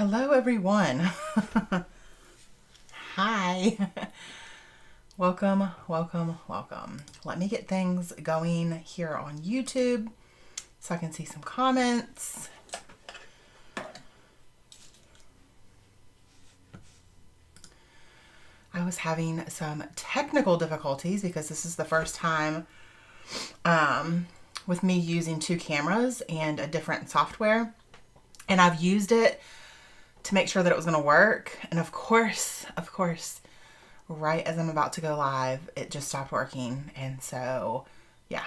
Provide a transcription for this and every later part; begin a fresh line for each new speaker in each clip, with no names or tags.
Hello everyone. Hi. Welcome. Let me get things going here on YouTube so I can see some comments. I was having some technical difficulties because this is the first time with me using two cameras and a different software. And I've used it to make sure that it was going to work. And of course, right as I'm about to go live, it just stopped working. And so, yeah,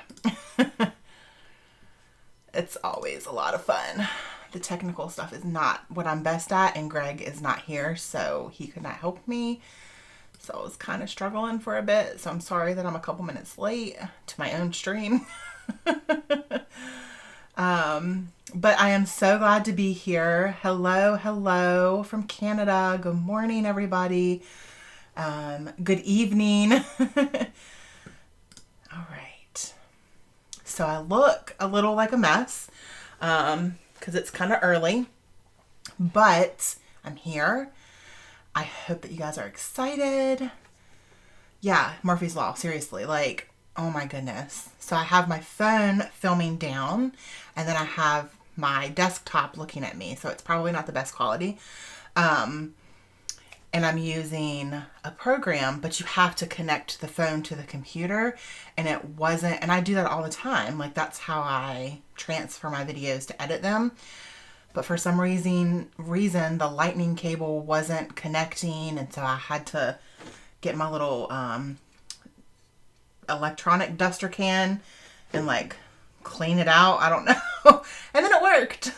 it's always a lot of fun. The technical stuff is not what I'm best at, and Greg is not here, so he could not help me. So I was kind of struggling for a bit. So I'm sorry that I'm a couple minutes late to my own stream. But I am so glad to be here. Hello from Canada. Good morning, everybody. Good evening. All right. So I look a little like a mess, because it's kind of early, but I'm here. I hope that you guys are excited. Yeah, Murphy's Law, seriously, like, oh my goodness. So I have my phone filming down, and then I have my desktop looking at me. So it's probably not the best quality. And I'm using a program, but you have to connect the phone to the computer, and it wasn't, and I do that all the time. Like, that's how I transfer my videos to edit them. But for some reason, the lightning cable wasn't connecting, and so I had to get my little electronic duster can and like clean it out. I don't know. And then it worked.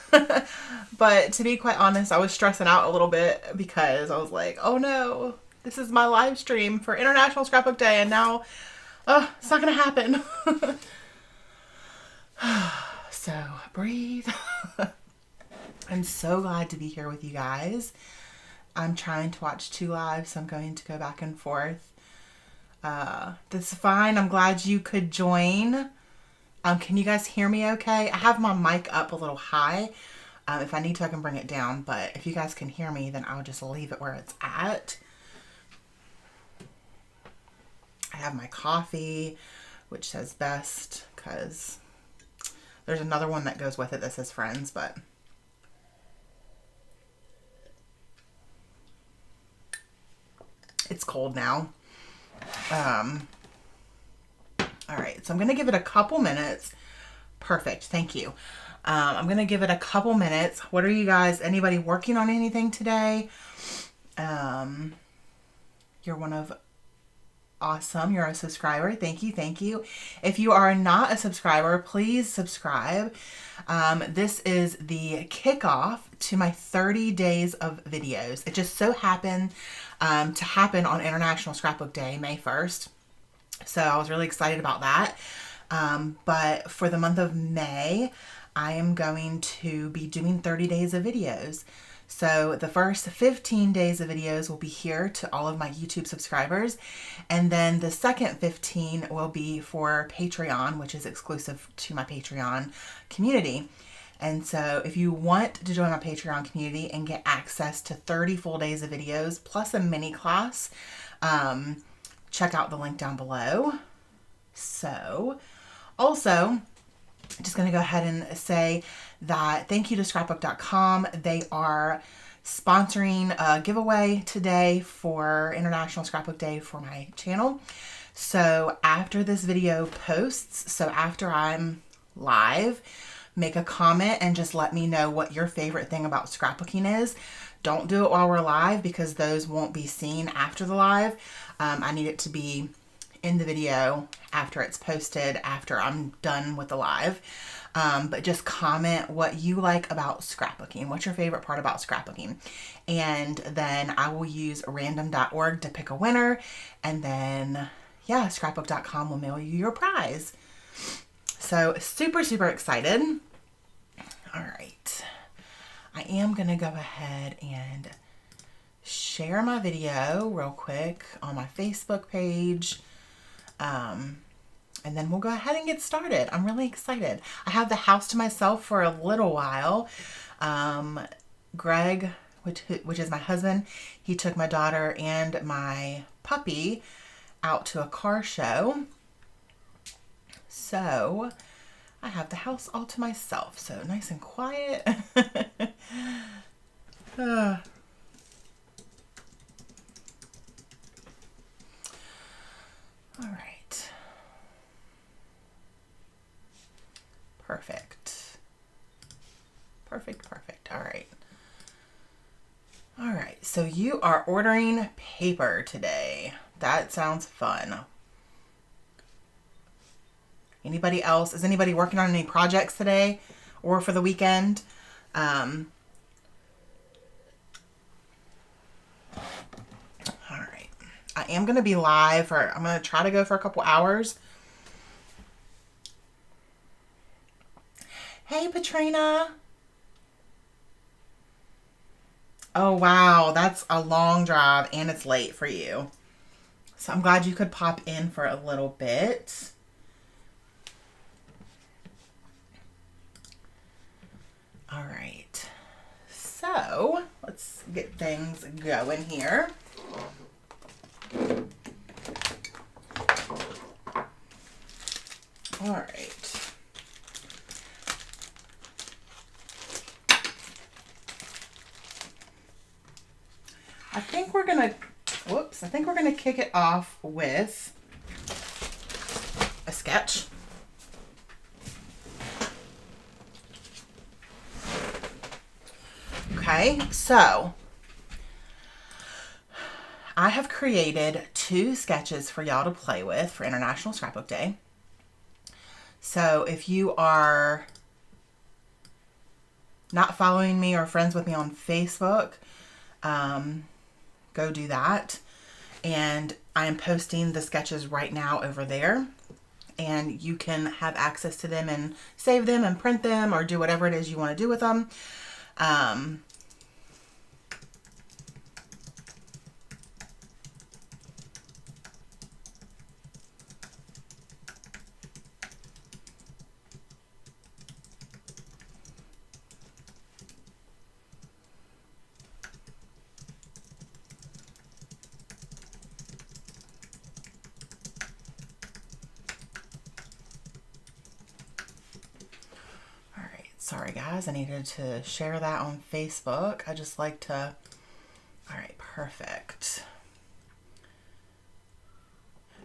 But to be quite honest, I was stressing out a little bit because I was like, oh no, this is my live stream for International Scrapbook Day, and now it's not gonna happen. So breathe. I'm so glad to be here with you guys. I'm trying to watch two lives, so I'm going to go back and forth. That's fine. I'm glad you could join. Can you guys hear me okay? I have my mic up a little high. If I need to, I can bring it down. But if you guys can hear me, then I'll just leave it where it's at. I have my coffee, which says best, because there's another one that goes with it that says friends, but it's cold now. All right, so I'm going to give it a couple minutes. Perfect. Thank you. I'm going to give it a couple minutes. What are you guys, anybody working on anything today? You're one of awesome. You're a subscriber. Thank you. If you are not a subscriber, please subscribe. This is the kickoff to my 30 days of videos. It just so happened to happen on International Scrapbook Day, May 1st. So I was really excited about that. But for the month of May, I am going to be doing 30 days of videos. So the first 15 days of videos will be here to all of my YouTube subscribers. And then the second 15 will be for Patreon, which is exclusive to my Patreon community. And so if you want to join my Patreon community and get access to 30 full days of videos plus a mini class, check out the link down below. So also, just going to go ahead and say that thank you to scrapbook.com. They are sponsoring a giveaway today for International Scrapbook Day for my channel. So after this video posts, so after I'm live, make a comment and just let me know what your favorite thing about scrapbooking is. Don't do it while we're live because those won't be seen after the live. I need it to be in the video after it's posted, after I'm done with the live. But just comment what you like about scrapbooking. What's your favorite part about scrapbooking? And then I will use random.org to pick a winner. And then, yeah, scrapbook.com will mail you your prize. So super excited. All right. I am going to go ahead and share my video real quick on my Facebook page. And then we'll go ahead and get started. I'm really excited. I have the house to myself for a little while. Greg which is my husband. He took my daughter and my puppy out to a car show. So I have the house all to myself. So nice and quiet. All right. Perfect. Perfect, perfect. All right. All right. So you are ordering paper today. That sounds fun. Anybody else? Is anybody working on any projects today or for the weekend? All right. I am going to be live I'm going to try to go for a couple hours. Hey, Patrina. Oh, wow. That's a long drive and it's late for you. So I'm glad you could pop in for a little bit. All right. So let's get things going here. All right. I think we're going to kick it off with a sketch. Okay, so I have created 2 sketches for y'all to play with for International Scrapbook Day. So if you are not following me or friends with me on Facebook, go do that. And I am posting the sketches right now over there. And you can have access to them and save them and print them or do whatever it is you want to do with them. Sorry guys, I needed to share that on Facebook. I just like to, all right, perfect.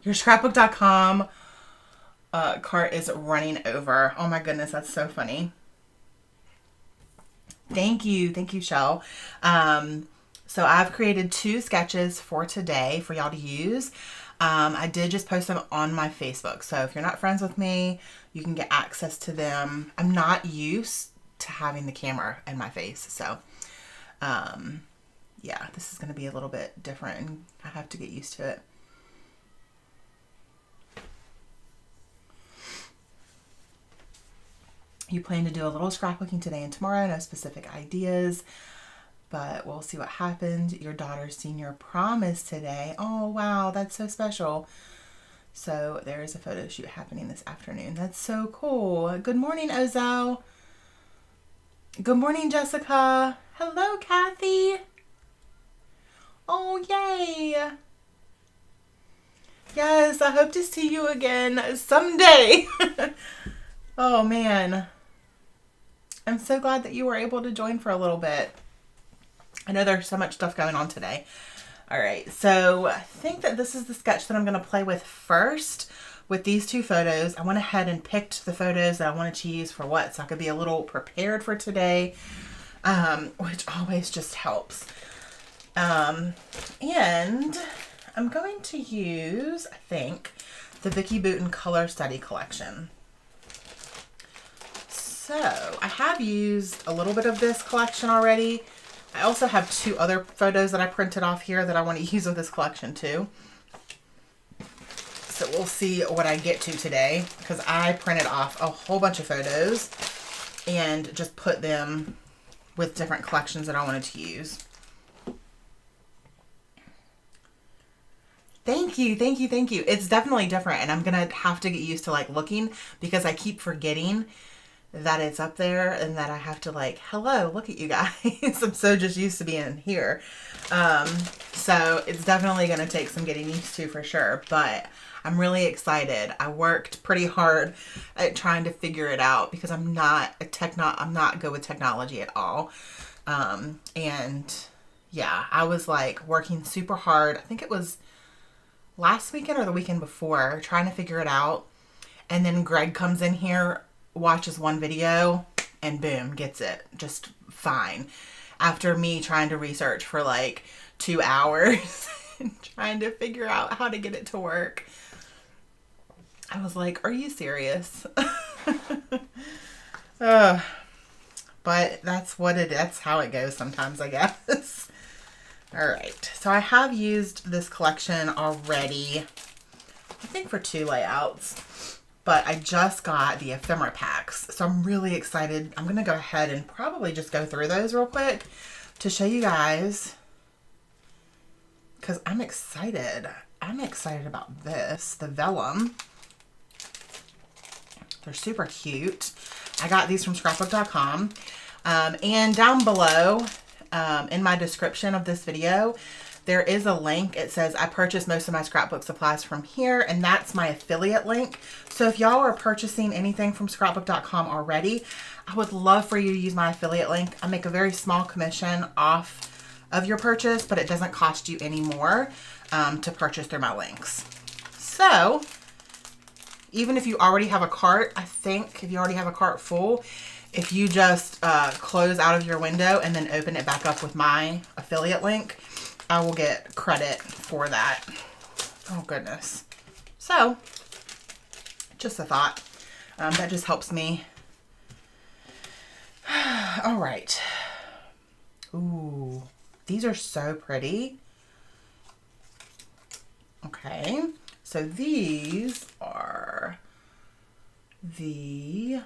Your scrapbook.com cart is running over. Oh my goodness, that's so funny. Thank you, Shell. So I've created 2 sketches for today for y'all to use. I did just post them on my Facebook. So if you're not friends with me, you can get access to them. I'm not used to having the camera in my face. So, yeah, this is going to be a little bit different and I have to get used to it. You plan to do a little scrapbooking today and tomorrow, no specific ideas, but we'll see what happens. Your daughter's senior prom is today. Oh, wow, that's so special. So there is a photo shoot happening this afternoon. That's so cool. Good morning, Ozo. Good morning, Jessica. Hello, Kathy. Oh, yay. Yes, I hope to see you again someday. Oh, man. I'm so glad that you were able to join for a little bit. I know there's so much stuff going on today. All right, so I think that this is the sketch that I'm going to play with first with these 2 photos. I went ahead and picked the photos that I wanted to use for what, so I could be a little prepared for today, which always just helps. And I'm going to use, I think, the Vicki Boutin Color Study Collection. So I have used a little bit of this collection already. I also have 2 other photos that I printed off here that I want to use with this collection too. So we'll see what I get to today because I printed off a whole bunch of photos and just put them with different collections that I wanted to use. Thank you. It's definitely different and I'm going to have to get used to like looking because I keep forgetting that it's up there and that I have to like, hello, look at you guys. I'm so just used to being here. So it's definitely going to take some getting used to for sure, but I'm really excited. I worked pretty hard at trying to figure it out because I'm not good with technology at all. And yeah, I was like working super hard. I think it was last weekend or the weekend before, trying to figure it out. And then Greg comes in here, watches one video, and boom, gets it just fine. After me trying to research for like 2 hours and trying to figure out how to get it to work. I was like, are you serious? But that's that's how it goes sometimes, I guess. All right, so I have used this collection already, I think for 2 layouts, but I just got the ephemera packs, so I'm really excited. I'm gonna go ahead and probably just go through those real quick to show you guys, because I'm excited. I'm excited about this, the vellum. They're super cute. I got these from scrapbook.com, and down below, in my description of this video, there is a link. It says I purchased most of my scrapbook supplies from here, and that's my affiliate link. So if y'all are purchasing anything from scrapbook.com already, I would love for you to use my affiliate link. I make a very small commission off of your purchase, but it doesn't cost you any more to purchase through my links. So even if you already have a cart, I think if you already have a cart full, if you just close out of your window and then open it back up with my affiliate link, I will get credit for that. Oh, goodness. So, just a thought. That just helps me. All right. Ooh, these are so pretty. Okay. So, these are the...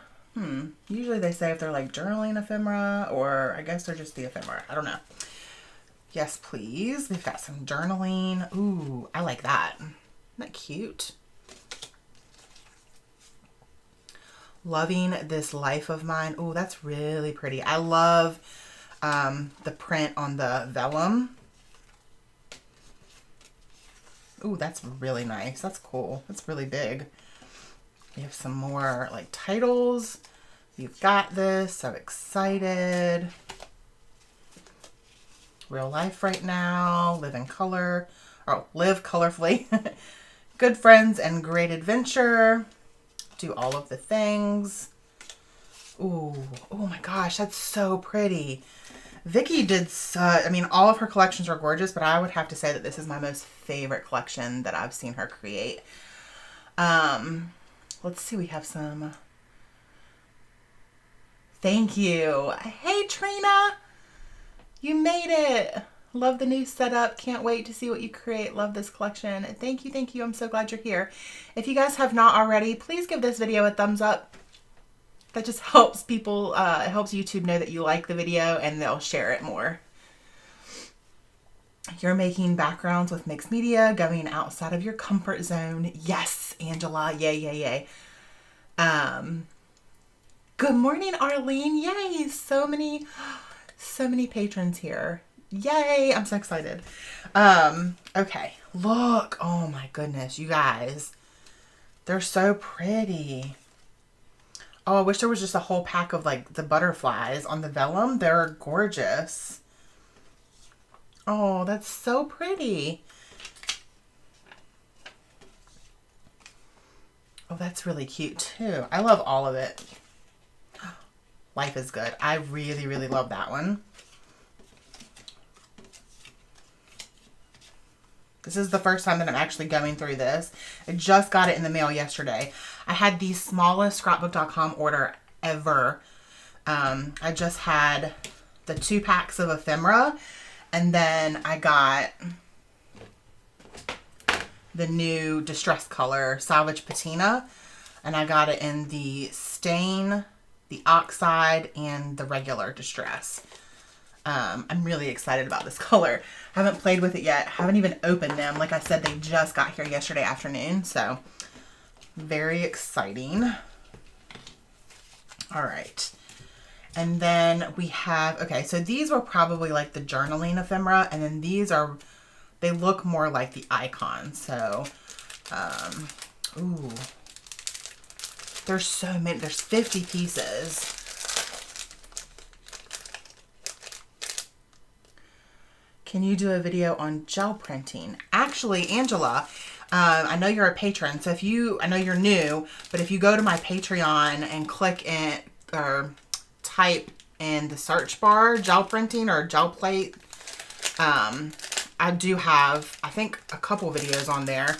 usually they say if they're like journaling ephemera, or I guess they're just the ephemera. I don't know. Yes, please. They've got some journaling. Ooh, I like that. Isn't that cute? Loving this life of mine. Ooh, that's really pretty. I love the print on the vellum. Ooh, that's really nice. That's cool. That's really big. We have some more like titles. You've got this. So excited. Real life right now. Live in color. Oh, live colorfully. Good friends and great adventure. Do all of the things. Ooh. Oh my gosh. That's so pretty. Vicky did I mean, all of her collections are gorgeous, but I would have to say that this is my most favorite collection that I've seen her create. Let's see, we have some. Thank you. Hey, Trina. You made it. Love the new setup. Can't wait to see what you create. Love this collection. Thank you. Thank you. I'm so glad you're here. If you guys have not already, please give this video a thumbs up. That just helps people, it helps YouTube know that you like the video and they'll share it more. You're making backgrounds with mixed media, going outside of your comfort zone. Yes, Angela. Yay, yay, yay. Good morning, Arlene. Yay. So many patrons here. Yay. I'm so excited. Okay. Look. Oh my goodness, you guys. They're so pretty. Oh, I wish there was just a whole pack of like the butterflies on the vellum. They're gorgeous. Oh, that's so pretty. Oh, that's really cute too. I love all of it. Life is good. I really, really love that one. This is the first time that I'm actually going through this. I just got it in the mail yesterday. I had the smallest scrapbook.com order ever. I just had the 2 packs of ephemera, and then I got the new distress color Salvage Patina, and I got it in the stain, the oxide, and the regular distress. I'm really excited about this color. Haven't played with it yet. Haven't even opened them. Like I said, they just got here yesterday afternoon, so very exciting. All right. And then we have, okay, so these were probably like the journaling ephemera, and then these are, they look more like the icons. So, ooh, there's so many, there's 50 pieces. Can you do a video on gel printing? Actually, Angela, I know you're a patron, so if you, I know you're new, but if you go to my Patreon and click in, or type in the search bar, gel printing or gel plate, I do have, I think, a couple videos on there.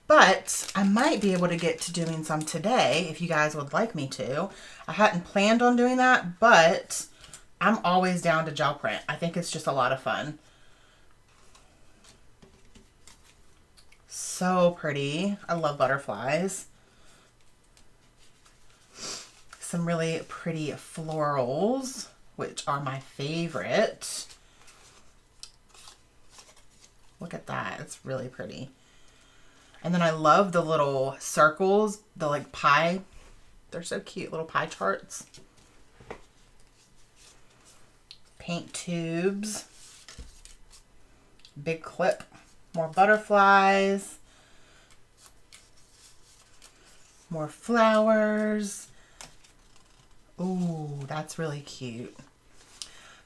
But I might be able to get to doing some today if you guys would like me to. I hadn't planned on doing that, but I'm always down to gel print. I think it's just a lot of fun. So pretty. I love butterflies. Some really pretty florals, which are my favorite. Look at that. It's really pretty. And then I love the little circles, the like pie. They're so cute, little pie charts. Paint tubes. Big clip. More butterflies. More flowers. Ooh, that's really cute.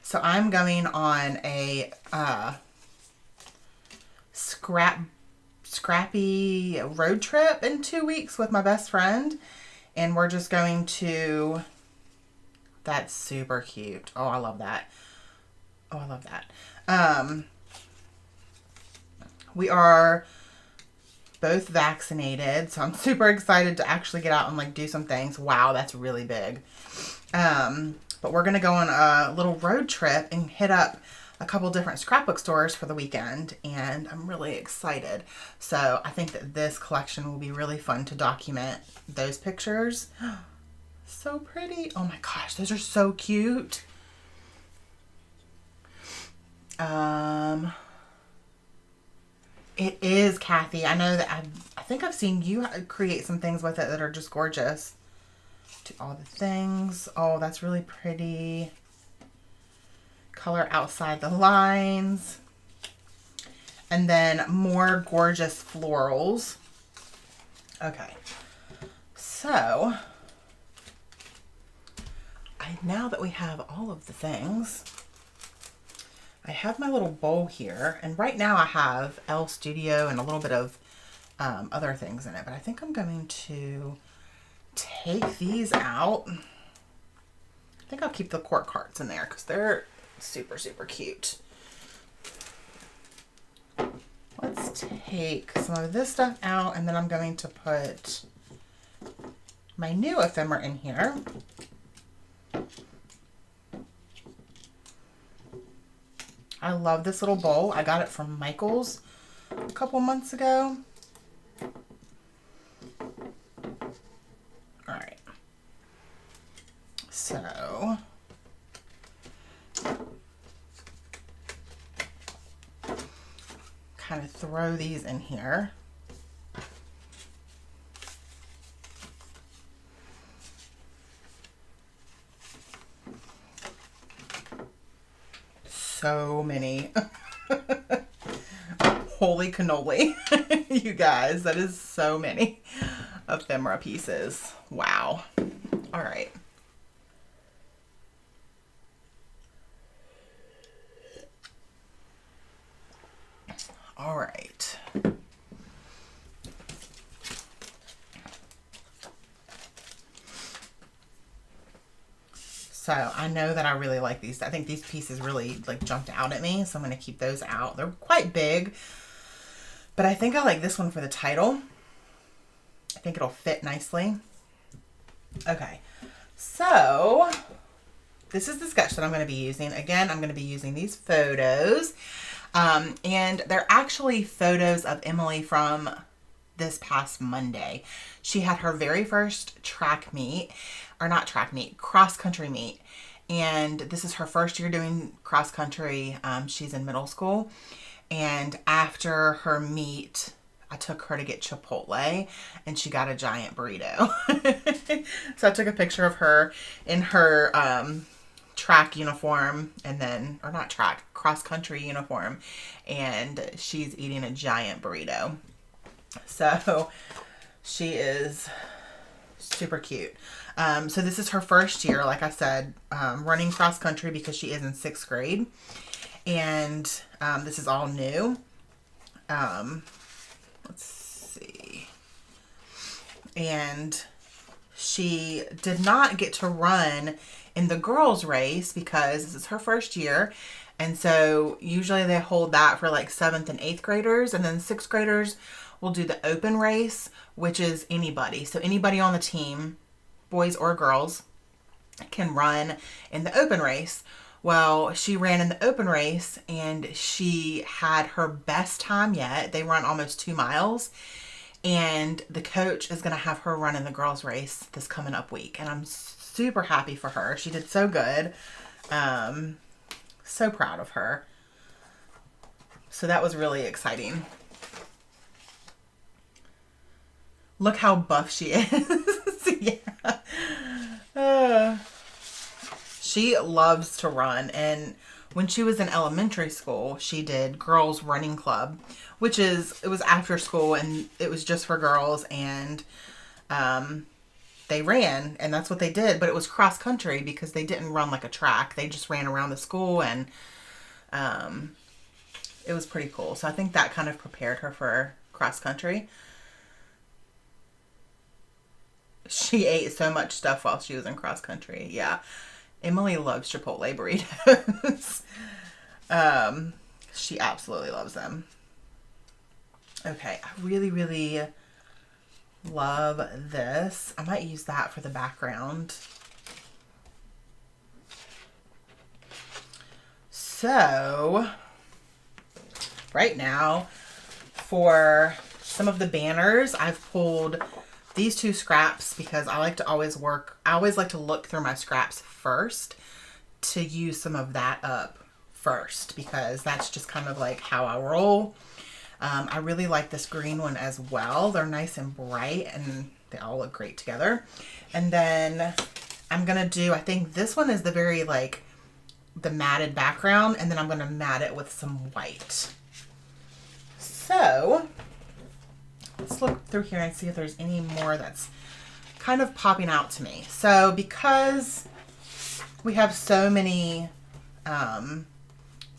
So I'm going on a scrappy road trip in 2 weeks with my best friend. And we're just going to, that's super cute. Oh, I love that. Oh, I love that. We are both vaccinated, so I'm super excited to actually get out and like do some things. Wow, that's really big. But we're going to go on a little road trip and hit up a couple different scrapbook stores for the weekend, and I'm really excited. So I think that this collection will be really fun to document those pictures. So pretty. Oh my gosh, those are so cute. It is, Kathy. I know that I think I've seen you create some things with it that are just gorgeous. Do all the things. Oh, that's really pretty. Color outside the lines. And then more gorgeous florals. Okay. So, now that we have all of the things, I have my little bowl here, and right now I have L Studio and a little bit of other things in it, but I think I'm going to take these out. I think I'll keep the cork hearts in there because they're super, super cute. Let's take some of this stuff out, and then I'm going to put my new ephemera in here. I love this little bowl. I got it from Michael's a couple months ago. All right. So, kind of throw these in here. So many. Holy cannoli. You guys, that is so many ephemera pieces. Wow. All right. All right. So I know that I really like these. I think these pieces really like jumped out at me. So I'm going to keep those out. They're quite big, but I think I like this one for the title. I think it'll fit nicely. Okay. So this is the sketch that I'm going to be using. Again, I'm going to be using these photos. And they're actually photos of Emily from this past Monday. She had her very first track meet, or not track meet, cross country meet. And this is her first year doing cross country. She's in middle school. And after her meet, I took her to get Chipotle and she got a giant burrito. So I took a picture of her in her track uniform, and then, or not track, cross country uniform, and she's eating a giant burrito. So she is super cute. So this is her first year, like I said, running cross country because she is in 6th grade. And this is all new. Let's see. And she did not get to run in the girls' race because this is her first year. And so usually they hold that for like 7th and 8th graders. And then 6th graders will do the open race, which is anybody. So anybody on the team, boys or girls, can run in the open race. Well, she ran in the open race and she had her best time yet. They run almost 2 miles. And the coach is going to have her run in the girls' race this coming up week. And I'm super happy for her. She did so good. So proud of her. So that was really exciting. Look how buff she is. Yeah. She loves to run. And when she was in elementary school, she did girls running club, which is, it was after school and it was just for girls, and they ran, and that's what they did, but it was cross country because they didn't run like a track. They just ran around the school, and it was pretty cool. So I think that kind of prepared her for cross country. She ate so much stuff while she was in cross country. Yeah. Emily loves Chipotle burritos. She absolutely loves them. Okay, I really, really love this. I might use that for the background. So, right now, for some of the banners, I've pulled these 2 scraps because I like to always like to look through my scraps first to use some of that up first, because that's just kind of like how I roll. I really like this green one as well. They're nice and bright and they all look great together. And then I'm going to do, I think this one is the very like the matted background, and then I'm going to mat it with some white. So let's look through here and see if there's any more that's kind of popping out to me. So because we have so many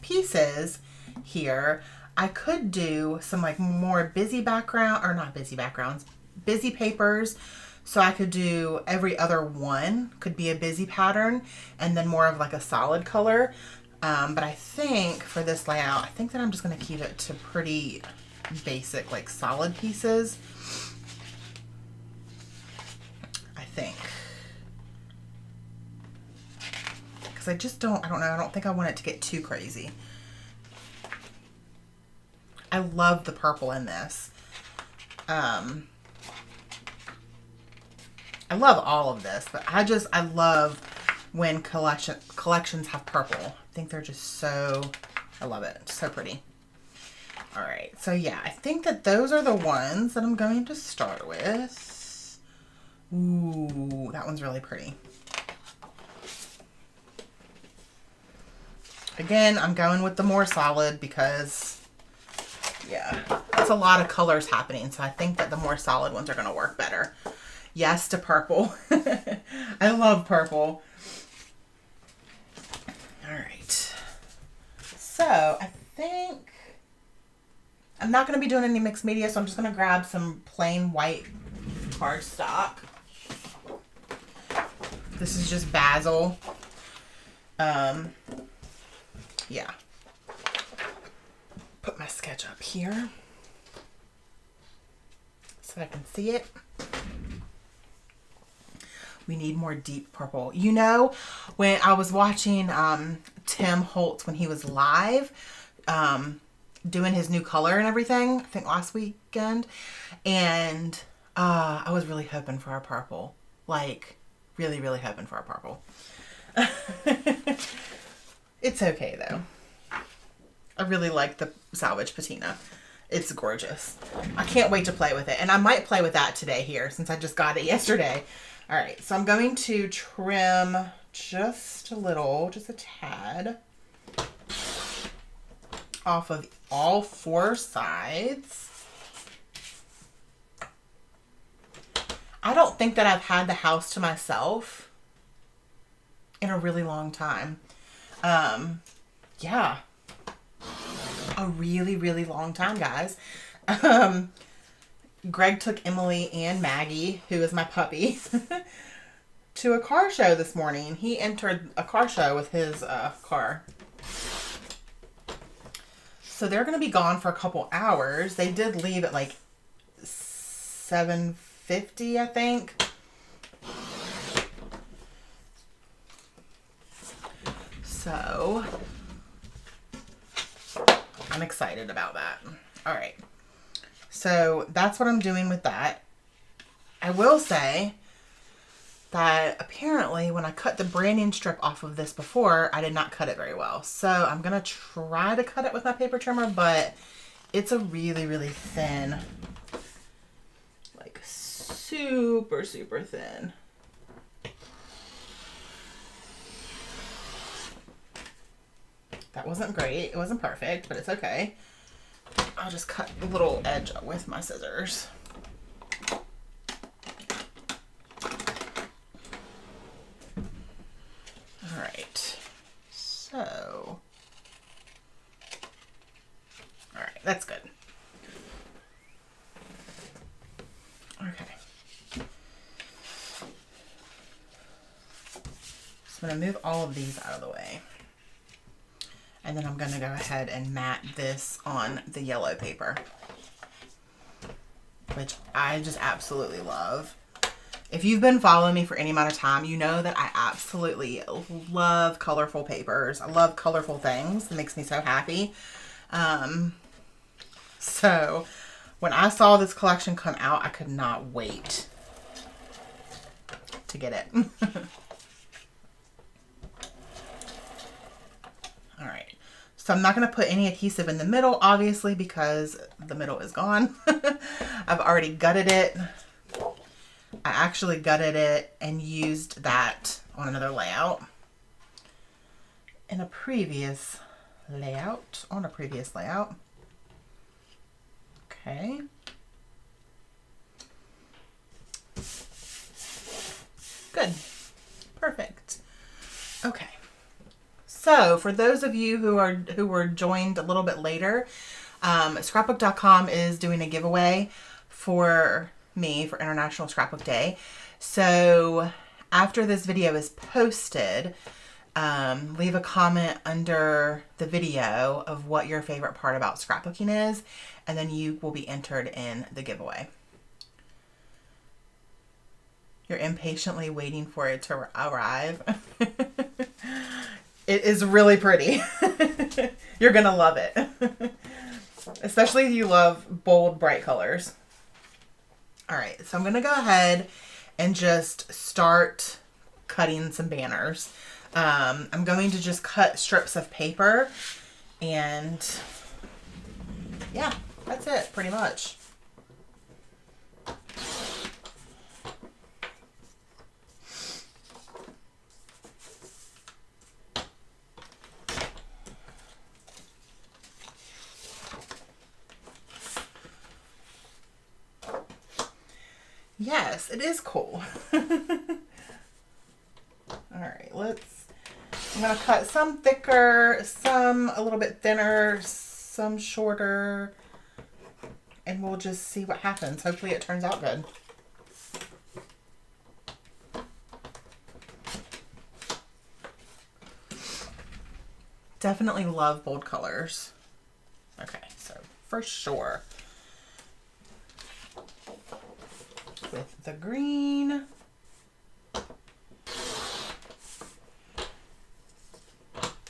pieces here, I could do some like more busy background, or not busy backgrounds, busy papers. So I could do every other one could be a busy pattern, and then more of like a solid color. But I think for this layout, I think that I'm just going to keep it to pretty basic, like solid pieces. I think. Because I don't know, I don't think I want it to get too crazy. I love the purple in this. I love all of this, but I love when collections have purple. I think they're just so, I love it. It's so pretty. All right, so yeah, I think that those are the ones that I'm going to start with. Ooh, that one's really pretty. Again, I'm going with the more solid because, yeah, it's a lot of colors happening, so I think that the more solid ones are going to work better. Yes to purple. I love purple. All right. So I think I'm not going to be doing any mixed media, so I'm just going to grab some plain white cardstock. This is just basil. Yeah. Put my sketch up here so I can see it. We need more deep purple. You know, when I was watching Tim Holtz when he was live, doing his new color and everything, I think last weekend, and I was really hoping for a purple. Like, really, really hoping for a purple. It's okay, though. I really like the salvage patina. It's gorgeous. I can't wait to play with it. And I might play with that today here since I just got it yesterday. All right, so I'm going to trim just a little, just a tad off of all 4 sides. I don't think that I've had the house to myself in a really long time. Yeah. A really, really long time, guys. Greg took Emily and Maggie, who is my puppy, to a car show this morning. He entered a car show with his car. So they're going to be gone for a couple hours. They did leave at like 7:50, I think. So I'm excited about that. All right. So that's what I'm doing with that. I will say that apparently when I cut the branding strip off of this before, I did not cut it very well. So I'm going to try to cut it with my paper trimmer, but it's a really, really thin, like super, super thin. That wasn't great. It wasn't perfect, but it's okay. I'll just cut a little edge with my scissors. All right. So, all right, that's good. Okay. So I'm going to move all of these out of the way. And then I'm going to go ahead and mat this on the yellow paper, which I just absolutely love. If you've been following me for any amount of time, you know that I absolutely love colorful papers. I love colorful things. It makes me so happy. So when I saw this collection come out, I could not wait to get it. All right. So I'm not going to put any adhesive in the middle, obviously, because the middle is gone. I've already gutted it. I actually gutted it and used that on another layout. On a previous layout. Okay. Good. Perfect. Okay. So for those of you who were joined a little bit later, Scrapbook.com is doing a giveaway for me for International Scrapbook Day. So after this video is posted, leave a comment under the video of what your favorite part about scrapbooking is, and then you will be entered in the giveaway. You're impatiently waiting for it to arrive. It is really pretty. You're going to love it. Especially if you love bold, bright colors. All right, so I'm going to go ahead and just start cutting some banners. I'm going to just cut strips of paper, and yeah, that's it pretty much. Yes, it is cool. All right, I'm going to cut some thicker, some a little bit thinner, some shorter, and we'll just see what happens. Hopefully it turns out good. Definitely love bold colors. Okay, so for sure. With the green.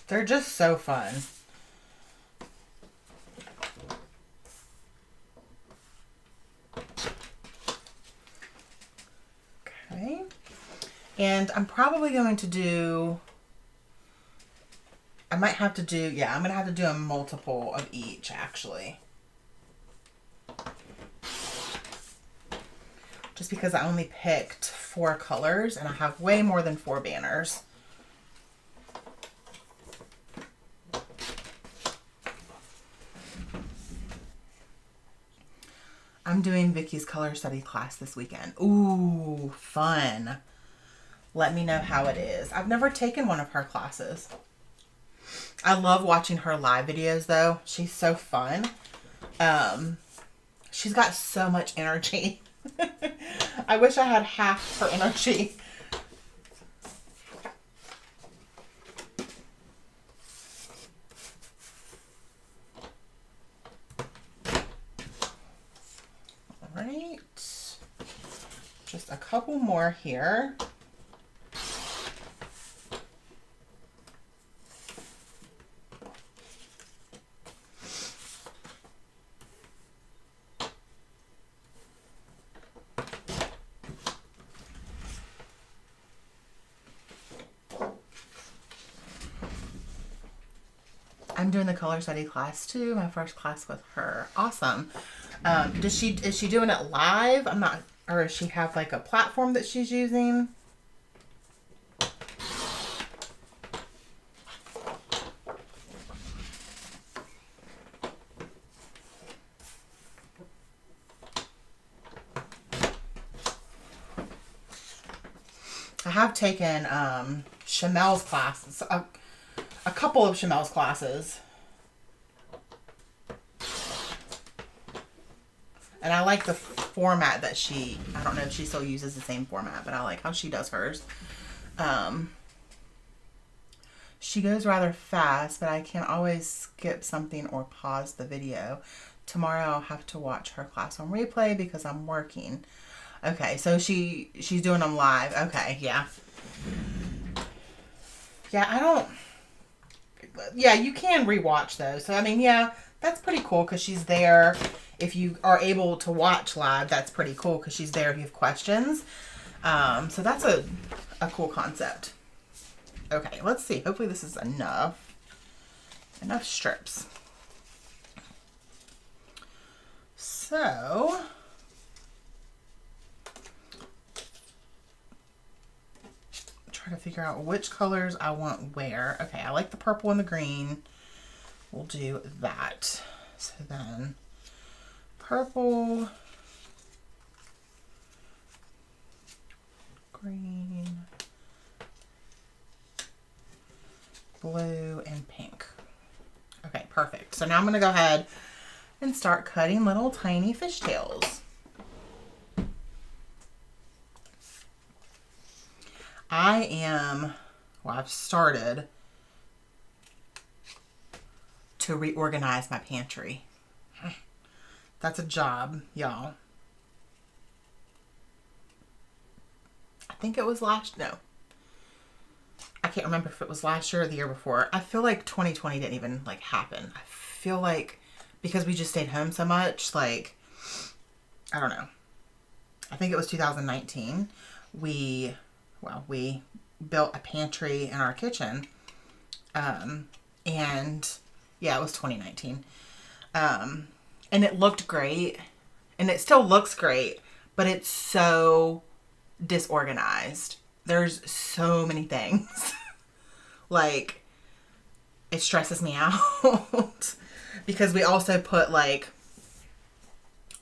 They're just so fun. Okay. And I'm probably going to do, I'm going to have to do a multiple of each actually. just because I only picked 4 colors and I have way more than 4 banners. I'm doing Vicky's color study class this weekend. Ooh, fun. Let me know how it is. I've never taken one of her classes. I love watching her live videos though. She's so fun. She's got so much energy. I wish I had half her energy. All right. Just a couple more here. I'm doing the color study class too. My first class with her. Awesome. Is she doing it live? I'm not, or does she have like a platform that she's using? I have taken Shamel's classes, a couple of Shamel's classes. And I like the format that I don't know if she still uses the same format, but I like how she does hers. She goes rather fast, but I can always skip something or pause the video. Tomorrow I'll have to watch her class on replay because I'm working. Okay, so she's doing them live. Okay, yeah. Yeah, yeah, you can rewatch those. So, I mean, yeah, that's pretty cool because she's there. If you are able to watch live, that's pretty cool because she's there if you have questions. So that's a cool concept. Okay, let's see. Hopefully this is enough. Enough strips. So, try to figure out which colors I want where. Okay, I like the purple and the green. We'll do that. So then, purple, green, blue, and pink. Okay, perfect. So now I'm going to go ahead and start cutting little tiny fishtails. I've started to reorganize my pantry. That's a job, y'all. I think it was I can't remember if it was last year or the year before. I feel like 2020 didn't even like happen. I feel like because we just stayed home so much, like, I don't know. I think it was 2019. We built a pantry in our kitchen. And yeah, it was 2019. And it looked great. And it still looks great, but it's so disorganized. There's so many things. Like, it stresses me out. Because we also put like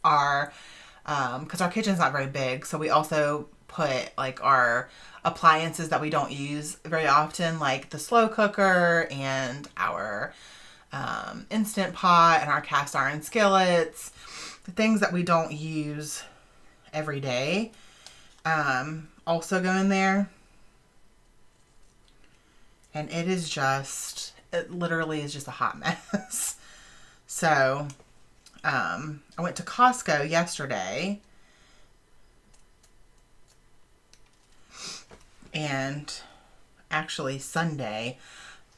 because our kitchen's not very big, so we also put like our appliances that we don't use very often, like the slow cooker and our Instant Pot and our cast iron skillets, the things that we don't use every day, also go in there. And it literally is just a hot mess. So, I went to Costco yesterday and actually Sunday,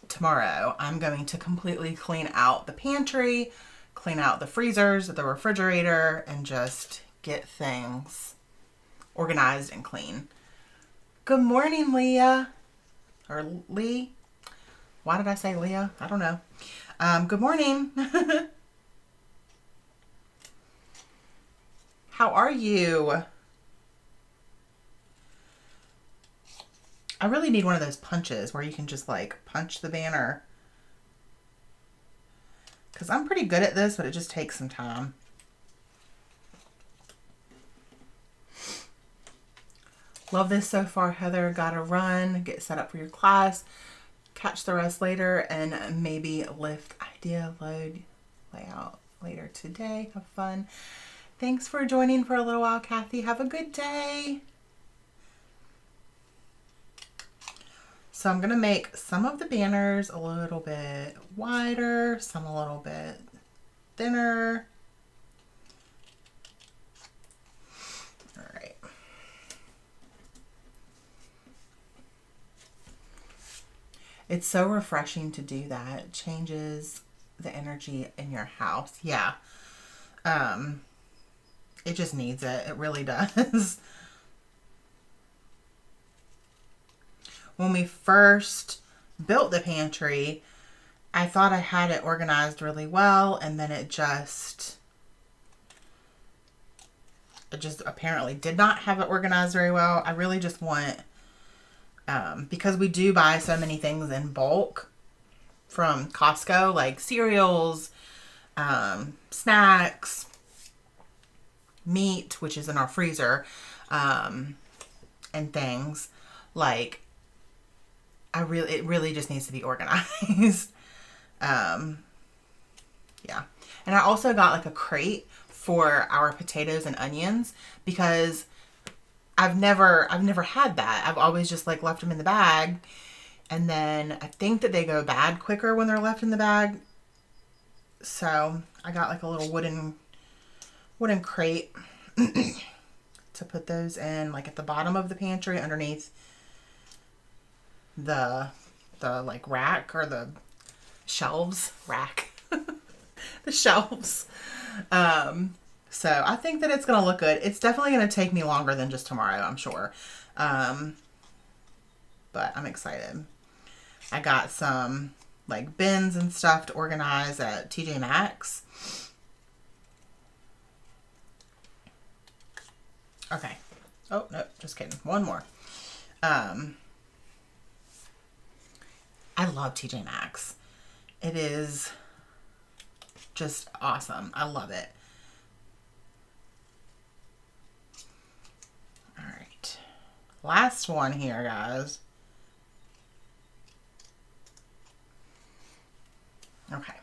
tomorrow, I'm going to completely clean out the pantry, clean out the freezers, the refrigerator, and just get things organized and clean. Good morning, Leah. Or Lee. Why did I say Leah? I don't know. Good morning. How are you? I really need one of those punches where you can just like punch the banner. Because I'm pretty good at this, but it just takes some time. Love this so far, Heather. Gotta run, get set up for your class, catch the rest later, and maybe lift idea load layout later today. Have fun. Thanks for joining for a little while, Kathy. Have a good day. So I'm going to make some of the banners a little bit wider, some a little bit thinner. All right. It's so refreshing to do that. It changes the energy in your house. Yeah. It just needs it. It really does. When we first built the pantry, I thought I had it organized really well, and then it just apparently did not have it organized very well. I really just want, because we do buy so many things in bulk from Costco, like cereals, snacks, meat, which is in our freezer, and things, like, it really just needs to be organized. Yeah. And I also got like a crate for our potatoes and onions because I've never had that. I've always just like left them in the bag, and then I think that they go bad quicker when they're left in the bag. So I got like a little wooden crate to put those in, like at the bottom of the pantry underneath the like rack or the shelves rack. The shelves. So I think that it's gonna look good. It's definitely gonna take me longer than just tomorrow, I'm sure, but I'm excited. I got some like bins and stuff to organize at TJ Maxx. Okay. Oh no, just kidding. One more. I love TJ Maxx. It is just awesome. I love it. All right. Last one here, guys. Okay.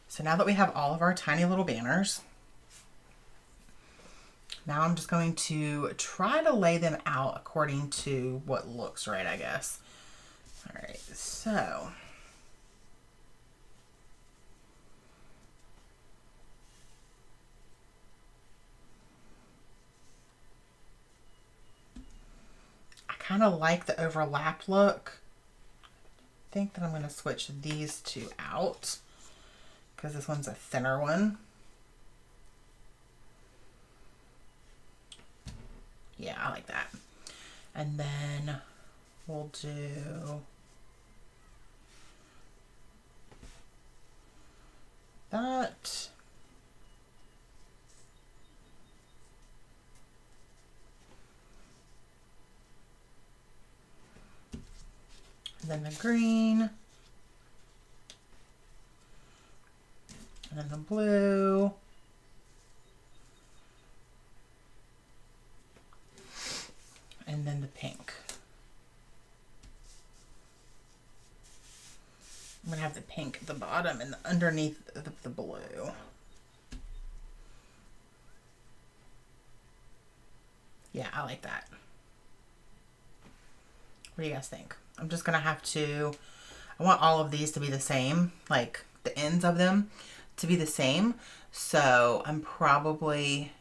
So now that we have all of our tiny little banners, now I'm just going to try to lay them out according to what looks right, I guess. All right, so I kind of like the overlap look. I think that I'm going to switch these two out because this one's a thinner one. Yeah, I like that. And then we'll do that. And then the green. And then the blue. And then the pink. I'm going to have the pink at the bottom and underneath the blue. Yeah, I like that. What do you guys think? I'm just going to have to, I want all of these to be the same, like the ends of them to be the same. So I'm probably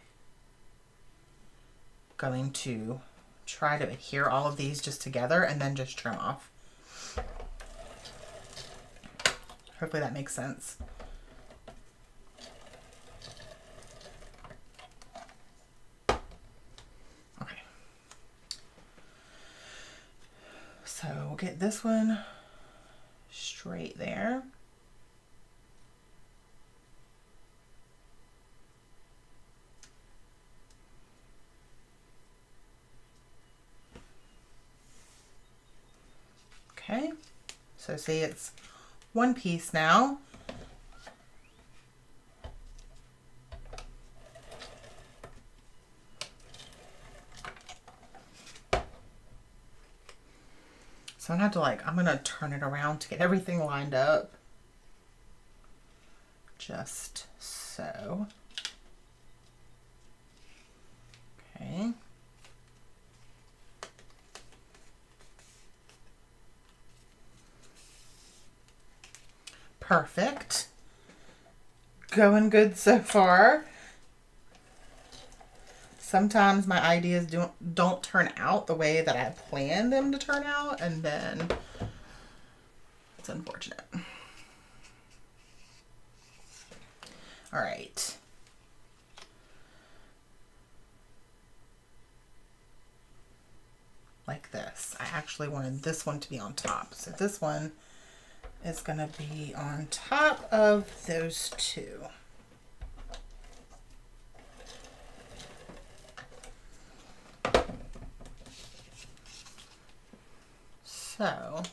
going to try to adhere all of these just together and then just trim off. Hopefully that makes sense. Okay. So we'll get this one straight there. Okay, so see, it's one piece now. So I'm gonna have to I'm gonna turn it around to get everything lined up. Just so. Okay. Perfect. Going good so far. Sometimes my ideas don't turn out the way that I planned them to turn out, and then it's unfortunate. All right. Like this. I actually wanted this one to be on top. So this one is going to be on top of those two. So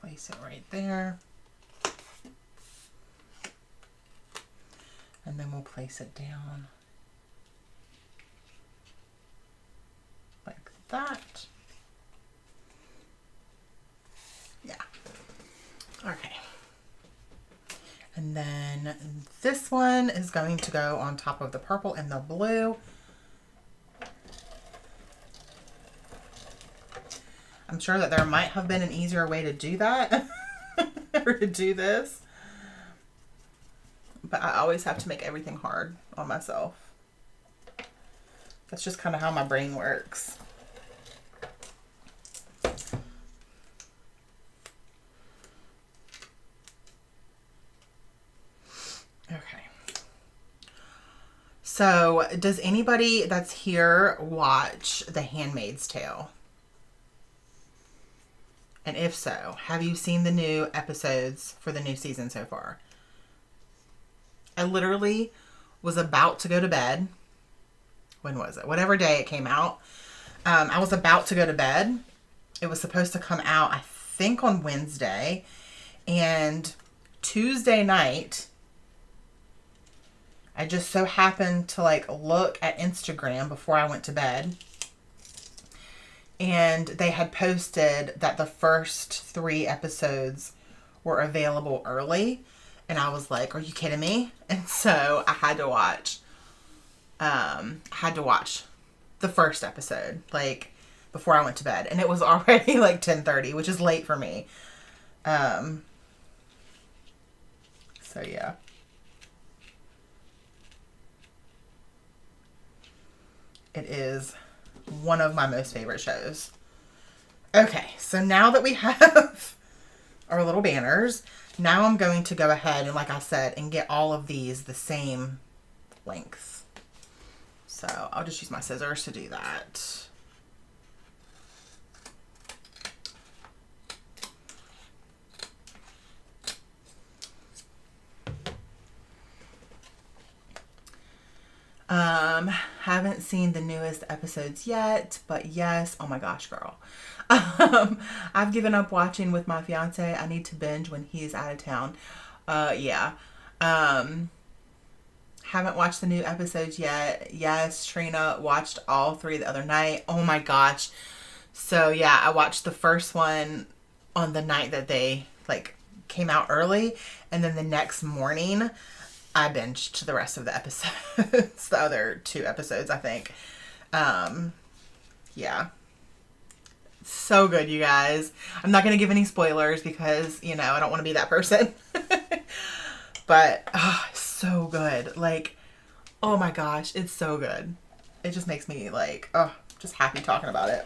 place it right there. And then we'll place it down like that. Yeah. Okay. And then this one is going to go on top of the purple and the blue. I'm sure that there might have been an easier way to do that or to do this. But I always have to make everything hard on myself. That's just kind of how my brain works. Okay. So, does anybody that's here watch The Handmaid's Tale? And if so, have you seen the new episodes for the new season so far? I literally was about to go to bed. When was it? Whatever day it came out. I was about to go to bed. It was supposed to come out, I think, on Wednesday. And Tuesday night, I just so happened to look at Instagram before I went to bed. And they had posted that the first 3 episodes were available early. And I was like, are you kidding me? And so I had to watch. The first episode, before I went to bed. And it was already 10:30, which is late for me. So yeah. It is one of my most favorite shows. Okay, so now that we have our little banners, now I'm going to go ahead and, like I said, and get all of these the same length. So I'll just use my scissors to do that. Haven't seen the newest episodes yet, but yes, oh my gosh, girl. I've given up watching with my fiance. I need to binge when he's out of town. Yeah. Haven't watched the new episodes yet. Yes, Trina watched all 3 the other night. Oh my gosh. So yeah, I watched the first one on the night that they came out early, and then the next morning I binged the rest of the episodes. The other 2 episodes, I think. Yeah. So good, you guys. I'm not going to give any spoilers because, I don't want to be that person. But, so good. Oh my gosh, it's so good. It just makes me, just happy talking about it.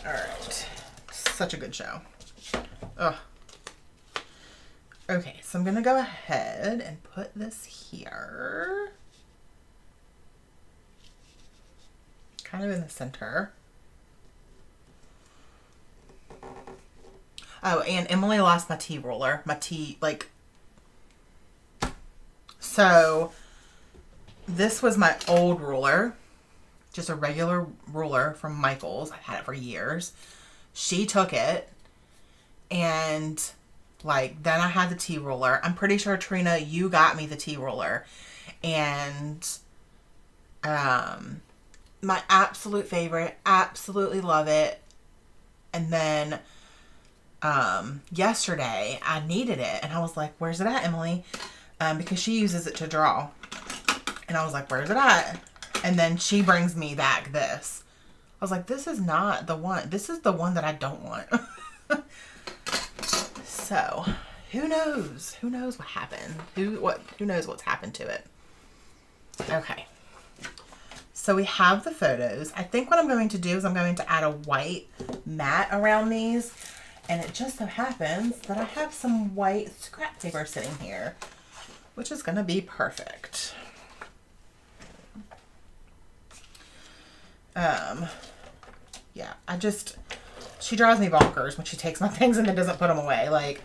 Alright. Such a good show. Ugh. Okay, so I'm going to go ahead and put this here. Kind of in the center. Oh, and Emily lost my tea roller. So this was my old ruler. Just a regular ruler from Michael's. I've had it for years. She took it, and then I had the tea roller. I'm pretty sure, Trina, you got me the tea roller. And my absolute favorite, absolutely love it. And then yesterday I needed it, and I was like, where's it at, Emily? Because she uses it to draw. And I was like, where's it at? And then she brings me back this. I was like, this is not the one. This is the one that I don't want. So, who knows? Who knows what happened? Who knows what's happened to it? Okay. So we have the photos. I think what I'm going to do is I'm going to add a white mat around these. And it just so happens that I have some white scrap paper sitting here, which is going to be perfect. Yeah, she drives me bonkers when she takes my things and then doesn't put them away. Like,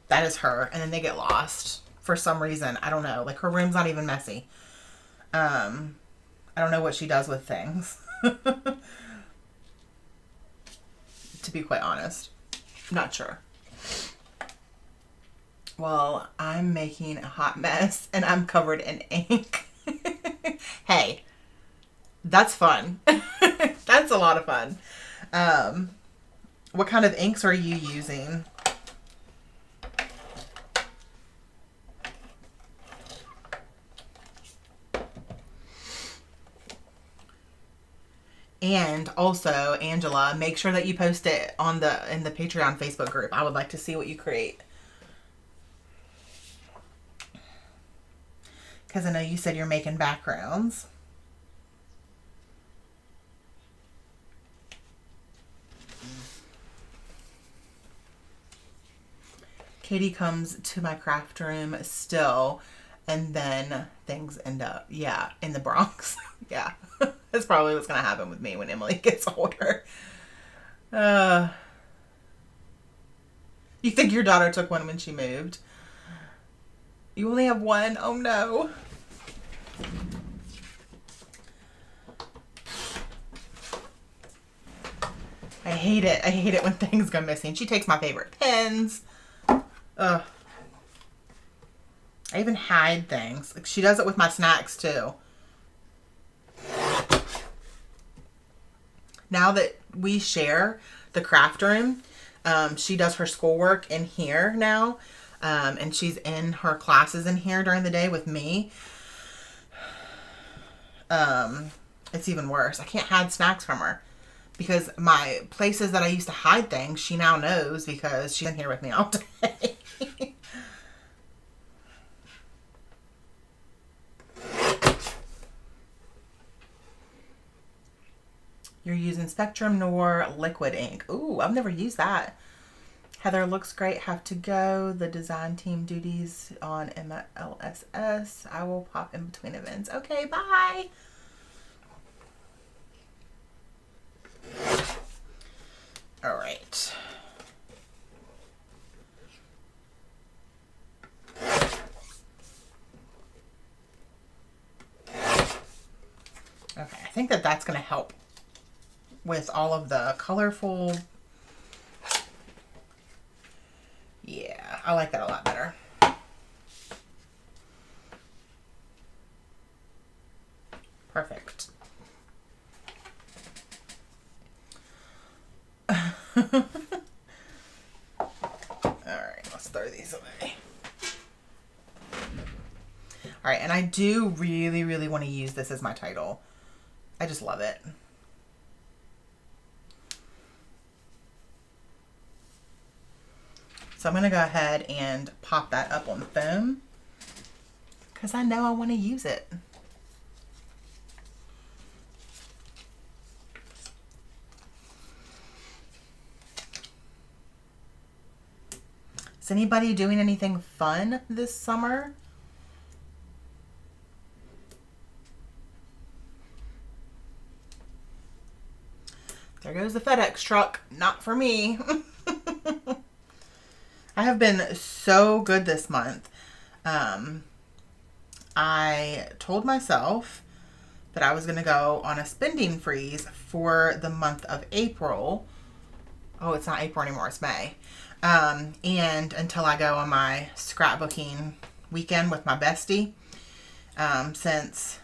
that is her. And then they get lost for some reason. I don't know. Like, her room's not even messy. I don't know what she does with things. To be quite honest. Not sure. Well, I'm making a hot mess and I'm covered in ink. Hey, that's fun. That's a lot of fun. What kind of inks are you using? And also, Angela, make sure that you post it in the Patreon Facebook group. I would like to see what you create. Because I know you said you're making backgrounds. Katie comes to my craft room still, and then things end up, in the Bronx. Yeah, that's probably what's going to happen with me when Emily gets older. You think your daughter took one when she moved? You only have one? Oh no. I hate it. I hate it when things go missing. She takes my favorite pens. Ugh. I even hide things. Like, she does it with my snacks too. Now that we share the craft room, she does her schoolwork in here now. And she's in her classes in here during the day with me. It's even worse. I can't hide snacks from her. Because my places that I used to hide things, she now knows because she's in here with me all day. You're using Spectrum Noir liquid ink. Ooh, I've never used that. Heather looks great. Have to go. The design team duties on MLSS. I will pop in between events. Okay, bye. All right. Okay, I think that that's going to help with all of the colorful. Yeah, I like that a lot better. Perfect. All right, let's throw these away. All right, and I do really, really want to use this as my title. I just love it. So I'm going to go ahead and pop that up on foam because I know I want to use it. Is anybody doing anything fun this summer? There goes the FedEx truck. Not for me. I have been so good this month. I told myself that I was going to go on a spending freeze for the month of April. Oh, it's not April anymore, it's May. And until I go on my scrapbooking weekend with my bestie, since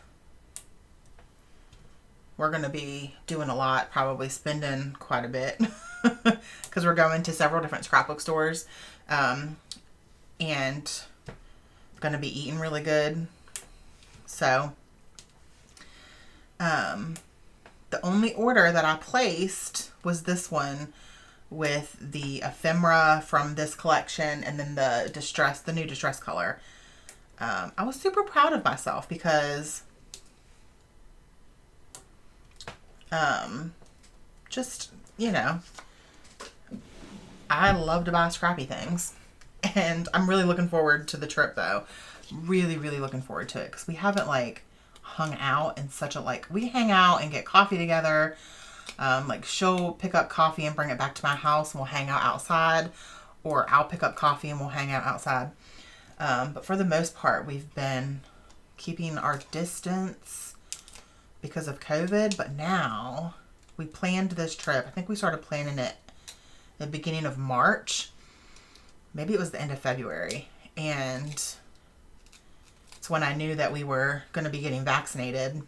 we're going to be doing a lot, probably spending quite a bit, because we're going to several different scrapbook stores, and going to be eating really good. So, the only order that I placed was this one with the ephemera from this collection, and then the new distress color. I was super proud of myself because just, you know, I love to buy scrappy things, and I'm really looking forward to the trip though. Really, really looking forward to it, because we haven't like hung out in such a, like, we hang out and get coffee together. Like, she'll pick up coffee and bring it back to my house and we'll hang out outside, or I'll pick up coffee and we'll hang out outside. But for the most part, we've been keeping our distance because of COVID. But now we planned this trip. I think we started planning it the beginning of March. Maybe it was the end of February. And it's when I knew that we were going to be getting vaccinated.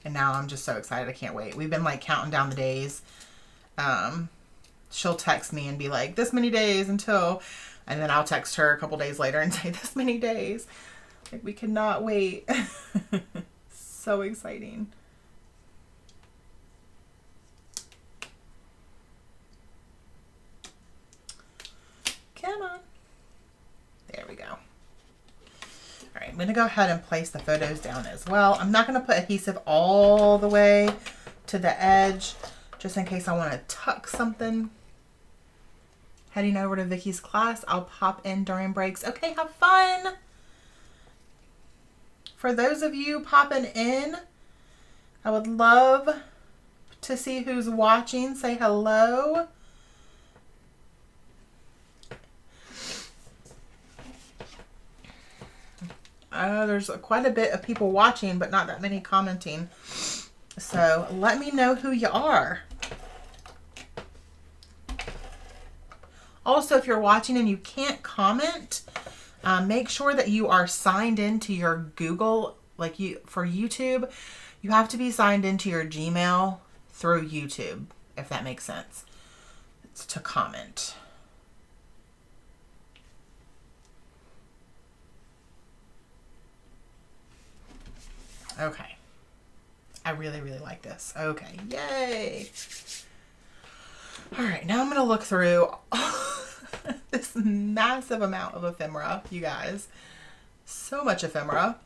And now I'm just so excited. I can't wait. We've been like counting down the days. She'll text me and be like, this many days until, and then I'll text her a couple days later and say, this many days. Like, we cannot wait. So exciting. Come on. There we go. All right, I'm going to go ahead and place the photos down as well. I'm not going to put adhesive all the way to the edge, just in case I want to tuck something. Heading over to Vicky's class. I'll pop in during breaks. Okay, have fun. For those of you popping in, I would love to see who's watching. Say hello. There's quite a bit of people watching, but not that many commenting. So let me know who you are. Also, if you're watching and you can't comment, make sure that you are signed into your Google, like for YouTube, you have to be signed into your Gmail through YouTube, if that makes sense. It's to comment. Okay. I really, really like this. Okay. Yay. All right. Now I'm going to look through this massive amount of ephemera, you guys. So much ephemera.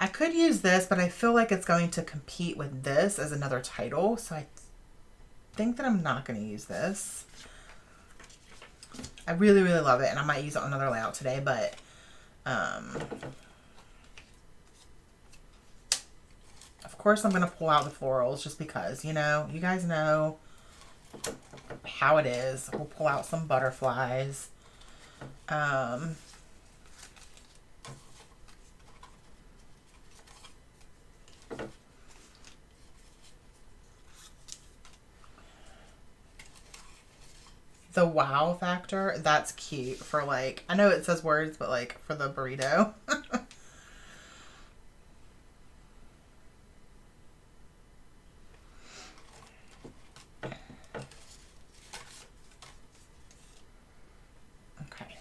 I could use this, but I feel like it's going to compete with this as another title. So I think that I'm not going to use this. I really, really love it, and I might use it on another layout today, but of course I'm going to pull out the florals just because, you know, you guys know how it is. We'll pull out some butterflies. The wow factor, that's cute for, like, I know it says words, but like for the burrito. Okay.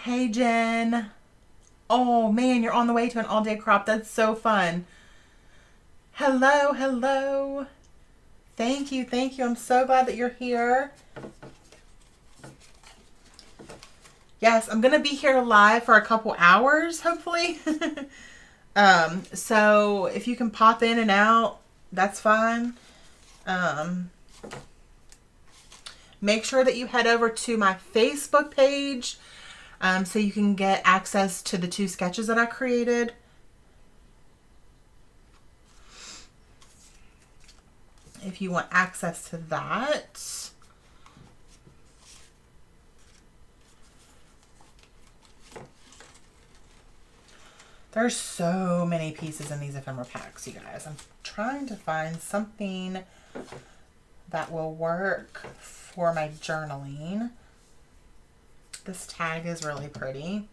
Hey, Jen. Oh man, you're on the way to an all-day crop. That's so fun. Hello, hello. Thank you, thank you. I'm so glad that you're here. Yes, I'm gonna be here live for a couple hours, hopefully. So if you can pop in and out, that's fine. make sure that you head over to my Facebook page so you can get access to the 2 sketches that I created. If you want access to that. There's so many pieces in these ephemera packs, you guys. I'm trying to find something that will work for my journaling. This tag is really pretty.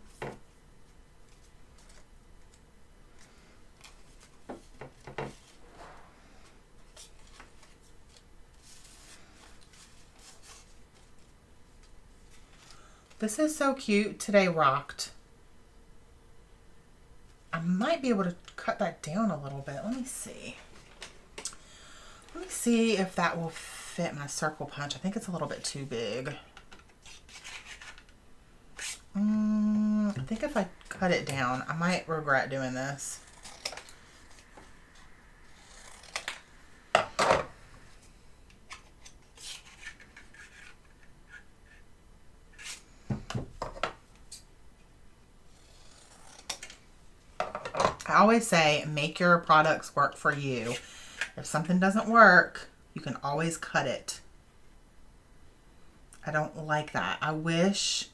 This is so cute. Today rocked. I might be able to cut that down a little bit. Let me see. Let me see if that will fit my circle punch. I think it's a little bit too big. I think if I cut it down, I might regret doing this. I always say, make your products work for you. If something doesn't work, you can always cut it. I don't like that. I wish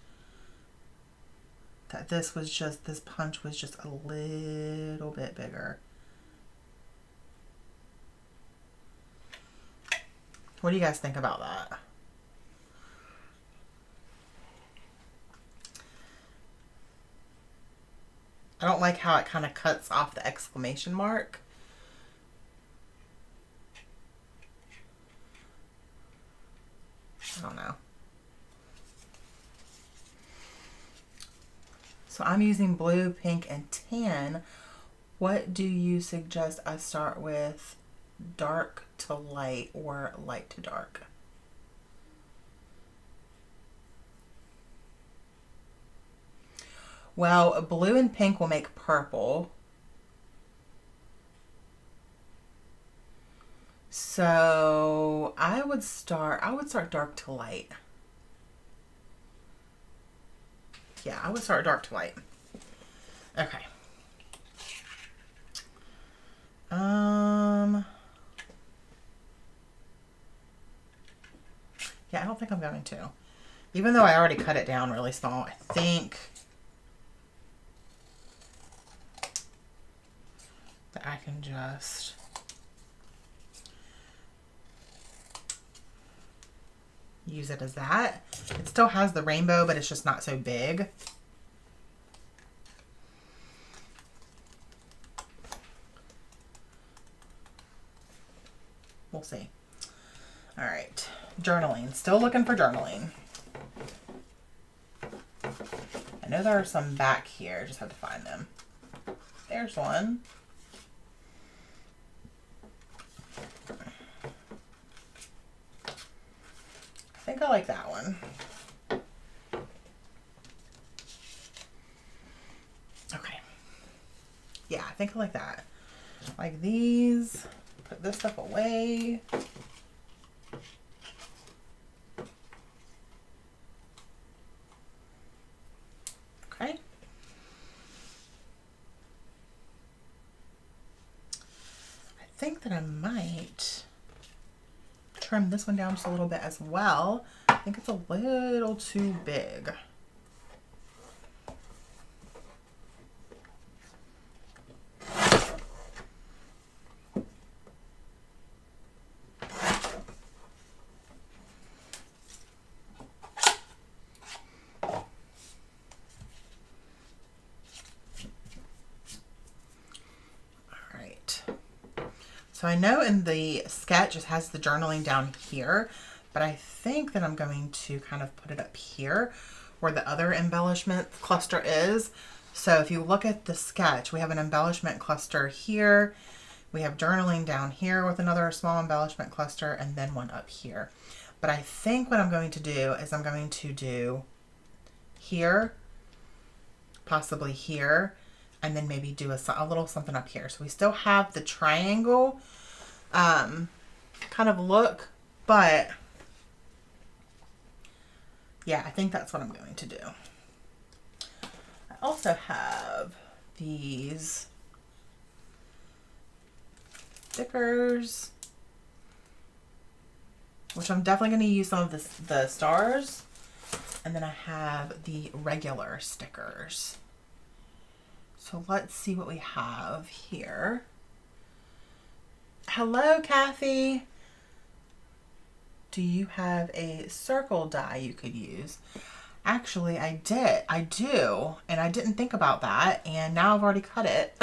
that this punch was just a little bit bigger. What do you guys think about that? I don't like how it kind of cuts off the exclamation mark. I don't know. So I'm using blue, pink, and tan. What do you suggest I start with? Dark to light or light to dark? Well, blue and pink will make purple. So I would start dark to light. Yeah, I would start dark to light. Okay. Yeah, I don't think I'm going to. Even though I already cut it down really small, I think that I can just use it as that. It still has the rainbow, but it's just not so big. We'll see. All right, journaling. Still looking for journaling. I know there are some back here. Just have to find them. There's one. I think I like that one. Okay. Yeah, I think I like that. Like these. Put this stuff away. Okay. I think that I might trim this one down just a little bit as well. I think it's a little too big. So I know in the sketch it has the journaling down here, but I think that I'm going to kind of put it up here where the other embellishment cluster is. So if you look at the sketch, we have an embellishment cluster here. We have journaling down here with another small embellishment cluster and then one up here. But I think what I'm going to do is I'm going to do here, possibly here, and then maybe do a little something up here. So we still have the triangle kind of look, but Yeah, I think that's what I'm going to do. I also have these stickers, which I'm definitely going to use some of the stars. And then I have the regular stickers. So let's see what we have here. Hello, Kathy. Do you have a circle die you could use? Actually, I did. I do. And I didn't think about that. And now I've already cut it.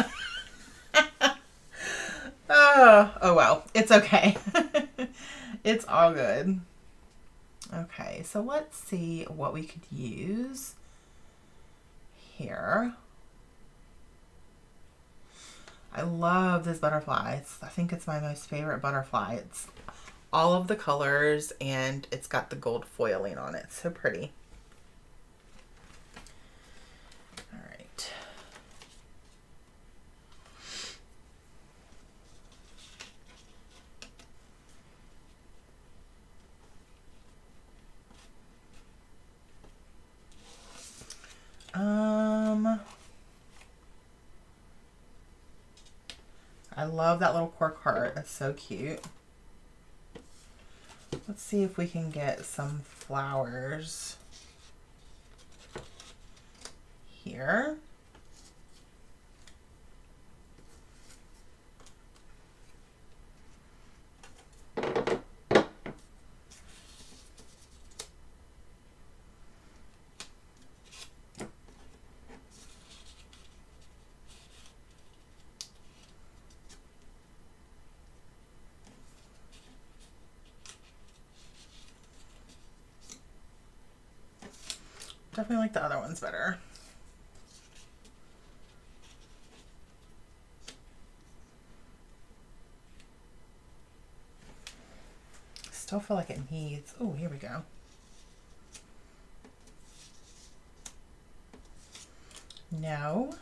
Oh well. It's okay. It's all good. Okay, so let's see what we could use here. I love this butterfly. I think it's my most favorite butterfly. It's all of the colors and it's got the gold foiling on it. So pretty. All right. I love that little cork heart. That's so cute. Let's see if we can get some flowers here. Definitely like the other ones better. Still feel like it needs, oh, here we go. No.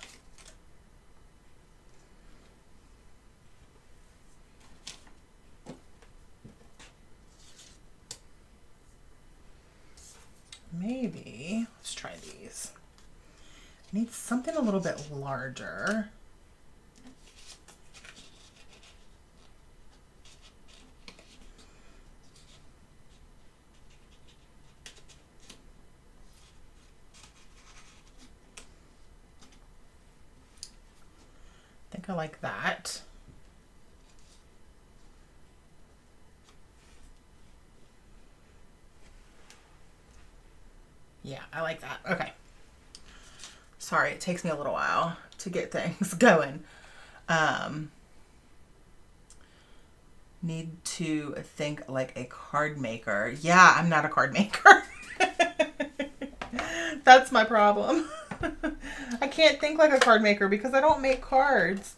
Maybe, let's try these. I need something a little bit larger. I think I like that. Yeah, I like that. Okay. Sorry, it takes me a little while to get things going. Need to think like a card maker. Yeah, I'm not a card maker. That's my problem. I can't think like a card maker because I don't make cards.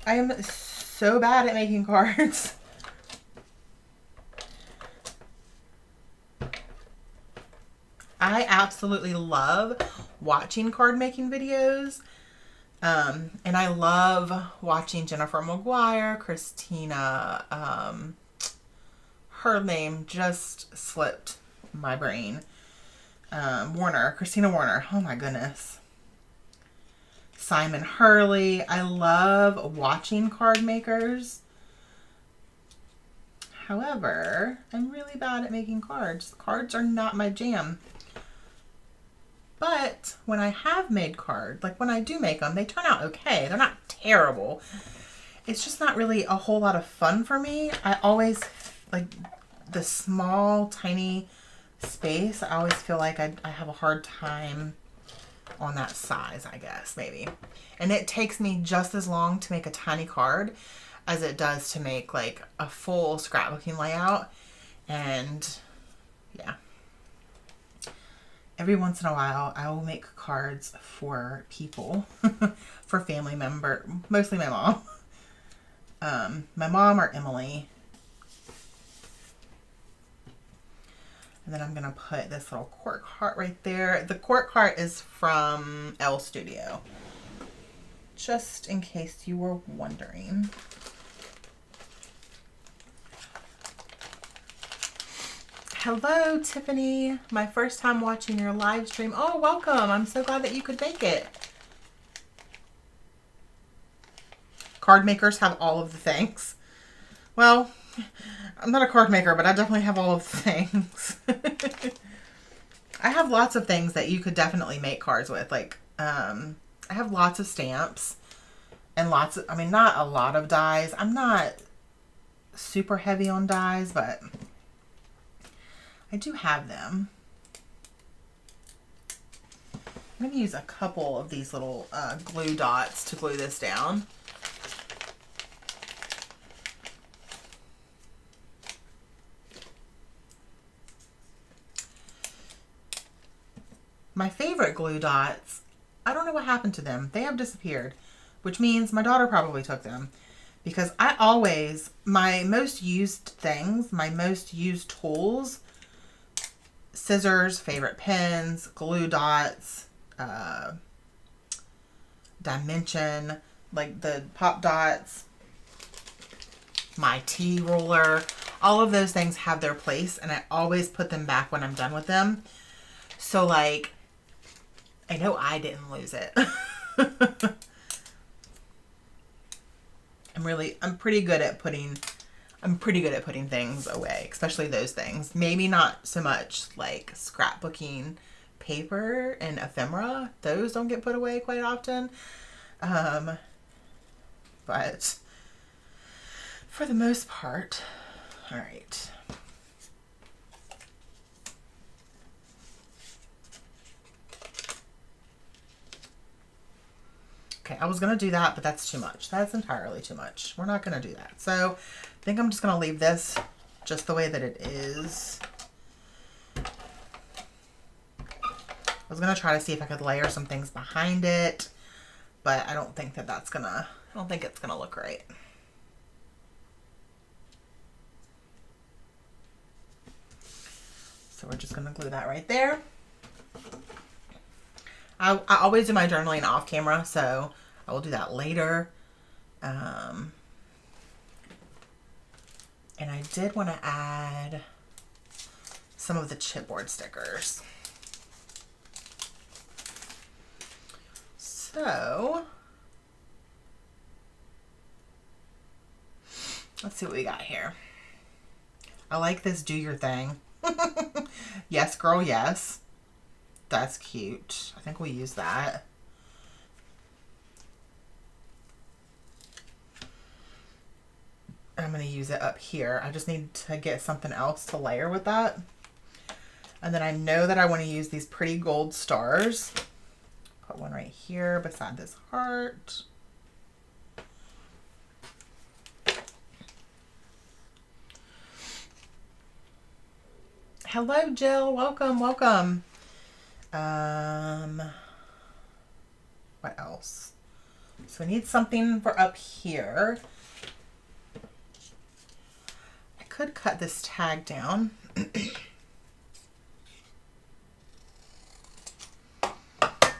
I am so bad at making cards. I absolutely love watching card making videos. And I love watching Jennifer McGuire, Christina, her name just slipped my brain. Christina Warner. Oh my goodness. Simon Hurley. I love watching card makers. However, I'm really bad at making cards. Cards are not my jam. But when I have made cards, like when I do make them, they turn out okay. They're not terrible. It's just not really a whole lot of fun for me. I always, like the small, tiny space, I always feel like I have a hard time on that size, I guess, maybe. And it takes me just as long to make a tiny card as it does to make like a full scrapbooking layout. And yeah. Every once in a while, I will make cards for people, for family member, mostly my mom. My mom or Emily. And then I'm going to put this little cork heart right there. The cork heart is from Elle Studio. Just in case you were wondering. Hello, Tiffany. My first time watching your live stream. Oh, welcome. I'm so glad that you could make it. Card makers have all of the things. Well, I'm not a card maker, but I definitely have all of the things. I have lots of things that you could definitely make cards with. Like, I have lots of stamps and lots of, I mean, not a lot of dies. I'm not super heavy on dies, but I do have them. I'm going to use a couple of these little glue dots to glue this down. My favorite glue dots, I don't know what happened to them. They have disappeared, which means my daughter probably took them. Because I always, my most used things, my most used tools, scissors, favorite pens, glue dots, dimension, like the pop dots, my tea roller, all of those things have their place, and I always put them back when I'm done with them. So, like, I know I didn't lose it. I'm pretty good at putting things away, especially those things. Maybe not so much like scrapbooking paper and ephemera. Those don't get put away quite often. But for the most part, all right. Okay, I was going to do that, but that's too much. That's entirely too much. We're not going to do that. So I think I'm just going to leave this just the way that it is. I was going to try to see if I could layer some things behind it, but I don't think that that's going to, I don't think it's going to look right. So we're just going to glue that right there. I always do my journaling off camera, so I will do that later. And I did want to add some of the chipboard stickers. So let's see what we got here. I like this do your thing. Yes, girl, yes. That's cute. I think we'll use that. I'm going to use it up here. I just need to get something else to layer with that. And then I know that I want to use these pretty gold stars. Put one right here beside this heart. Hello, Jill. Welcome, welcome. What else? So I need something for up here. I could cut this tag down. Let's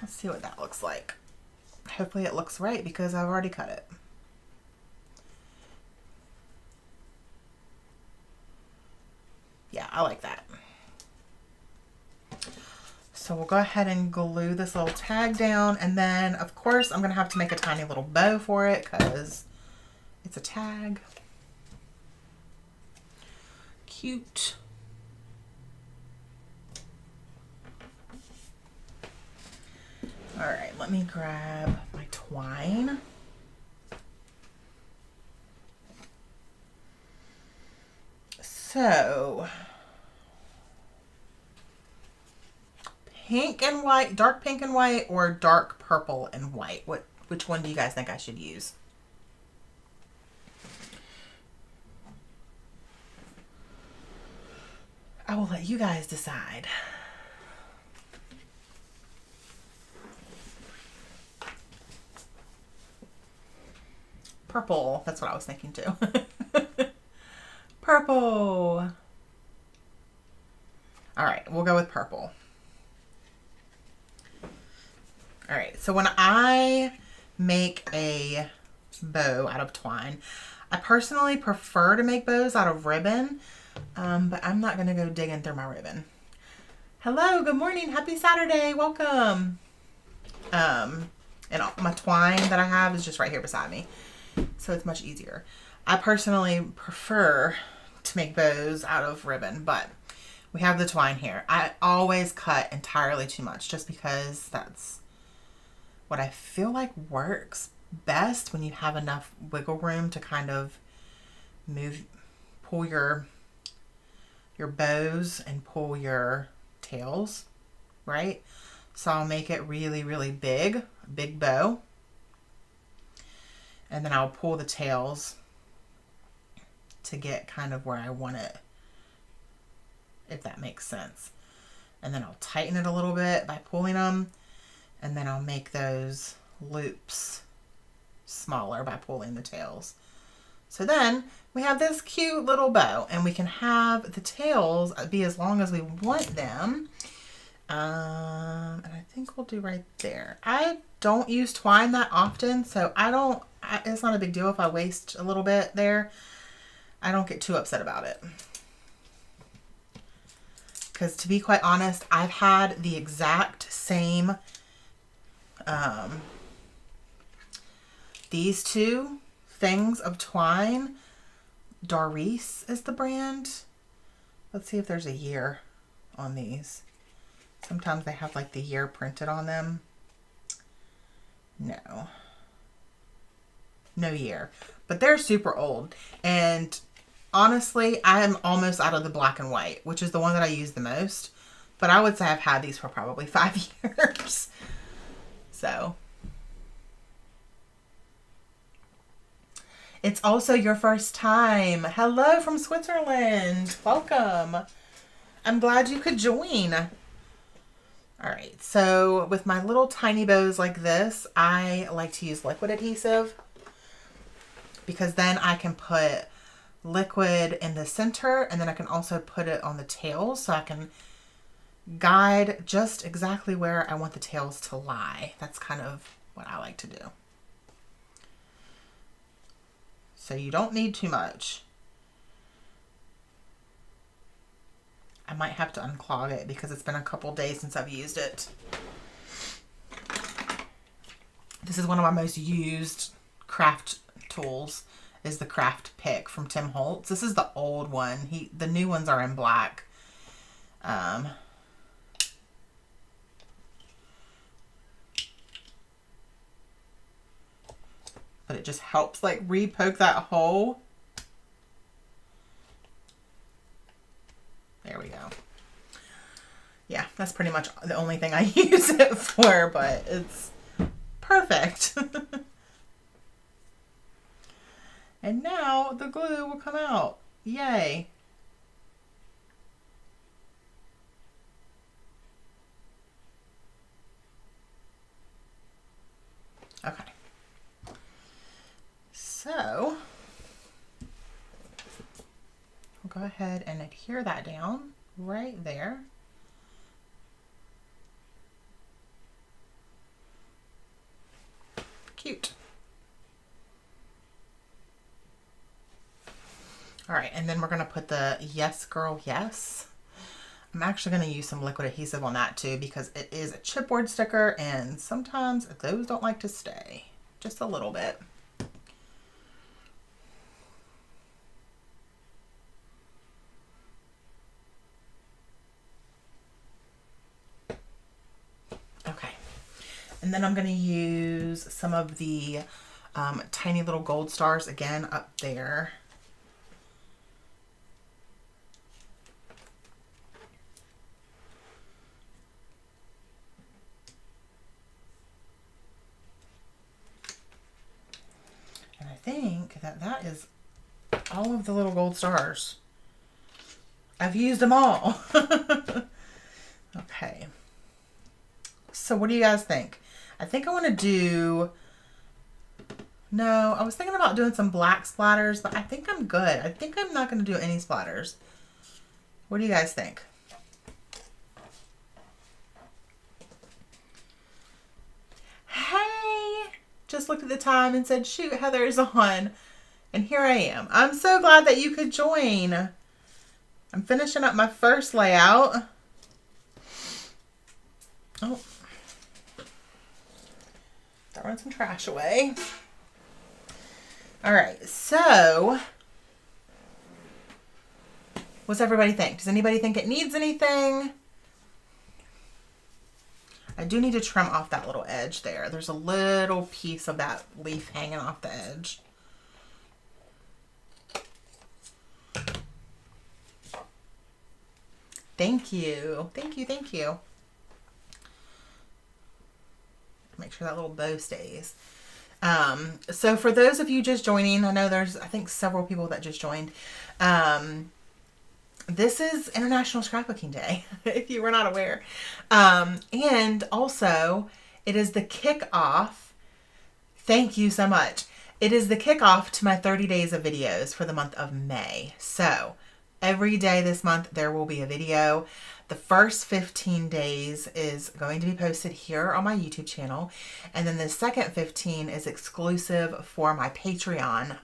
see what that looks like. Hopefully it looks right because I've already cut it. Yeah, I like that. So we'll go ahead and glue this little tag down, and then of course I'm gonna have to make a tiny little bow for it because it's a tag. Cute. All right, let me grab my twine. So pink and white, dark pink and white, or dark purple and white? Which one do you guys think I should use? I will let you guys decide. Purple, that's what I was thinking too. Purple. All right, we'll go with purple. All right, so when I make a bow out of twine, I personally prefer to make bows out of ribbon, But I'm not going to go digging through my ribbon. Hello, good morning, happy Saturday, welcome. And my twine that I have is just right here beside me, so it's much easier. I personally prefer to make bows out of ribbon, but we have the twine here. I always cut entirely too much just because that's what I feel like works best when you have enough wiggle room to kind of pull your bows and pull your tails, right? So I'll make it really, really big, a big bow. And then I'll pull the tails to get kind of where I want it, if that makes sense. And then I'll tighten it a little bit by pulling them. And then I'll make those loops smaller by pulling the tails. So then we have this cute little bow, and we can have the tails be as long as we want them. And I think we'll do right there. I don't use twine that often, so it's not a big deal if I waste a little bit there. I don't get too upset about it. Because to be quite honest, I've had the exact same, these two things of twine. Doris is the brand. Let's see if there's a year on these. Sometimes they have like the year printed on them. No year, but they're super old. And honestly, I'm almost out of the black and white, which is the one that I use the most. But I would say I've had these for probably 5 years. So it's also your first time. Hello from Switzerland. Welcome. I'm glad you could join. All right, so with my little tiny bows like this, I like to use liquid adhesive because then I can put liquid in the center, and then I can also put it on the tails so I can guide just exactly where I want the tails to lie. That's kind of what I like to do. So you don't need too much. I might have to unclog it because it's been a couple days since I've used it. This is one of my most used craft tools, is the craft pick from Tim Holtz. This is the old one. The new ones are in black. But it just helps like re-poke that hole. There we go. Yeah, that's pretty much the only thing I use it for, but it's perfect. And now the glue will come out. Yay. Okay. So we'll go ahead and adhere that down right there. Cute. All right, and then we're going to put the Yes Girl Yes. I'm actually going to use some liquid adhesive on that too because it is a chipboard sticker and sometimes those don't like to stay. Just a little bit. Okay, and then I'm going to use some of the tiny little gold stars again up there. And I think that is all of the little gold stars. I've used them all. Okay. So what do you guys think? I think I want to do... No, I was thinking about doing some black splatters, but I think I'm good. I think I'm not going to do any splatters. What do you guys think? Hey! Just looked at the time and said, shoot, Heather's on. And here I am. I'm so glad that you could join. I'm finishing up my first layout. Oh, throwing some trash away. All right, so what's everybody think? Does anybody think it needs anything? I do need to trim off that little edge there. There's a little piece of that leaf hanging off the edge. Thank you. Thank you. Thank you. Make sure that little bow stays. So for those of you just joining, I know there's, I think, several people that just joined. This is International Scrapbooking Day, if you were not aware. And also, it is the kickoff. Thank you so much. It is the kickoff to my 30 days of videos for the month of May. So every day this month, there will be a video. The first 15 days is going to be posted here on my YouTube channel. And then the second 15 is exclusive for my Patreon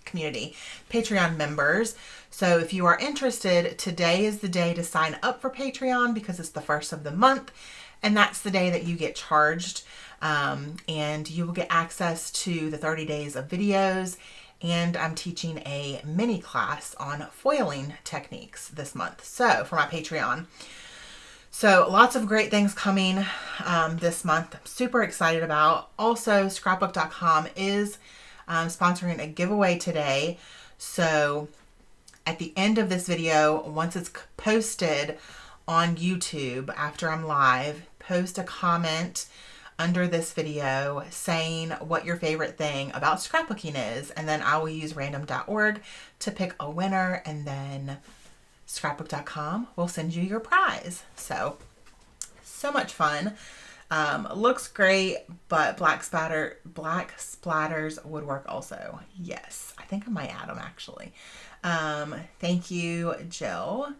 community, Patreon members. So if you are interested, today is the day to sign up for Patreon because it's the first of the month. And that's the day that you get charged. And you will get access to the 30 days of videos. And I'm teaching a mini class on foiling techniques this month. So for my Patreon. So lots of great things coming this month. I'm super excited about. Also, Scrapbook.com is sponsoring a giveaway today. So at the end of this video, once it's posted on YouTube, after I'm live, post a comment under this video saying what your favorite thing about scrapbooking is, and then I will use random.org to pick a winner, and then Scrapbook.com will send you your prize. So much fun. Looks great, but black splatters would work also. Yes, I think I might add them actually. Thank you, Jill.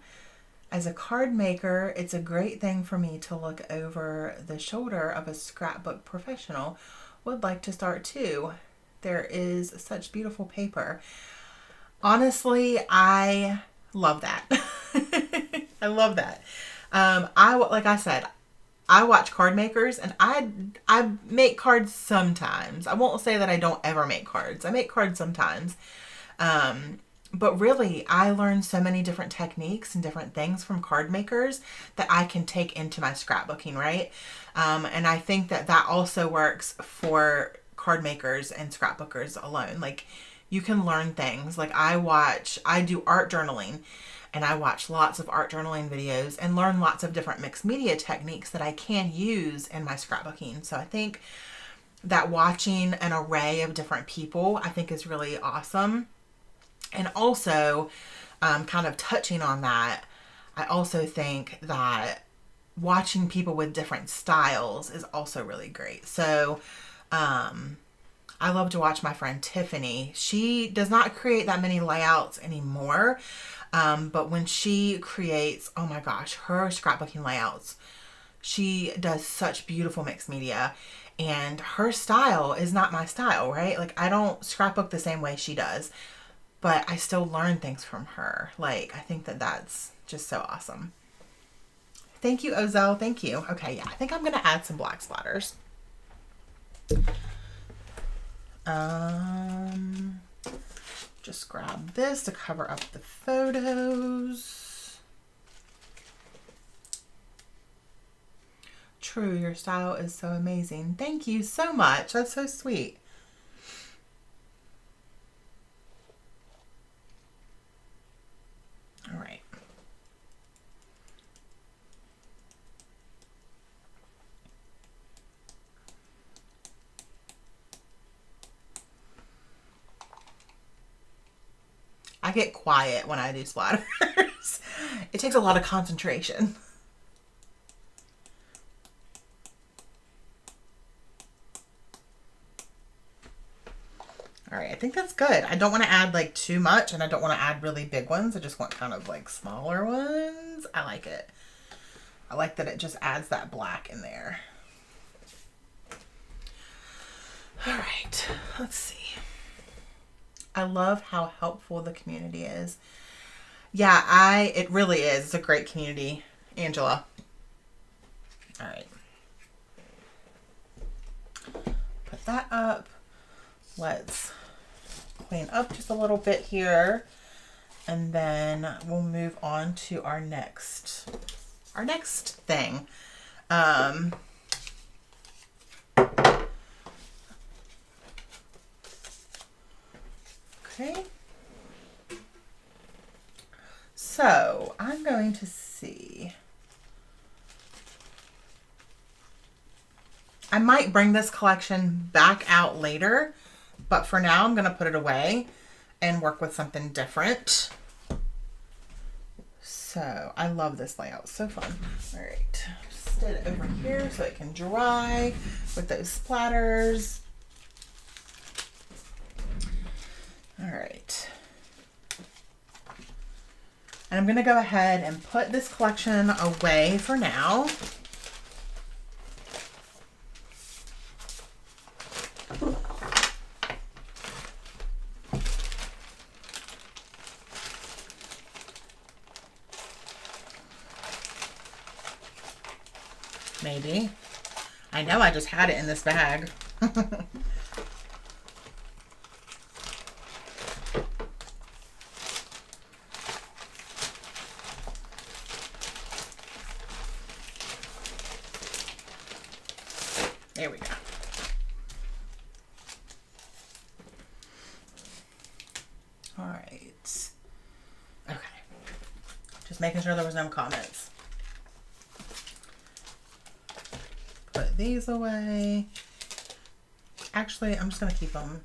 As a card maker, it's a great thing for me to look over the shoulder of a scrapbook professional. Would like to start too. There is such beautiful paper. Honestly, I love that. I love that. Like I said, I watch card makers, and I make cards sometimes. I won't say that I don't ever make cards. I make cards sometimes. But really, I learned so many different techniques and different things from card makers that I can take into my scrapbooking, right? And I think that that also works for card makers and scrapbookers alone. Like, you can learn things. Like, I do art journaling, and I watch lots of art journaling videos and learn lots of different mixed media techniques that I can use in my scrapbooking. So I think that watching an array of different people, I think, is really awesome. And also, kind of touching on that, I also think that watching people with different styles is also really great. So, I love to watch my friend Tiffany. She does not create that many layouts anymore. But when she creates, oh my gosh, her scrapbooking layouts, she does such beautiful mixed media. And her style is not my style, right? Like, I don't scrapbook the same way she does. But I still learn things from her. Like, I think that that's just so awesome. Thank you, Ozell. Thank you. Okay, yeah, I think I'm going to add some black splatters. Just grab this to cover up the photos. True, your style is so amazing. Thank you so much. That's so sweet. All right. I get quiet when I do splatters. It takes a lot of concentration. All right, I think that's good. I don't want to add like too much, and I don't want to add really big ones. I just want kind of like smaller ones. I like it. I like that it just adds that black in there. All right, let's see. I love how helpful the community is. Yeah, it really is. It's a great community, Angela. All right. Put that up. Let's clean up just a little bit here. And then we'll move on to our next thing. Okay. So I'm going to see. I might bring this collection back out later, but for now I'm going to put it away and work with something different. So I love this layout. So fun. All right. Set it over here so it can dry with those splatters. All right. And I'm going to go ahead and put this collection away for now. Maybe. I know I just had it in this bag. There we go. All right. Okay. Just making sure there was no comments. Put these away. Actually, I'm just going to keep them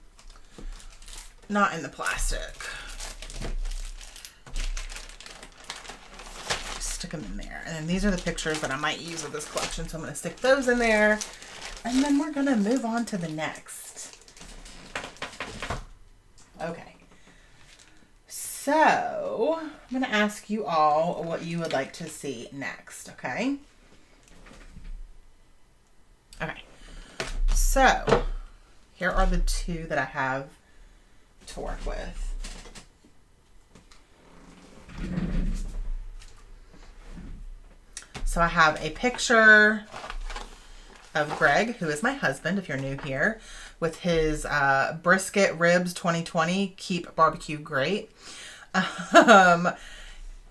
not in the plastic. Stick them in there. And then these are the pictures that I might use with this collection, so I'm going to stick those in there. And then we're going to move on to the next. Okay. So, I'm going to ask you all what you would like to see next, okay? Okay. So, here are the two that I have to work with. So I have a picture of Greg, who is my husband, if you're new here, with his brisket ribs 2020 keep barbecue great. I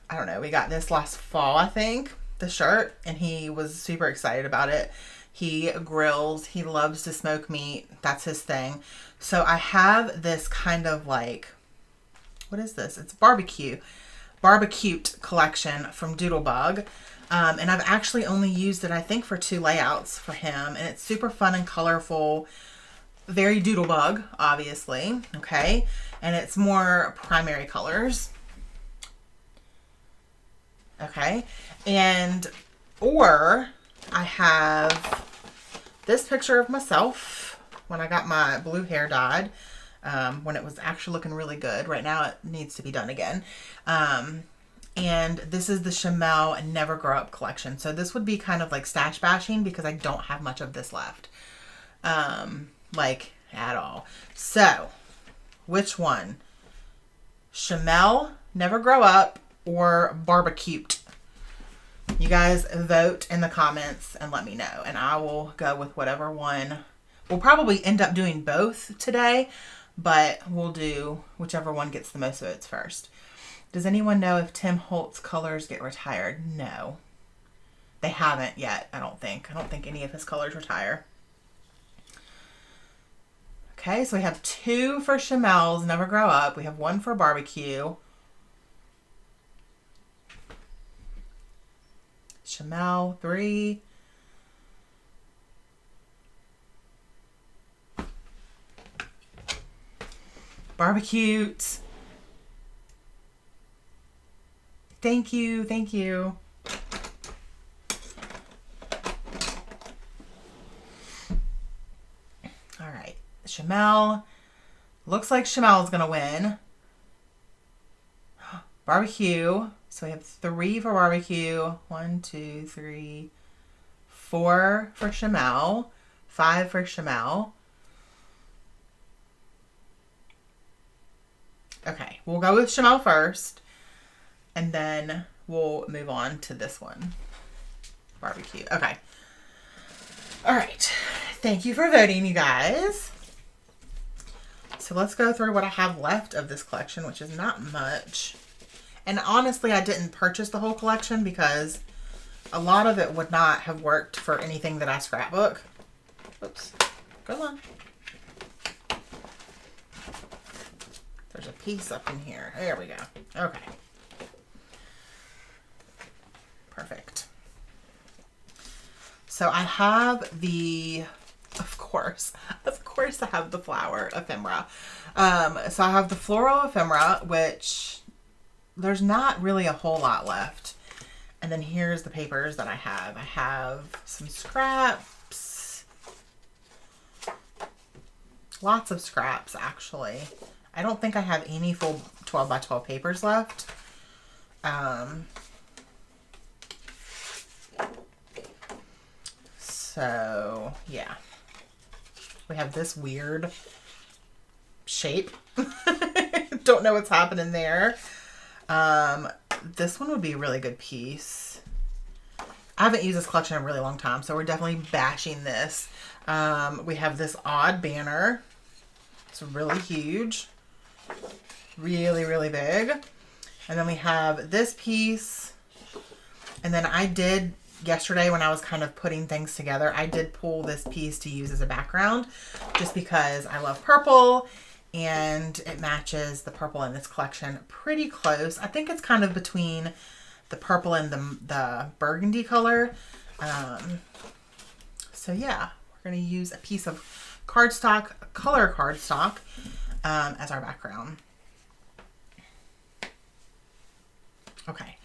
don't know, we got this last fall, I think, the shirt, and he was super excited about it. He grills, he loves to smoke meat, that's his thing. So I have this kind of like, what is this? It's barbecued collection from Doodlebug. And I've actually only used it, I think, for 2 layouts for him. And it's super fun and colorful. Very Doodlebug, obviously. Okay. And it's more primary colors. Okay. And, or I have this picture of myself when I got my blue hair dyed. When it was actually looking really good. Right now it needs to be done again. And this is the Chamel Never Grow Up collection. So this would be kind of like stash bashing because I don't have much of this left. Like at all. So, which one? Chamel Never Grow Up or Barbecued? You guys vote in the comments and let me know. And I will go with whatever one. We'll probably end up doing both today, but we'll do whichever one gets the most votes first. Does anyone know if Tim Holt's colors get retired? No. They haven't yet, I don't think. I don't think any of his colors retire. Okay, so we have 2 for Chamel's Never Grow Up. We have 1 for Barbecue. Chamel, 3. Barbecued. Thank you, thank you. All right, Chamel. Looks like Chamel's gonna win. Barbecue. So we have 3 for Barbecue. 1, 2, 3, 4 for Chamel. 5 for Chamel. Okay, we'll go with Chamel first. And then we'll move on to this one. Barbecue. Okay. All right. Thank you for voting, you guys. So let's go through what I have left of this collection, which is not much. And honestly, I didn't purchase the whole collection because a lot of it would not have worked for anything that I scrapbook. Oops. Come on. There's a piece up in here. There we go. Okay. Perfect. So I have of course I have the flower ephemera. So I have the floral ephemera, which there's not really a whole lot left. And then here's the papers that I have. I have some scraps. Lots of scraps, actually. I don't think I have any full 12 by 12 papers left. So, yeah. We have this weird shape. Don't know what's happening there. This one would be a really good piece. I haven't used this collection in a really long time, so we're definitely bashing this. We have this odd banner. It's really huge. Really, really big. And then we have this piece. And then I did, yesterday when I was kind of putting things together, I did pull this piece to use as a background just because I love purple and it matches the purple in this collection pretty close. I think it's kind of between the purple and the burgundy color. So yeah, we're going to use a piece of cardstock, color cardstock, as our background. Okay.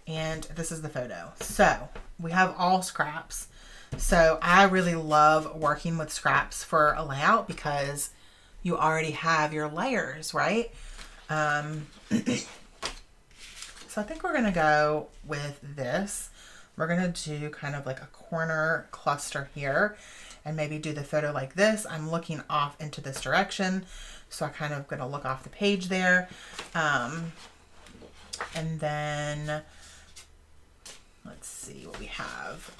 And this is the photo. So we have all scraps. So I really love working with scraps for a layout because you already have your layers, right? So I think we're going to go with this. We're going to do kind of like a corner cluster here and maybe do the photo like this. I'm looking off into this direction. So I kind of going to look off the page there. And then let's see what we have.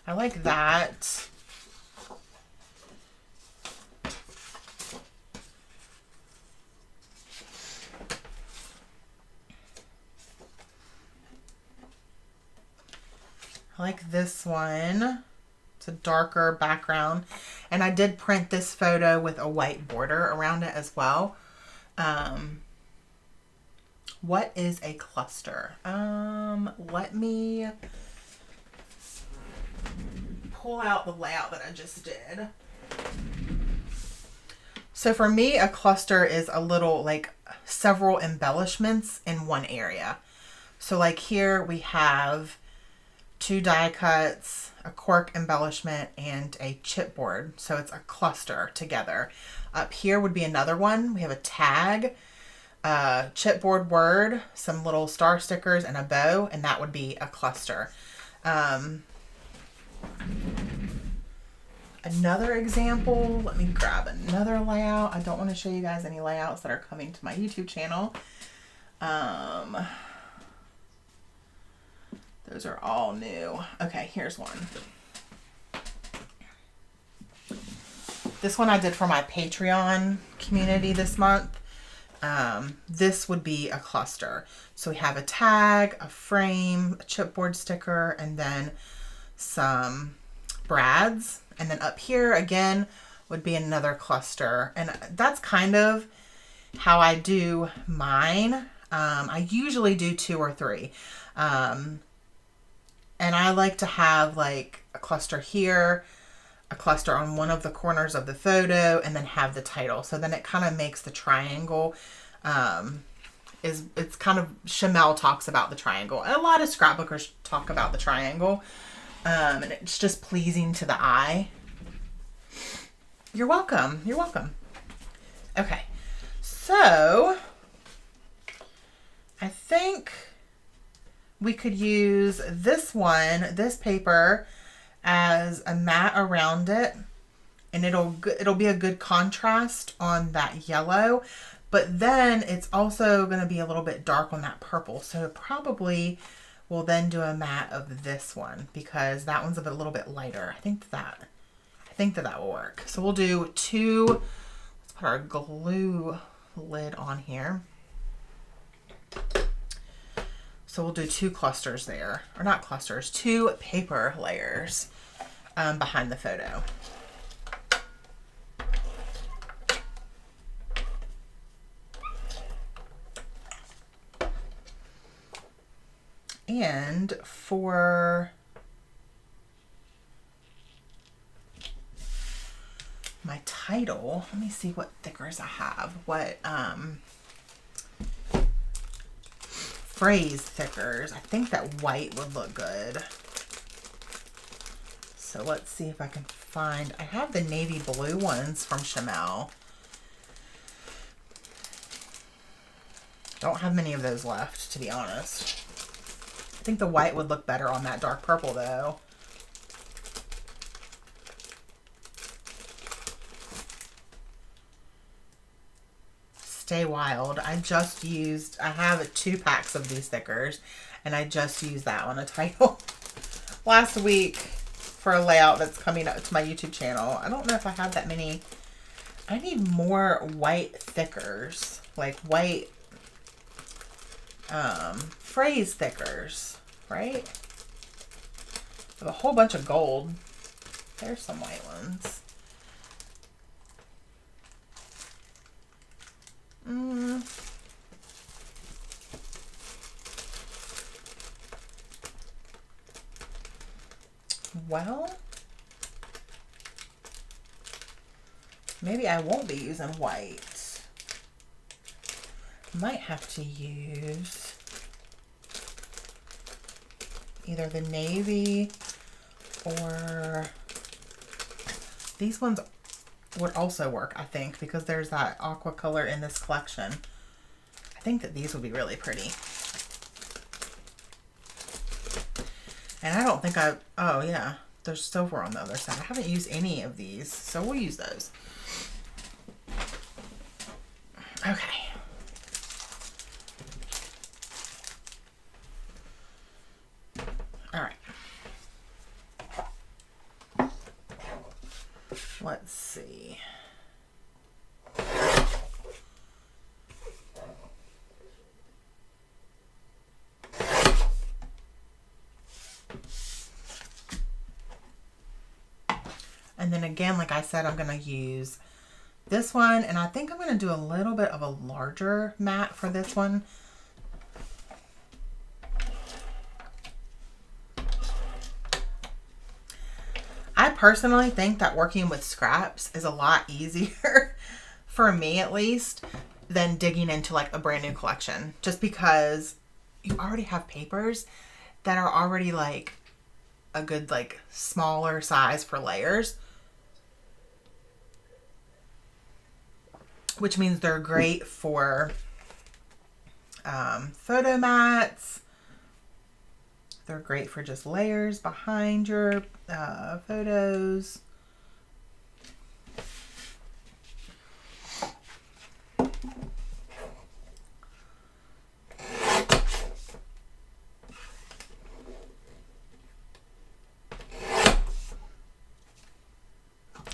I like that. I like this one. It's a darker background. And I did print this photo with a white border around it as well. What is a cluster? Let me pull out the layout that I just did. So for me, a cluster is a little like several embellishments in one area. So like here we have 2 die cuts, a cork embellishment, and a chipboard. So it's a cluster together. Up here would be another one. We have a tag, chipboard word, some little star stickers, and a bow, and that would be a cluster. Another example, let me grab another layout. I don't want to show you guys any layouts that are coming to my YouTube channel. Those are all new. Okay, here's one. This one I did for my Patreon community this month. This would be a cluster. So we have a tag, a frame, a chipboard sticker, and then some brads. And then up here again would be another cluster. And that's kind of how I do mine. I usually do 2 or 3. And I like to have like a cluster here, a cluster on one of the corners of the photo, and then have the title. So then it kind of makes the triangle, it's kind of, Chamel talks about the triangle. A lot of scrapbookers talk about the triangle. And it's just pleasing to the eye. You're welcome. You're welcome. Okay. So I think we could use this one, this paper, as a mat around it. and it'll be a good contrast on that yellow, but then it's also going to be a little bit dark on that purple. So probably we'll then do a matte of this one because that one's a little bit lighter. I think that will work. So we'll do two. Let's put our glue lid on here. So we'll do two clusters there, or not clusters, two paper layers behind the photo. And for my title, let me see what thickers I have. What phrase thickers. I think that white would look good. So let's see if I can find, I have the navy blue ones from Chamel. Don't have many of those left, to be honest. I think the white would look better on that dark purple though. Stay Wild. I have 2 packs of these stickers and I just used that on a title last week for a layout that's coming up to my YouTube channel. I don't know if I have that many. I need more white thickers, like white phrase thickers, right? I have a whole bunch of gold. There's some white ones. Well, maybe I won't be using white. Might have to use either the navy or these ones would also work, I think, because there's that aqua color in this collection. I think that these would be really pretty. And I don't think oh yeah, there's silver on the other side. I haven't used any of these, so we'll use those. Okay. All right. Let's see. And then again, like I said, I'm going to use this one, and I think I'm going to do a little bit of a larger mat for this one. I personally think that working with scraps is a lot easier, for me at least, than digging into like a brand new collection. Just because you already have papers that are already like a good like smaller size for layers. Which means they're great for photo mats. They're great for just layers behind your photos.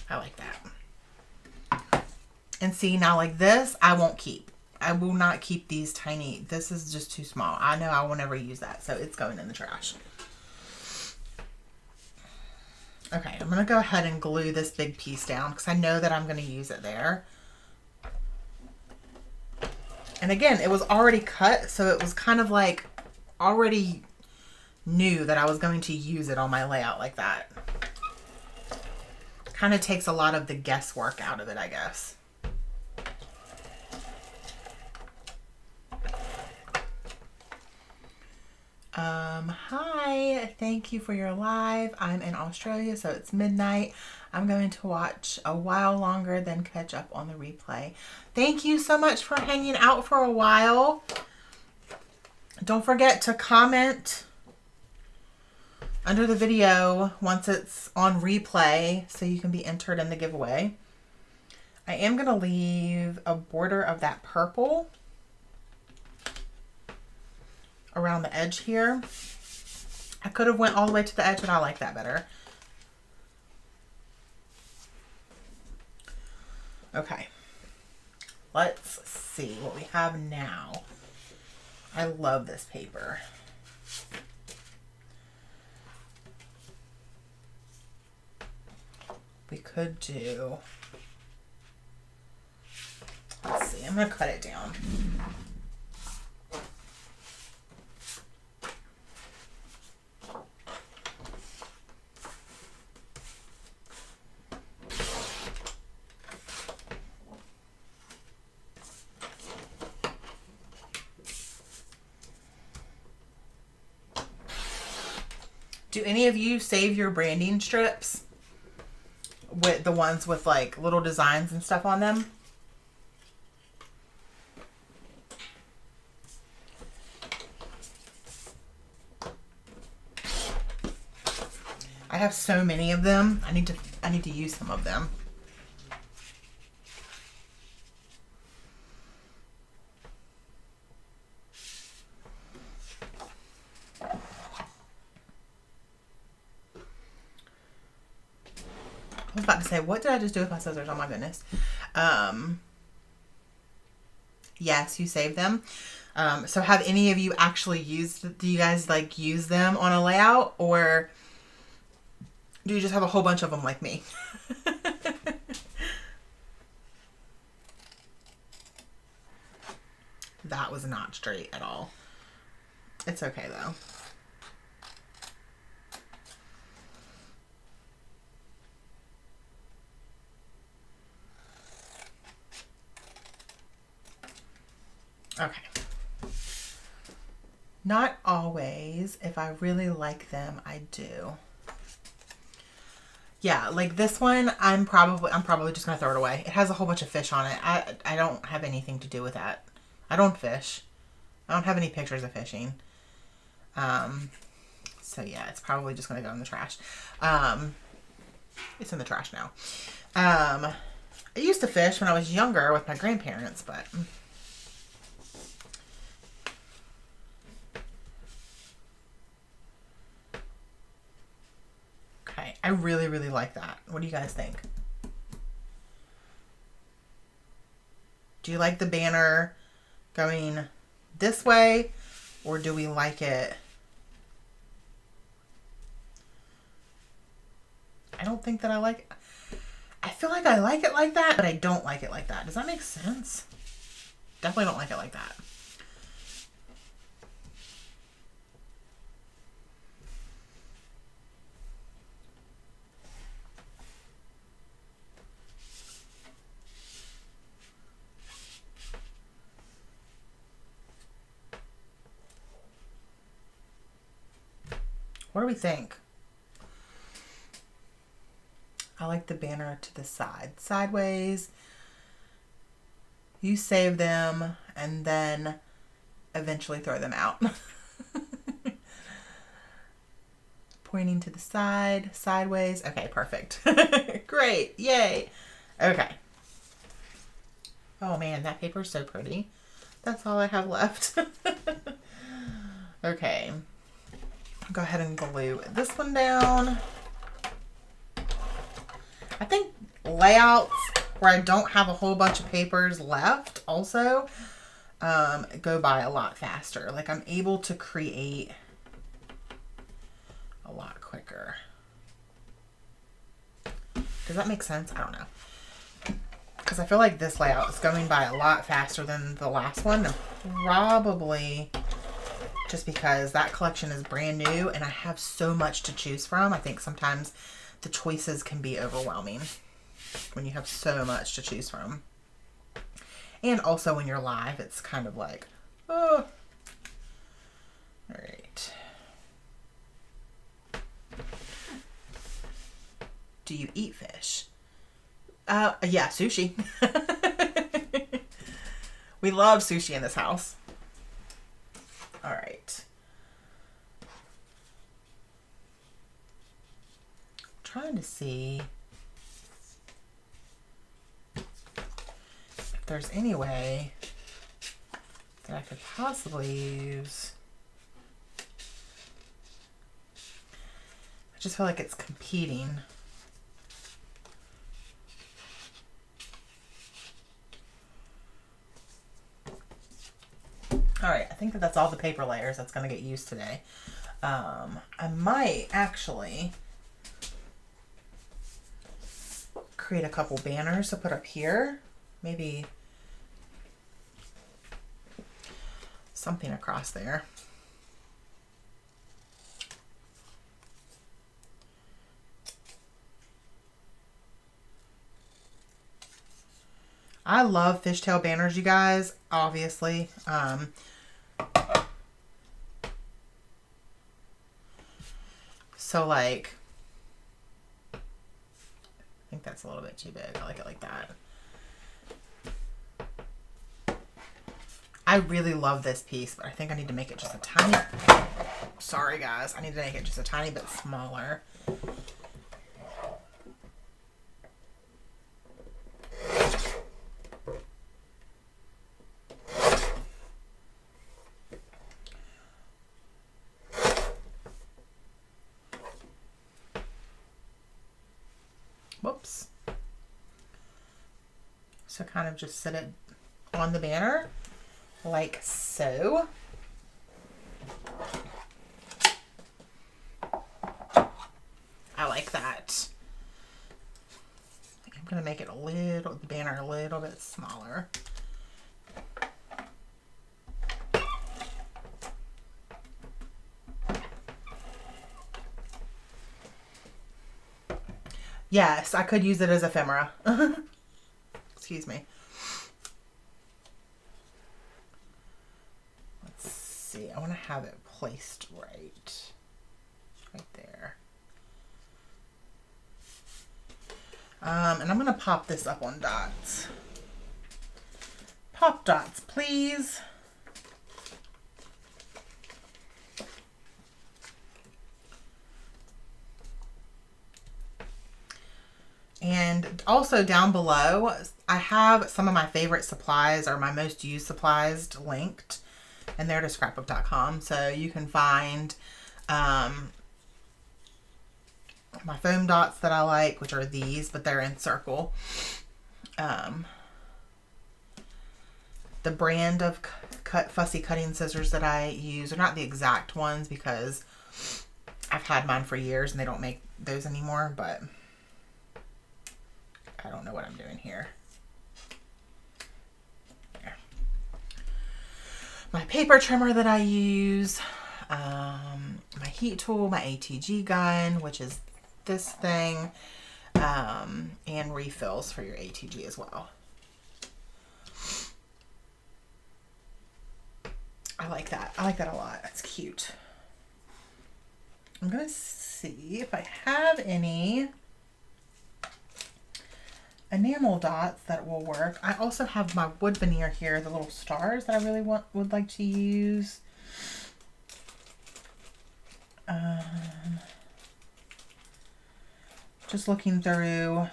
I like that. And see, now like this, I won't keep. I will not keep these tiny. This is just too small. I know I will never use that, so it's going in the trash. Okay, I'm going to go ahead and glue this big piece down because I know that I'm going to use it there. And again, it was already cut, so it was kind of like already knew that I was going to use it on my layout like that. Kind of takes a lot of the guesswork out of it, I guess. Hi, thank you for your live. I'm in Australia, so it's midnight. I'm going to watch a while longer, then catch up on the replay. Thank you so much for hanging out for a while. Don't forget to comment under the video once it's on replay so you can be entered in the giveaway. I am going to leave a border of that purple around the edge here. I could have went all the way to the edge, but I like that better. Okay. Let's see what we have now. I love this paper. We could do, let's see, I'm going to cut it down. Do any of you save your branding strips? With the ones with like little designs and stuff on them? I have so many of them. I need to use some of them. I was about to say, what did I just do with my scissors? Oh my goodness. Yes, you save them. So have any of you actually used, do you guys like use them on a layout, or do you just have a whole bunch of them like me? That was not straight at all. It's okay though. Okay. Not always. If I really like them, I do. Yeah, like this one, I'm probably just gonna throw it away. It has a whole bunch of fish on it. I don't have anything to do with that. I don't fish. I don't have any pictures of fishing. So yeah, it's probably just gonna go in the trash. It's in the trash now. I used to fish when I was younger with my grandparents, but okay, I really, really like that. What do you guys think? Do you like the banner going this way, or do we like it? I don't think that I like it. I feel like I like it like that, but I don't like it like that. Does that make sense? Definitely don't like it like that. What do we think? I like the banner to the side. Sideways. You save them and then eventually throw them out. Pointing to the side, sideways. Okay, perfect. Great. Yay. Okay. Oh man, that paper is so pretty. That's all I have left. Okay. I'll go ahead and glue this one down. I think layouts where I don't have a whole bunch of papers left also go by a lot faster. Like I'm able to create a lot quicker. Does that make sense? I don't know. Because I feel like this layout is going by a lot faster than the last one. Probably just because that collection is brand new and I have so much to choose from. I think sometimes the choices can be overwhelming when you have so much to choose from. And also when you're live, it's kind of like, oh. All right. Do you eat fish? Yeah, sushi. We love sushi in this house. All right. trying to see if there's any way that I could possibly use. I just feel like it's competing. All right, I think that that's all the paper layers that's going to get used today. I might actually create a couple banners to put up here. Maybe something across there. I love fishtail banners, you guys, obviously. So like, I think that's a little bit too big. I like it like that. I really love this piece, but I think I need to make it just a tiny, sorry guys, I need to make it just a tiny bit smaller. Whoops. So kind of just sit it on the banner like so. I like that. I'm going to make it the banner a little bit smaller. Yes, I could use it as ephemera. Excuse me. Let's see. I want to have it placed right there. And I'm going to pop this up on dots. Pop dots, please. And also down below, I have some of my favorite supplies or my most used supplies linked, and they're to scrapbook.com. So you can find my foam dots that I like, which are these, but they're in circle. The brand of fussy cutting scissors that I use are not the exact ones because I've had mine for years and they don't make those anymore, but I don't know what I'm doing here. There. My paper trimmer that I use, my heat tool, my ATG gun, which is this thing, and refills for your ATG as well. I like that. I like that a lot. That's cute. I'm going to see if I have any enamel dots that will work. I also have my wood veneer here, the little stars that I really would like to use. Just looking through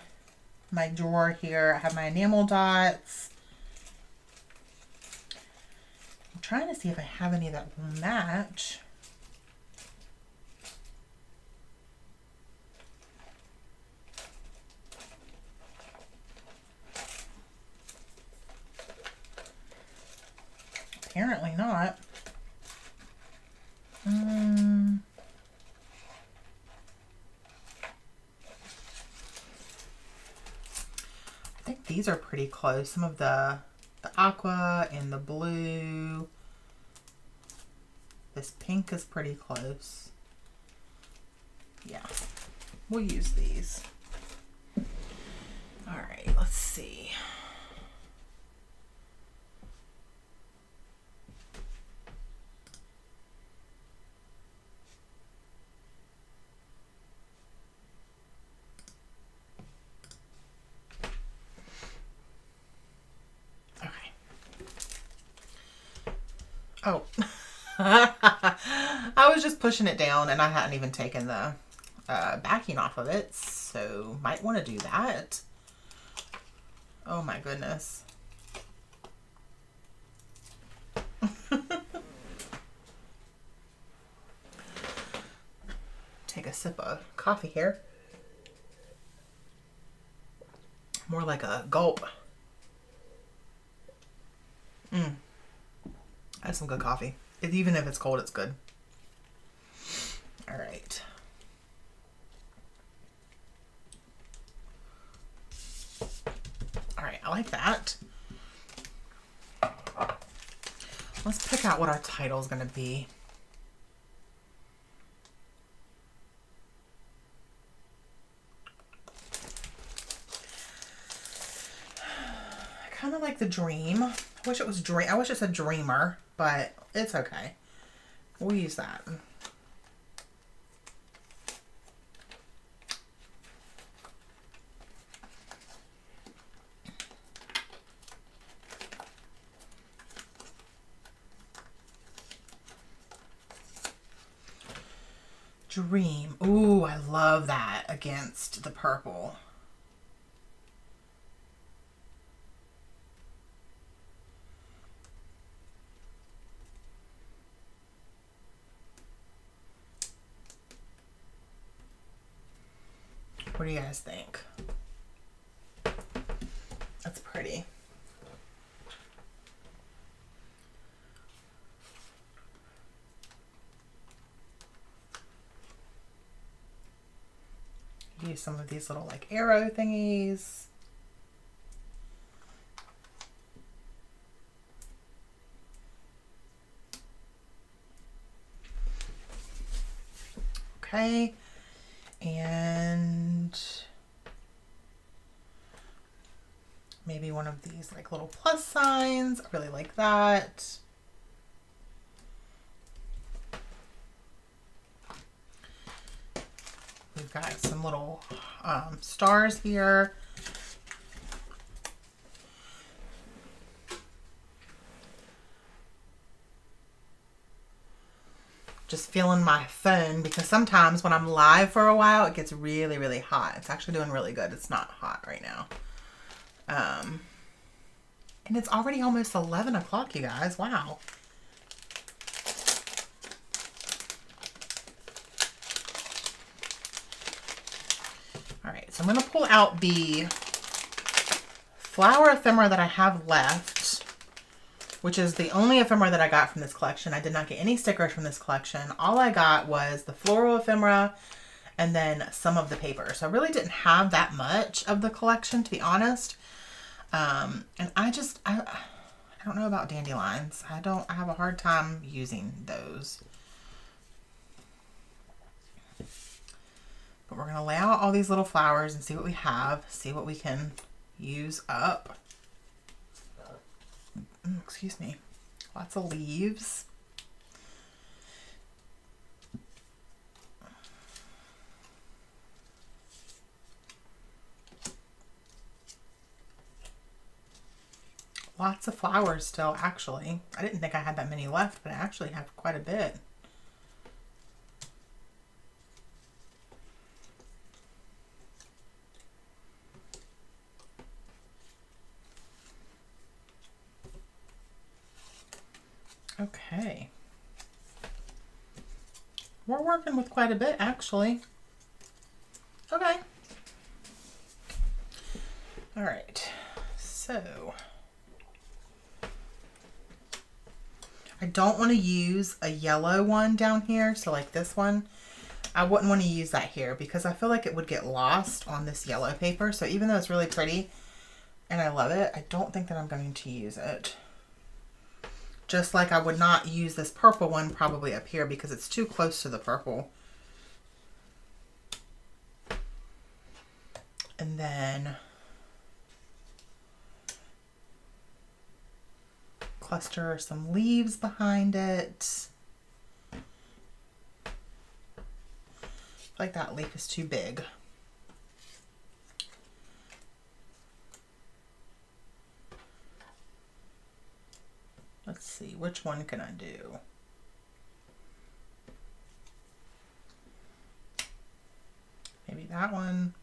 my drawer here, I have my enamel dots. I'm trying to see if I have any that will match. Apparently not. I think these are pretty close. Some of the aqua and the blue. This pink is pretty close. Yeah, we'll use these. All right, let's see. Oh, I was just pushing it down and I hadn't even taken the backing off of it, so might want to do that. Oh my goodness. Take a sip of coffee here. More like a gulp. That's some good coffee. Even if it's cold, it's good. All right. All right, I like that. Let's pick out what our title is going to be. I kind of like the dream. I wish it was dream. I wish it said dreamer, but it's okay. We'll use that. Dream. Ooh, I love that against the purple. What do you guys think? That's pretty. Use some of these little like arrow thingies. Okay. And maybe one of these like little plus signs. I really like that. We've got some little stars here. Just feeling my phone because sometimes when I'm live for a while, it gets really, really hot. It's actually doing really good. It's not hot right now. And it's already almost 11 o'clock, you guys. Wow. All right, so I'm going to pull out the flower ephemera that I have left, which is the only ephemera that I got from this collection. I did not get any stickers from this collection. All I got was the floral ephemera and then some of the paper. So I really didn't have that much of the collection, to be honest. And I don't know about dandelions. I have a hard time using those. But we're going to lay out all these little flowers and see what we have, see what we can use up. Excuse me. Lots of leaves. Lots of flowers still, actually. I didn't think I had that many left, but I actually have quite a bit. Okay. We're working with quite a bit, actually. Okay. All right. So I don't want to use a yellow one down here. So like this one, I wouldn't want to use that here because I feel like it would get lost on this yellow paper. So even though it's really pretty and I love it, I don't think that I'm going to use it. Just like I would not use this purple one probably up here because it's too close to the purple. And then cluster some leaves behind it. I feel like that leaf is too big. Let's see, which one can I do? that one.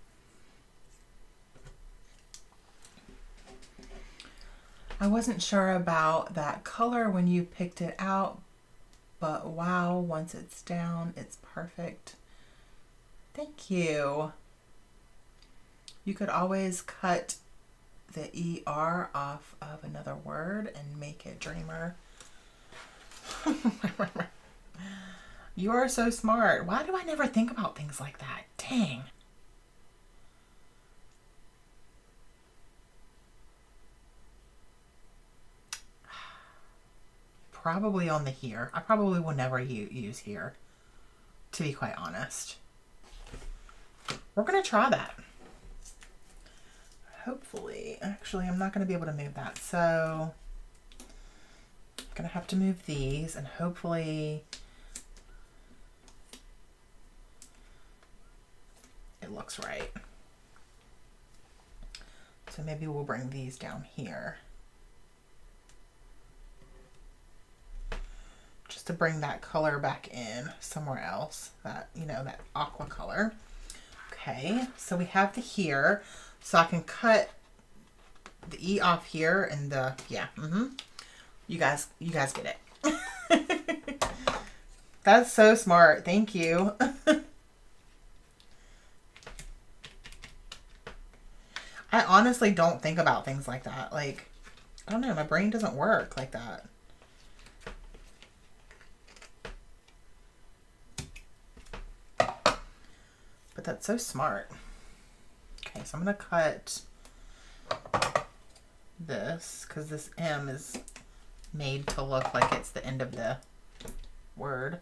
I wasn't sure about that color when you picked it out, but wow, once it's down, it's perfect. Thank you. You could always cut the ER off of another word and make it dreamer. You are so smart. Why do I never think about things like that? Dang. Probably on the here. I probably will never use here, to be quite honest. We're going to try that. Hopefully. Actually, I'm not going to be able to move that. So I'm going to have to move these, and hopefully it looks right. So maybe we'll bring these down here, just to bring that color back in somewhere else, that, you know, that aqua color. Okay, so we have the here, so I can cut the E off here and the, yeah, you guys get it. That's so smart. Thank you. I honestly don't think about things like that. Like, I don't know, my brain doesn't work like that. But that's so smart. Okay, so I'm going to cut this because this M is made to look like it's the end of the word.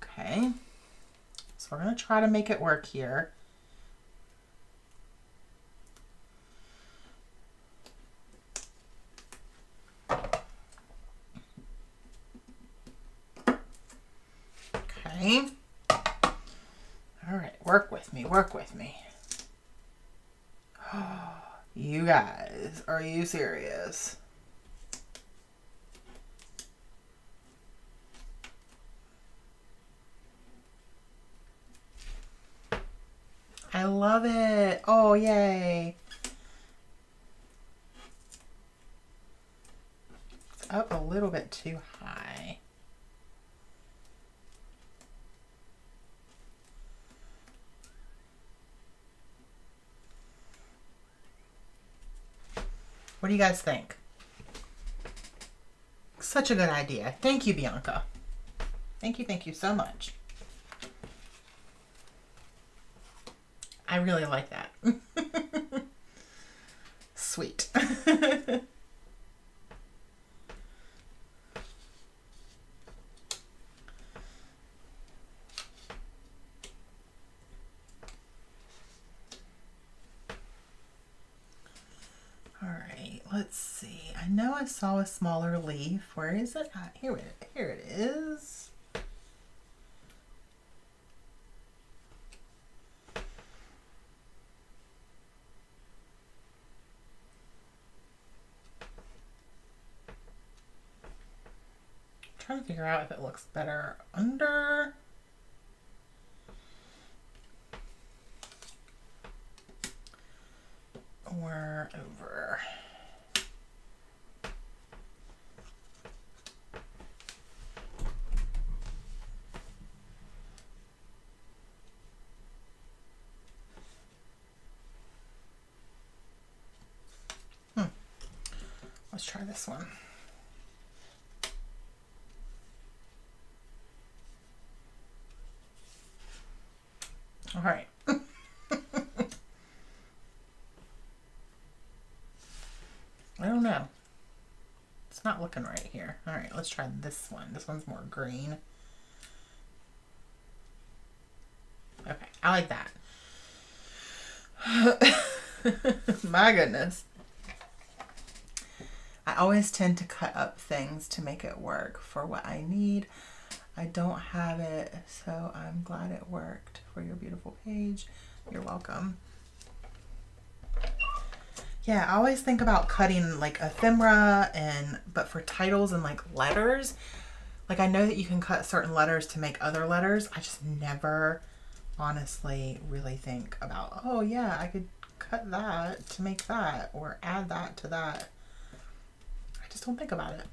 Okay, so we're going to try to make it work here. Okay. All right, work with me, work with me. You guys, are you serious? I love it. Oh, yay. It's up a little bit too high. What do you guys think? Such a good idea. Thank you, Bianca. Thank you so much. I really like that. Sweet. Let's see. I know I saw a smaller leaf. Where is it? Here it is. I'm trying to figure out if it looks better under or over. Let's try this one. All right. I don't know. It's not looking right here. All right, let's try this one. This one's more green. Okay, I like that. My goodness. I always tend to cut up things to make it work for what I need. I don't have it, so I'm glad it worked for your beautiful page. You're welcome. Yeah, I always think about cutting like ephemera, but for titles and like letters, Like, I know that you can cut certain letters to make other letters. I just never honestly really think about, oh yeah, I could cut that to make that or add that to that. I just don't think about it.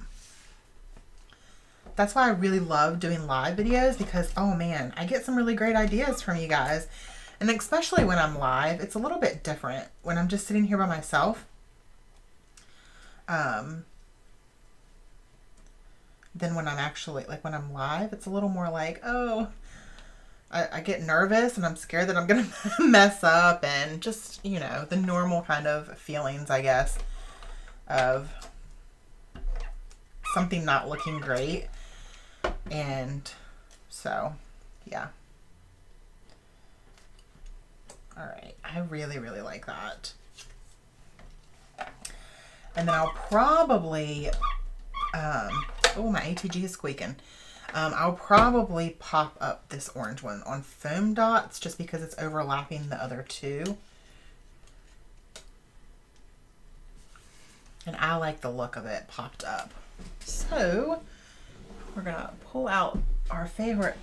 That's why I really love doing live videos, because, oh man, I get some really great ideas from you guys. And especially when I'm live, it's a little bit different when I'm just sitting here by myself. Than when I'm actually, like when I'm live, it's a little more like, oh, I get nervous and I'm scared that I'm going to mess up, and just, you know, the normal kind of feelings, I guess, of something not looking great. And so, yeah. All right. I really, really like that. And then I'll probably, oh, my ATG is squeaking. I'll probably pop up this orange one on foam dots just because it's overlapping the other two. And I like the look of it popped up. So we're going to pull out our favorite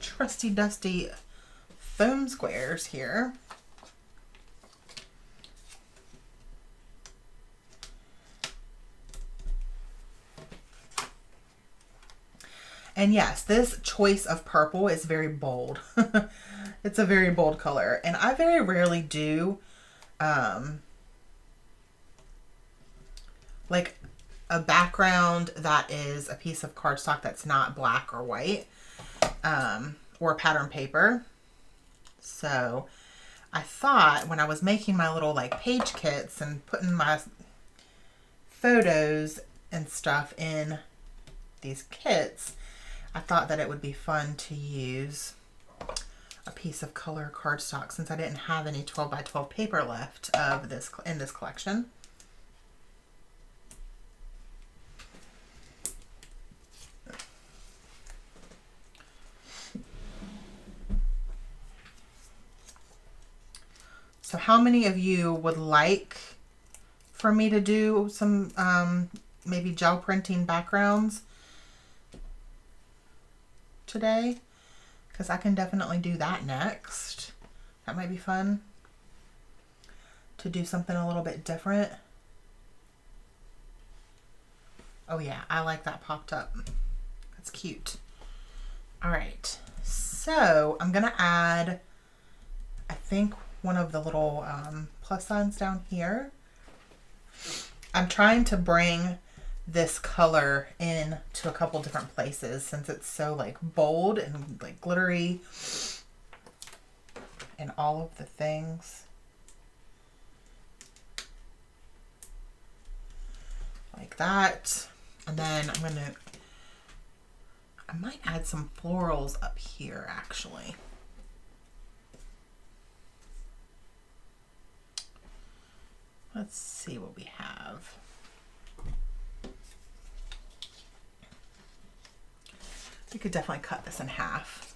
trusty dusty foam squares here. And yes, this choice of purple is very bold. It's a very bold color. And I very rarely do like a background that is a piece of cardstock that's not black or white, or pattern paper. So I thought when I was making my little like page kits and putting my photos and stuff in these kits, I thought that it would be fun to use a piece of color cardstock since I didn't have any 12 by 12 paper left of this in this collection. So how many of you would like for me to do some maybe gel printing backgrounds today? Because I can definitely do that next. That might be fun to do something a little bit different. Oh yeah, I like that popped up. That's cute. All right, so I'm gonna add, I think, one of the little plus signs down here. I'm trying to bring this color in to a couple different places since it's so like bold and like glittery and all of the things like that. And then I might add some florals up here actually. Let's see what we have. We could definitely cut this in half.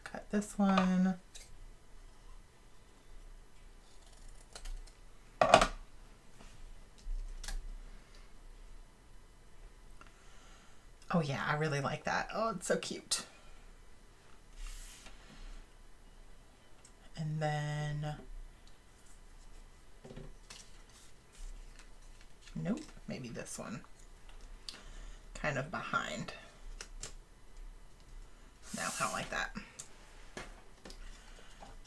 Cut this one. Oh yeah, I really like that. Oh, it's so cute. And then, nope, maybe this one. Kind of behind. No, I don't like that.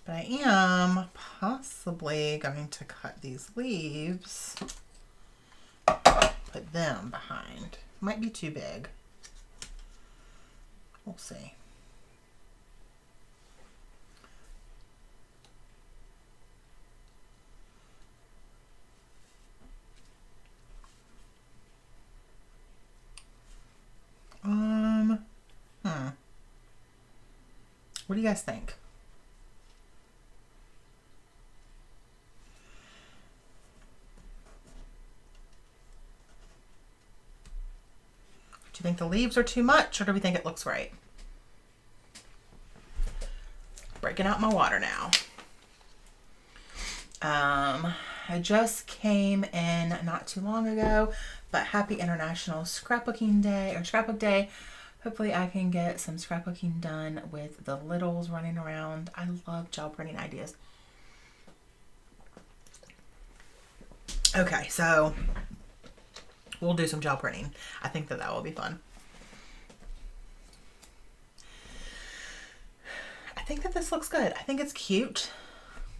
But I am possibly going to cut these leaves, put them behind. Might be too big. We'll see. What do you guys think? Do you think the leaves are too much, or do we think it looks right? Breaking out my water now. I just came in not too long ago, but happy International Scrapbooking Day or Scrapbook Day. Hopefully I can get some scrapbooking done with the littles running around. I love gel printing ideas. Okay, so we'll do some gel printing. I think that will be fun. I think that this looks good. I think it's cute.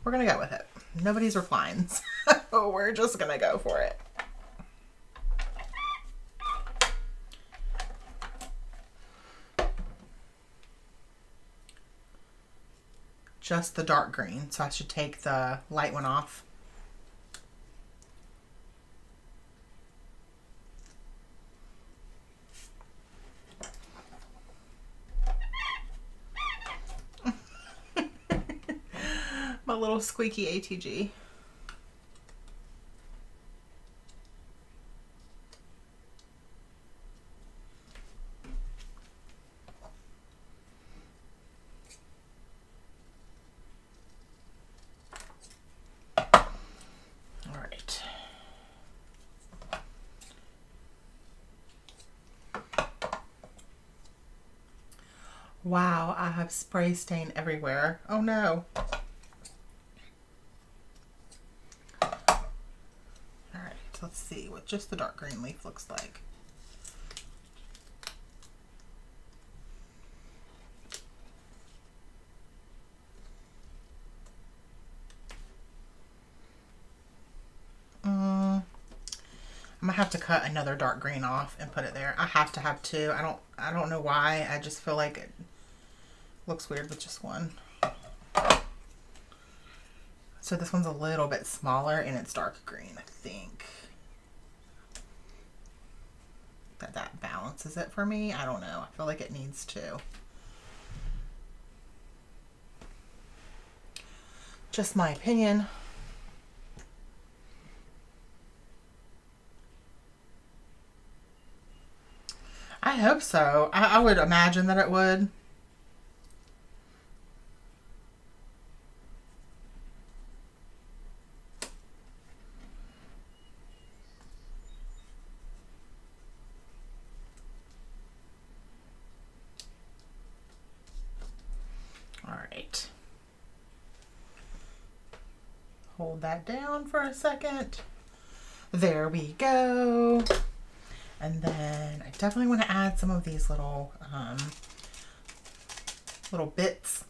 We're gonna go with it. Nobody's replying, so we're just gonna go for it. Just the dark green, so I should take the light one off. My little squeaky ATG. Wow, I have spray stain everywhere. Oh no. Alright, let's see what just the dark green leaf looks like. I'm gonna have to cut another dark green off and put it there. I have to have two. I don't know why. I just feel like it looks weird with just one. So this one's a little bit smaller and it's dark green, I think. That balances it for me. I don't know. I feel like it needs to. Just my opinion. I hope so. I would imagine that it would. All right. Hold that down for a second. There we go. And then I definitely want to add some of these little little bits,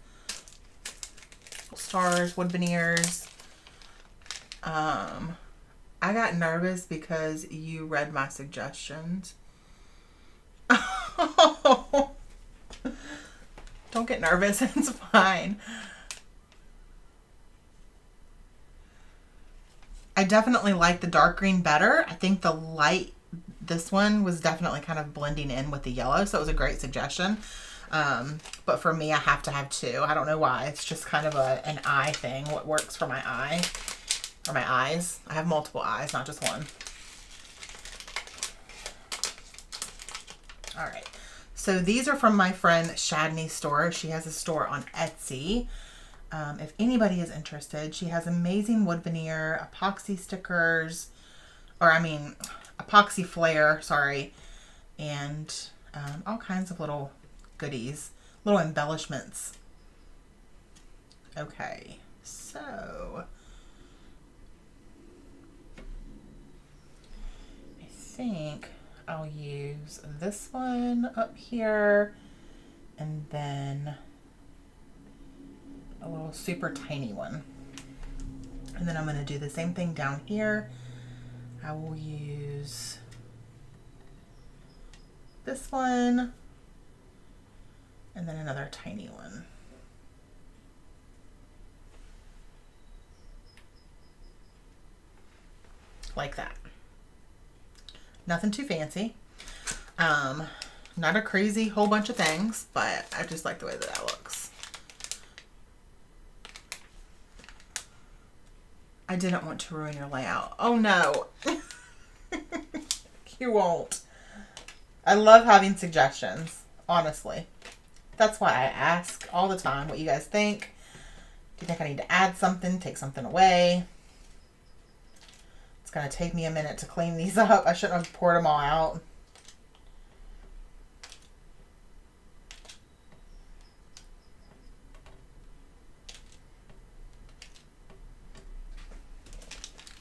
little stars, wood veneers. I got nervous because you read my suggestions. Don't get nervous, it's fine. I definitely like the dark green better. I think the light, this one was definitely kind of blending in with the yellow, so it was a great suggestion. But for me, I have to have two. I don't know why. It's just kind of an eye thing, what works for my eye, or my eyes. I have multiple eyes, not just one. All right. So these are from my friend Shadney's store. She has a store on Etsy. If anybody is interested, she has amazing wood veneer, epoxy stickers, or I mean, epoxy flare, sorry, and all kinds of little goodies, little embellishments. Okay, so I think I'll use this one up here and then a little super tiny one. And then I'm going to do the same thing down here. I will use this one and then another tiny one. Like that. Nothing too fancy. Not a crazy whole bunch of things, but I just like the way that looks. I didn't want to ruin your layout. Oh no. You won't. I love having suggestions, honestly. That's why I ask all the time what you guys think. Do you think I need to add something, take something away? It's going to take me a minute to clean these up. I shouldn't have poured them all out.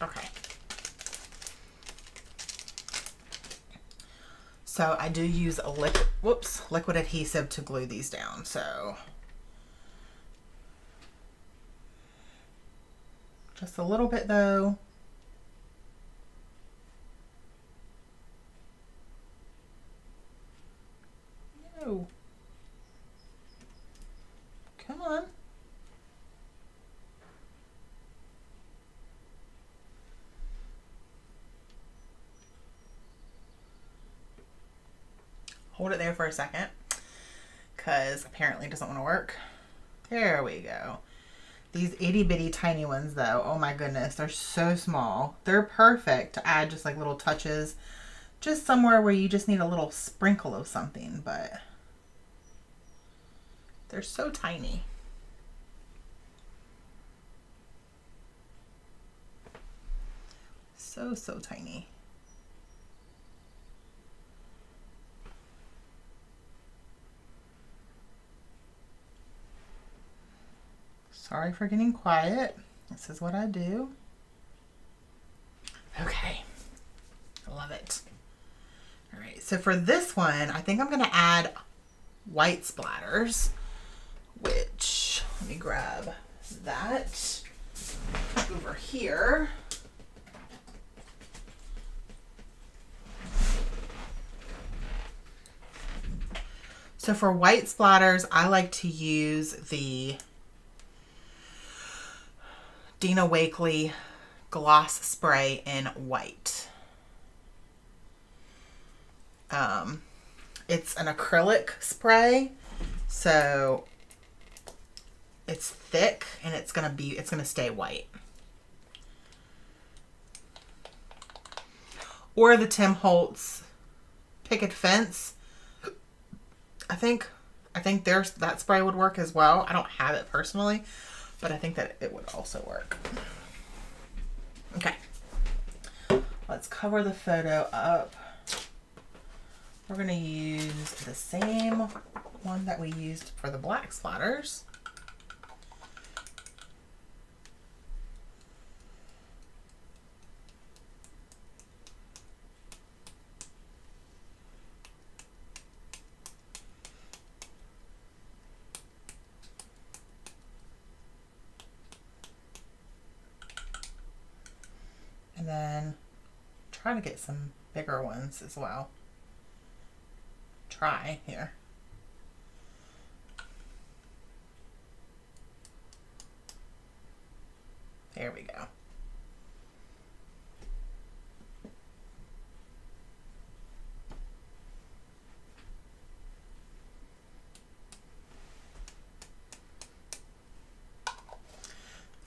Okay. So I do use a liquid adhesive to glue these down. So just a little bit though. No. Come on. Hold it there for a second, because apparently it doesn't want to work. There we go. These itty bitty tiny ones though, oh my goodness, they're so small. They're perfect to add just like little touches, just somewhere where you just need a little sprinkle of something, but they're so tiny. So tiny. Sorry for getting quiet. This is what I do. Okay. I love it. All right. So for this one, I think I'm going to add white splatters, which, let me grab that over here. So for white splatters, I like to use the Dina Wakley gloss spray in white. It's an acrylic spray, so it's thick and it's gonna stay white. Or the Tim Holtz Picket Fence. I think that spray would work as well. I don't have it personally, but I think that it would also work. Okay. Let's cover the photo up. We're going to use the same one that we used for the black splatters. And then try to get some bigger ones as well. Try here. There we go.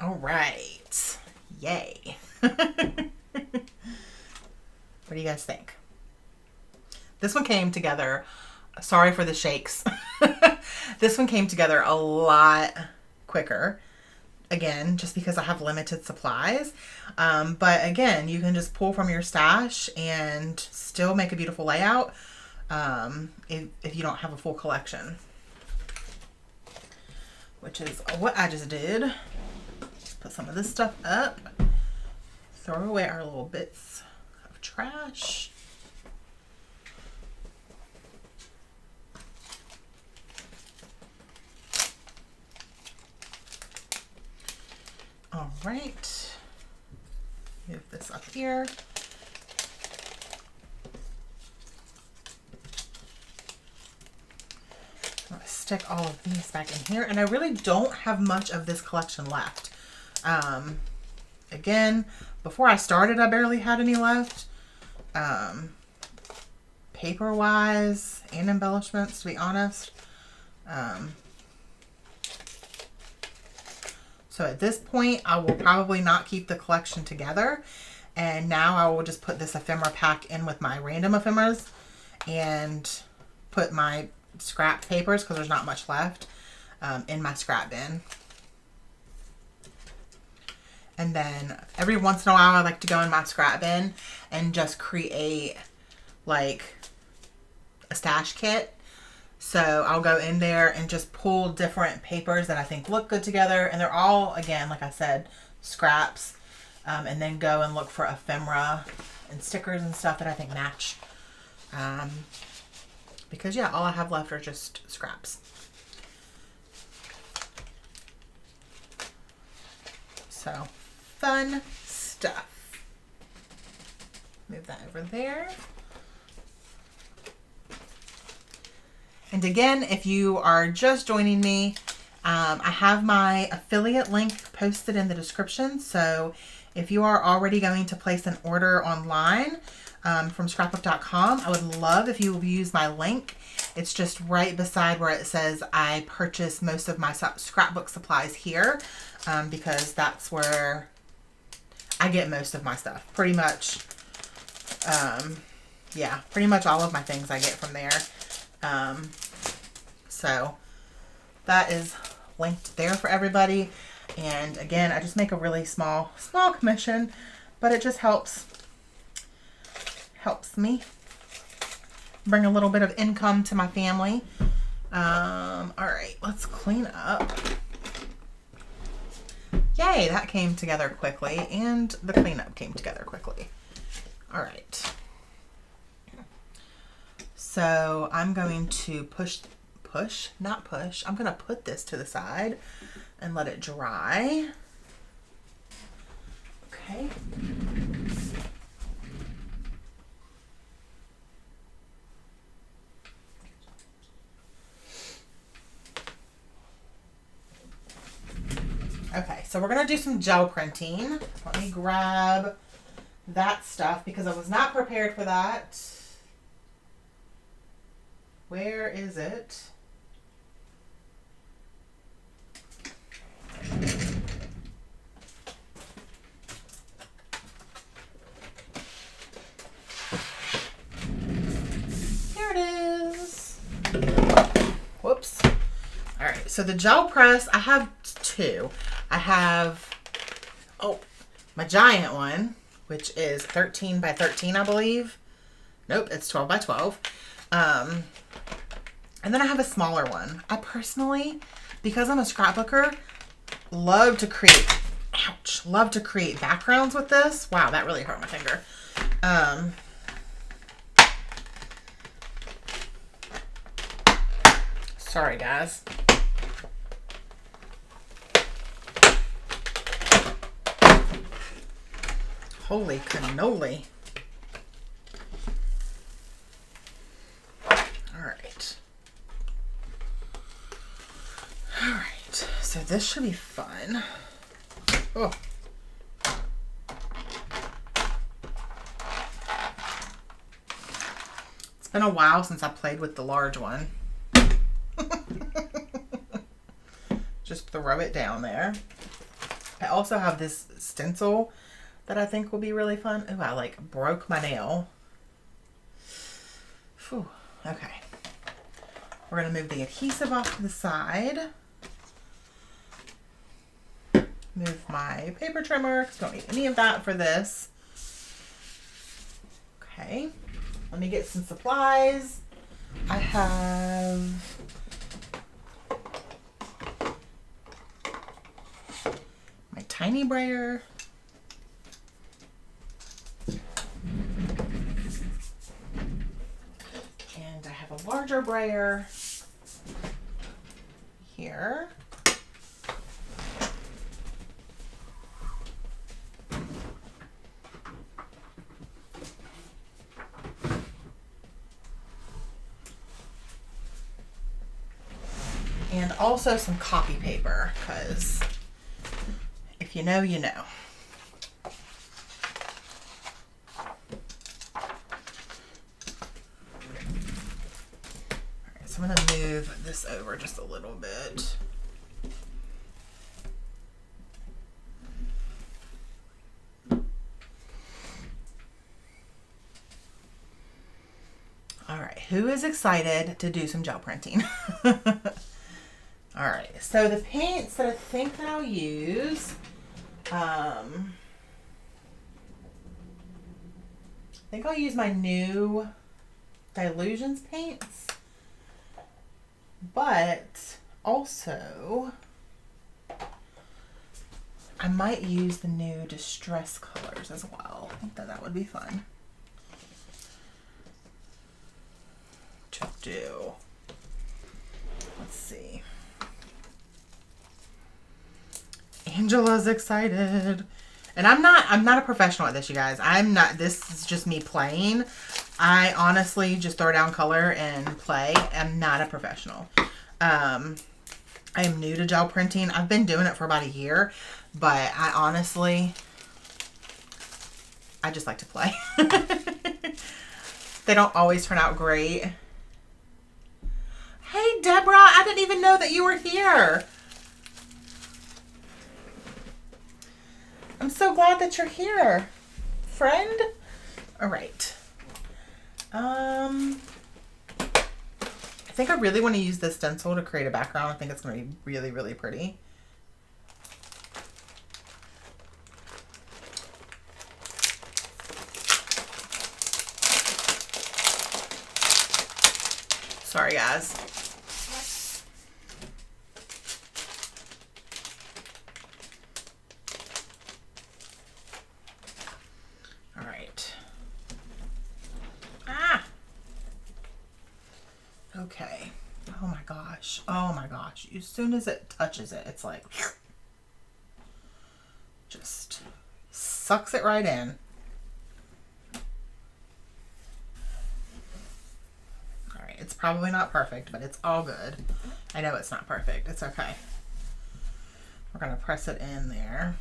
All right. Yay. What do you guys think? This one came together, sorry for the shakes. This one came together a lot quicker. Again, just because I have limited supplies. But again, you can just pull from your stash and still make a beautiful layout if you don't have a full collection. Which is what I just did. Put some of this stuff up. Throw away our little bits of trash. All right, move this up here. I'm gonna stick all of these back in here, and I really don't have much of this collection left. Again, before I started, I barely had any left. Paper-wise and embellishments, to be honest. So at this point, I will probably not keep the collection together. And now I will just put this ephemera pack in with my random ephemeras and put my scrap papers, because there's not much left, in my scrap bin. And then every once in a while I like to go in my scrap bin and just create like a stash kit. So I'll go in there and just pull different papers that I think look good together. And they're all, again, like I said, scraps. And then go and look for ephemera and stickers and stuff that I think match. Because yeah, all I have left are just scraps. So fun stuff. Move that over there. And again, if you are just joining me, I have my affiliate link posted in the description. So if you are already going to place an order online from scrapbook.com, I would love if you use my link. It's just right beside where it says I purchase most of my scrapbook supplies here, because that's where I get most of my stuff. Pretty much, yeah, pretty much all of my things I get from there. So that is linked there for everybody. And again, I just make a really small commission, but it just helps me bring a little bit of income to my family. All right, let's clean up. Yay, that came together quickly, and the cleanup came together quickly. All right. So I'm going to I'm going to put this to the side and let it dry. Okay. Okay, so we're going to do some gel printing. Let me grab that stuff because I was not prepared for that. Where is it? Here it is. Whoops. All right, so the gel press, I have two. I have, my giant one, which is 13 by 13, I believe. Nope, it's 12 by 12. And then I have a smaller one. I personally, because I'm a scrapbooker, love to create backgrounds with this. Wow, that really hurt my finger. Sorry, guys. Holy cannoli. All right, so this should be fun. Oh. It's been a while since I played with the large one. Just throw it down there. I also have this stencil that I think will be really fun. Oh, I like broke my nail. Whew. Okay. We're going to move the adhesive off to the side. Move my paper trimmer because I don't need any of that for this. Okay. Let me get some supplies. I have my tiny brayer. And I have a larger brayer here. And also some copy paper, because if you know, you know. Alright, so I'm going to move this over just a little bit. Alright, who is excited to do some gel printing? Alright, so the paints that I think that I'll use, I think I'll use my new Dilutions paints, but also I might use the new Distress colors as well. I think that would be fun to do. Let's see. Angela's excited. And I'm not a professional at this, you guys. This is just me playing. I honestly just throw down color and play. I'm not a professional. I am new to gel printing. I've been doing it for about a year, but I just like to play. They don't always turn out great. Hey, Deborah, I didn't even know that you were here. I'm so glad that you're here, friend. All right. I think I really want to use this stencil to create a background. I think it's going to be really, really pretty. Sorry, guys. All right. Okay. Oh my gosh. Oh my gosh. As soon as it touches it, it's like just sucks it right in. All right. It's probably not perfect, but it's all good. I know it's not perfect. It's okay. We're going to press it in there.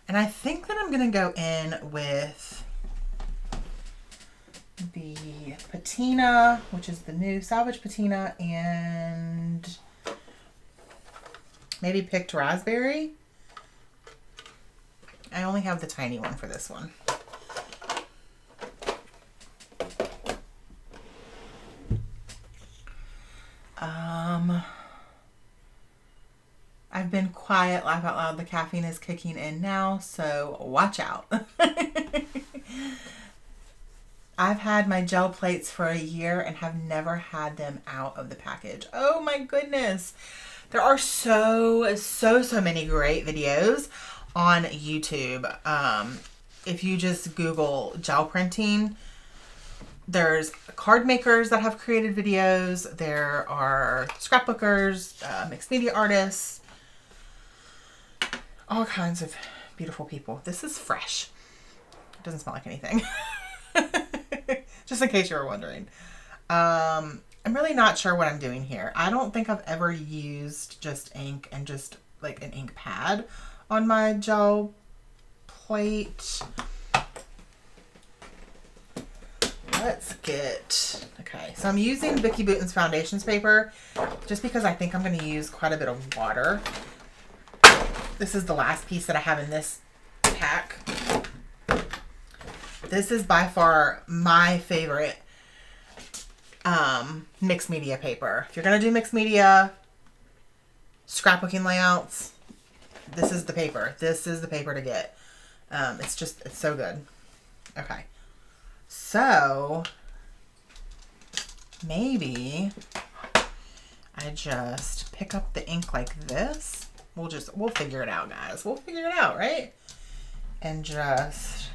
And I think that I'm going to go in with the patina, which is the new Salvage patina, and maybe picked raspberry. I only have the tiny one for this one. I've been quiet, laugh out loud. The caffeine is kicking in now, so watch out. I've had my gel plates for a year and have never had them out of the package. Oh my goodness. There are so many great videos on YouTube. If you just Google gel printing, there's card makers that have created videos. There are scrapbookers, mixed media artists, all kinds of beautiful people. This is fresh. It doesn't smell like anything. Just in case you were wondering. I'm really not sure what I'm doing here. I don't think I've ever used just ink and just like an ink pad on my gel plate. Let's get, okay, so I'm using Vicky Bouton's foundations paper just because I think I'm going to use quite a bit of water. This is the last piece that I have in this pack. This is by far my favorite mixed media paper. If you're going to do mixed media, scrapbooking layouts, this is the paper. This is the paper to get. It's so good. Okay. So maybe I just pick up the ink like this. We'll figure it out, guys. We'll figure it out, right? And just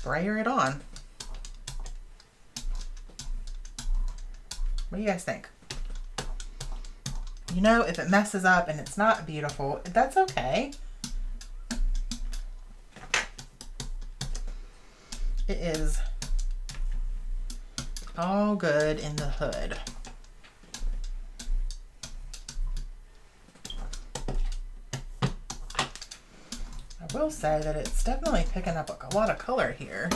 brayer it on. What do you guys think? You know, if it messes up and it's not beautiful, that's okay. It is all good in the hood. I will say that it's definitely picking up a lot of color here.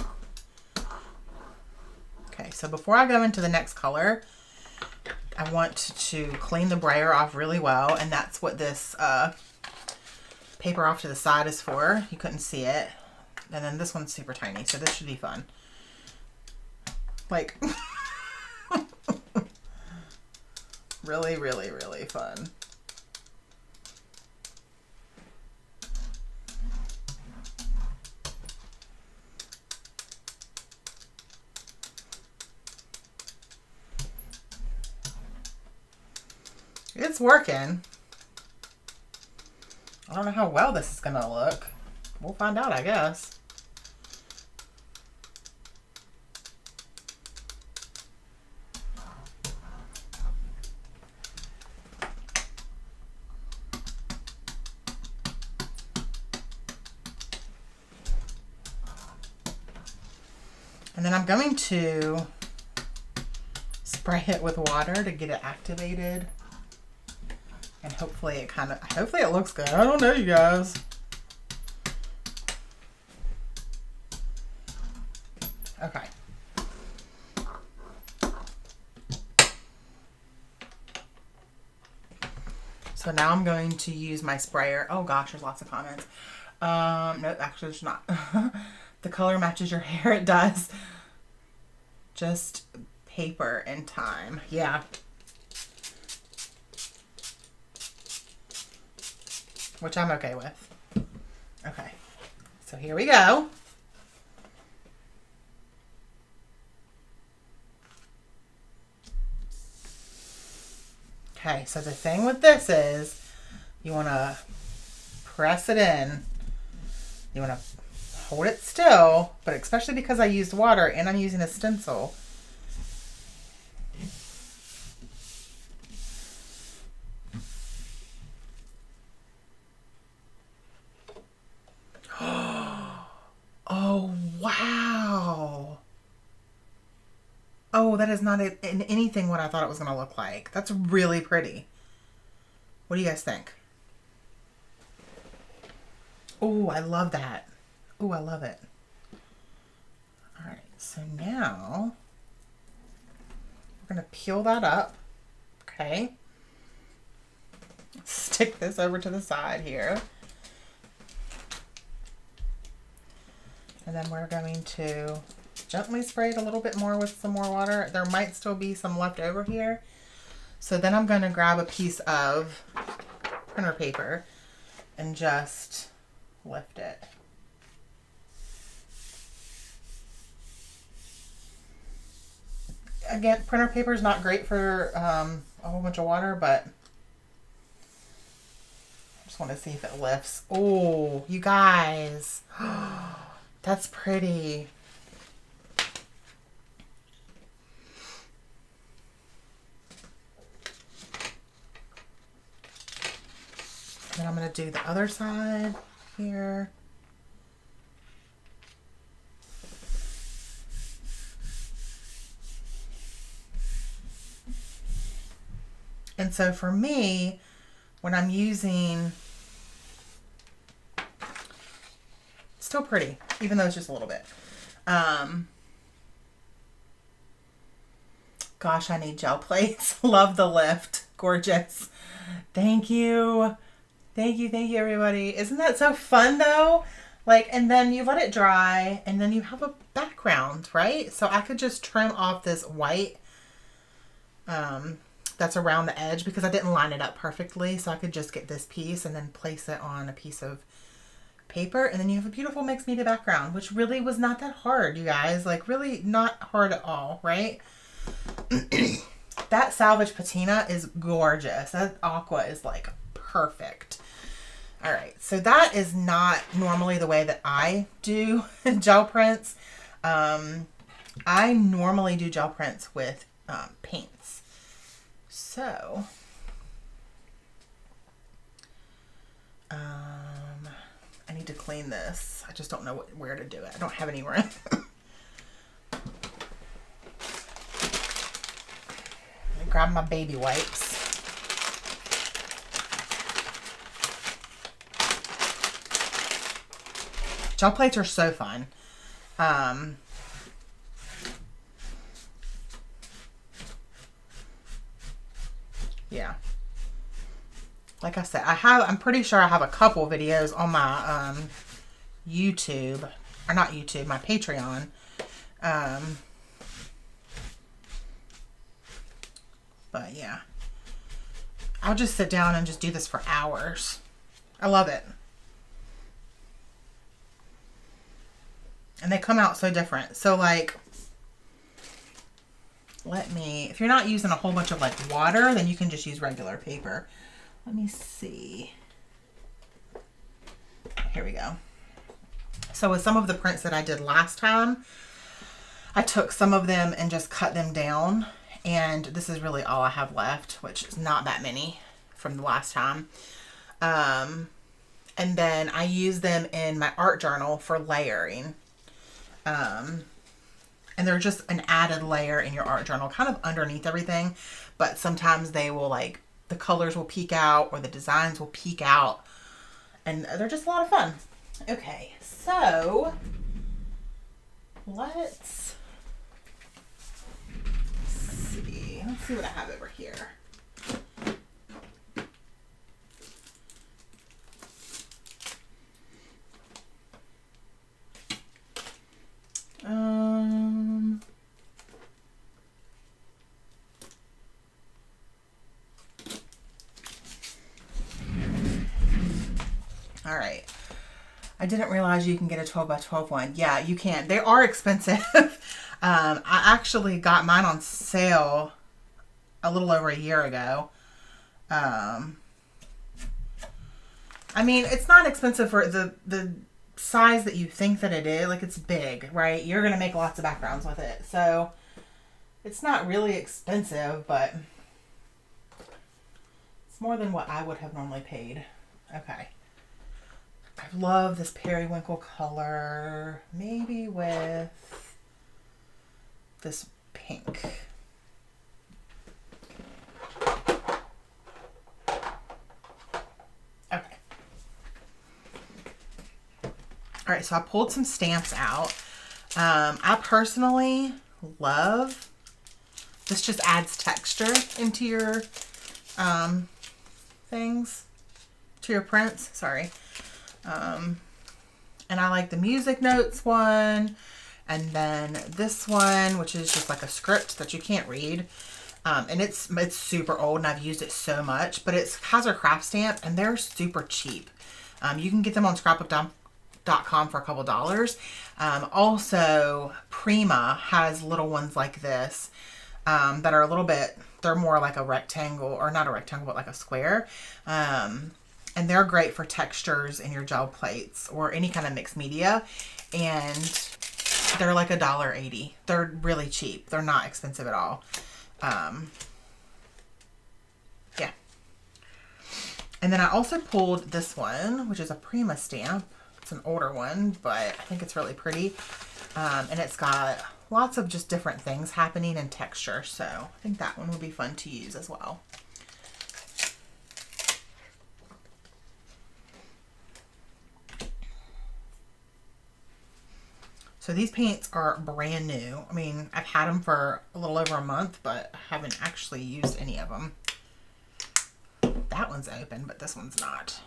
Okay, so before I go into the next color, I want to clean the brayer off really well, and that's what this paper off to the side is for. You couldn't see it. And then this one's super tiny, so this should be fun. Like, really, really, really fun. It's working. I don't know how well this is gonna look. We'll find out, I guess. And then I'm going to spray it with water to get it activated. And hopefully it looks good. I don't know, you guys. Okay. So now I'm going to use my sprayer. Oh gosh, there's lots of comments. No, actually there's not. The color matches your hair. It does. Just paper and time. Yeah. Which I'm okay with. Okay. So here we go. Okay, so the thing with this is you want to press it in. You want to hold it still, but especially because I used water and I'm using a stencil. Oh, wow. Oh, that is not in anything what I thought it was going to look like. That's really pretty. What do you guys think? Oh, I love that. Oh, I love it. All right, so now we're going to peel that up. Okay. Stick this over to the side here. And then we're going to gently spray it a little bit more with some more water. There might still be some left over here. So then I'm going to grab a piece of printer paper and just lift it. Again, printer paper is not great for a whole bunch of water, but I just want to see if it lifts. Oh, you guys. That's pretty. And I'm going to do the other side here. And so for me, when I'm using, it's still pretty, even though it's just a little bit. Gosh, I need gel plates. Love the lift. Gorgeous. Thank you. Thank you, everybody. Isn't that so fun, though? Like, and then you let it dry, and then you have a background, right? So I could just trim off this white that's around the edge because I didn't line it up perfectly. So I could just get this piece and then place it on a piece of paper, and then you have a beautiful mixed media background, which really was not that hard, you guys. Like, really not hard at all, right? That salvage patina is gorgeous. That aqua is like perfect. All right, so that is not normally the way that I do gel prints. I normally do gel prints with paints. So, I need to clean this. I just don't know where to do it. I don't have any room. Let me grab my baby wipes. Gel plates are so fun. Yeah. Like I said, I'm pretty sure I have a couple videos on my YouTube, or not YouTube, my Patreon. But yeah. I'll just sit down and just do this for hours. I love it. And they come out so different. So like if you're not using a whole bunch of like water, then you can just use regular paper. Let me see. Here we go. So with some of the prints that I did last time, I took some of them and just cut them down. And this is really all I have left, which is not that many from the last time. And then I use them in my art journal for layering. And they're just an added layer in your art journal, kind of underneath everything. But sometimes they will like, the colors will peek out or the designs will peek out. And they're just a lot of fun. Okay, so let's see. Let's see what I have over here. All right. I didn't realize you can get a 12 by 12 one. Yeah, you can. They are expensive. I actually got mine on sale a little over a year ago. I mean, it's not expensive for the size that you think that it is. Like, it's big, right? You're going to make lots of backgrounds with it. So, it's not really expensive, but it's more than what I would have normally paid. Okay. I love this periwinkle color, maybe with this pink. Okay. All right, so I pulled some stamps out. I personally love, this just adds texture into your things, to your prints, sorry. And I like the music notes one, and then this one, which is just like a script that you can't read. And it's super old and I've used it so much, but it has a craft stamp and they're super cheap. You can get them on scrapbook.com for a couple dollars. Also Prima has little ones like this, that are a little bit, they're more like a rectangle, or not a rectangle, but like a square. And they're great for textures in your gel plates or any kind of mixed media. And they're like $1.80. They're really cheap. They're not expensive at all. Yeah. And then I also pulled this one, which is a Prima stamp. It's an older one, but I think it's really pretty. And it's got lots of just different things happening in texture. So I think that one would be fun to use as well. So these paints are brand new. I mean, I've had them for a little over a month, but I haven't actually used any of them. That one's open, but this one's not.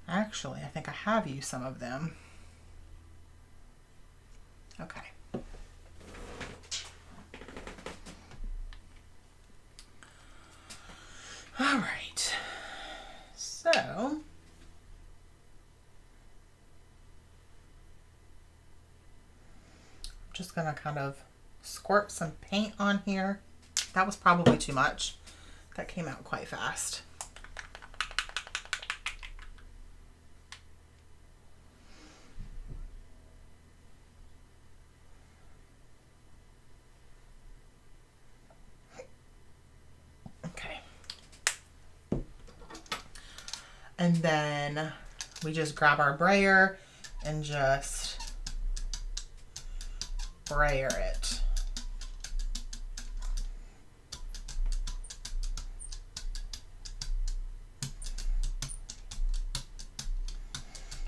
Actually, I think I have used some of them. Okay. All right, so I'm just gonna kind of squirt some paint on here. That was probably too much. That came out quite fast. And then we just grab our brayer and just brayer it.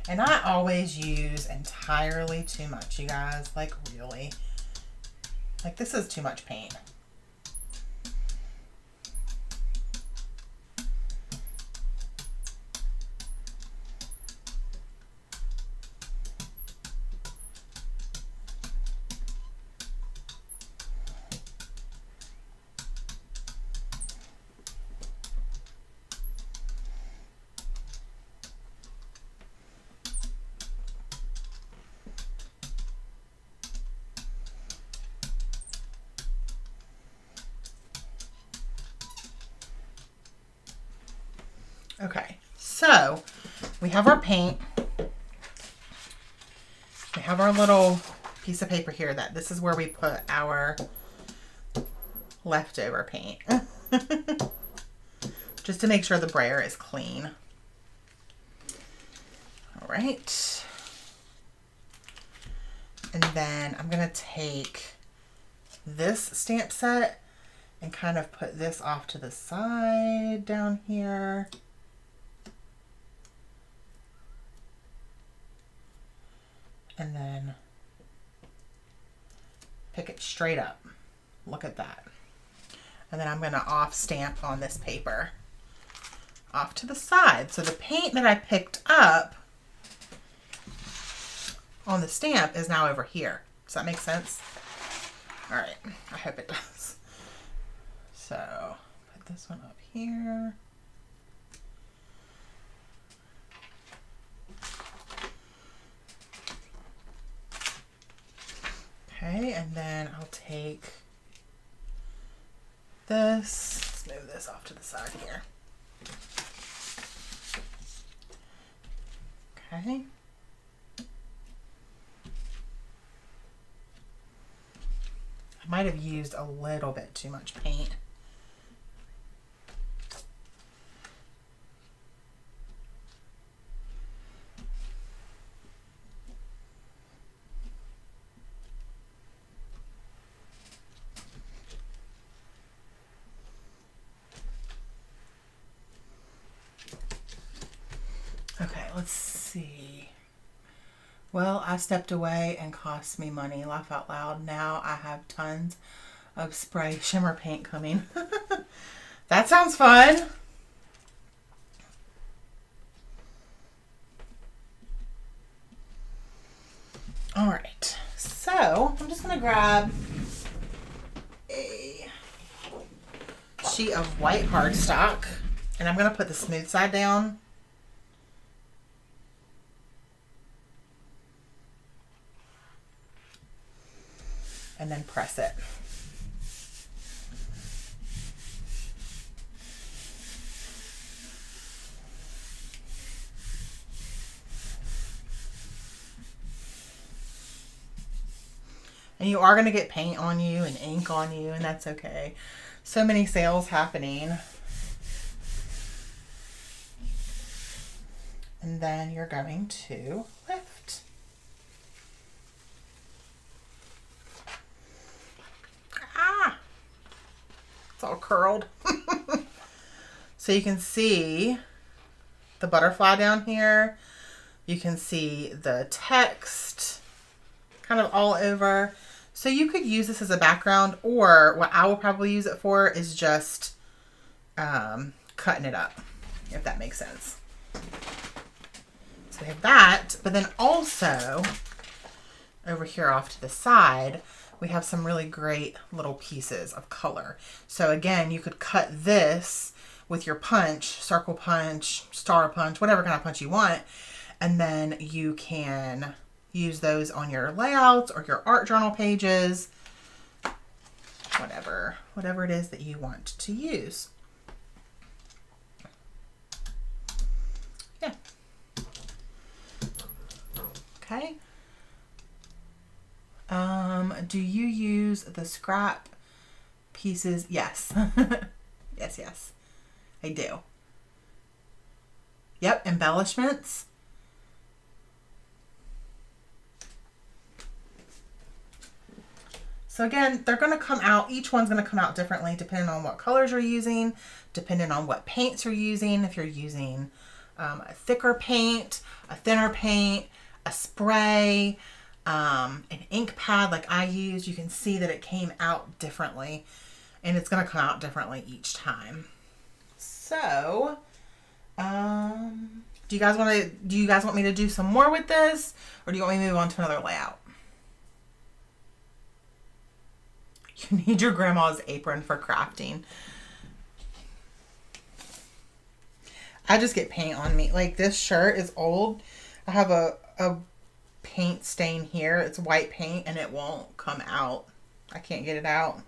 And I always use entirely too much, you guys. Like, really. Like, this is too much paint. we have our paint. We have our little piece of paper here that this is where we put our leftover paint. Just to make sure the brayer is clean. All right. And then I'm going to take this stamp set and kind of put this off to the side down here. And then pick it straight up. Look at that. And then I'm going to off stamp on this paper off to the side. So the paint that I picked up on the stamp is now over here. Does that make sense? All right, I hope it does. So put this one up here. Okay, and then I'll take this. Let's move this off to the side here. Okay. I might have used a little bit too much paint. Okay, let's see. Well, I stepped away and cost me money. Laugh out loud. Now I have tons of spray shimmer paint coming. That sounds fun. All right, so I'm just gonna grab a sheet of white cardstock and I'm gonna put the smooth side down. And then press it. And you are going to get paint on you and ink on you, and that's okay. So many sales happening. And then you're going to lift. It's all curled. So you can see the butterfly down here. You can see the text kind of all over. So you could use this as a background, or what I will probably use it for is just cutting it up, if that makes sense. So we have that, but then also over here off to the side, we have some really great little pieces of color. So again, you could cut this with your punch, circle punch, star punch, whatever kind of punch you want. And then you can use those on your layouts or your art journal pages, whatever it is that you want to use. Yeah. Okay. Do you use the scrap pieces? Yes. Yes, I do. Yep, embellishments. So again, they're going to come out, each one's going to come out differently depending on what colors you're using, depending on what paints you're using. If you're using a thicker paint, a thinner paint, a spray, an ink pad like I use, you can see that it came out differently, and it's going to come out differently each time. So, do you guys want me to do some more with this, or do you want me to move on to another layout? You need your grandma's apron for crafting. I just get paint on me. Like, this shirt is old. I have a paint stain here. It's white paint and it won't come out. I can't get it out.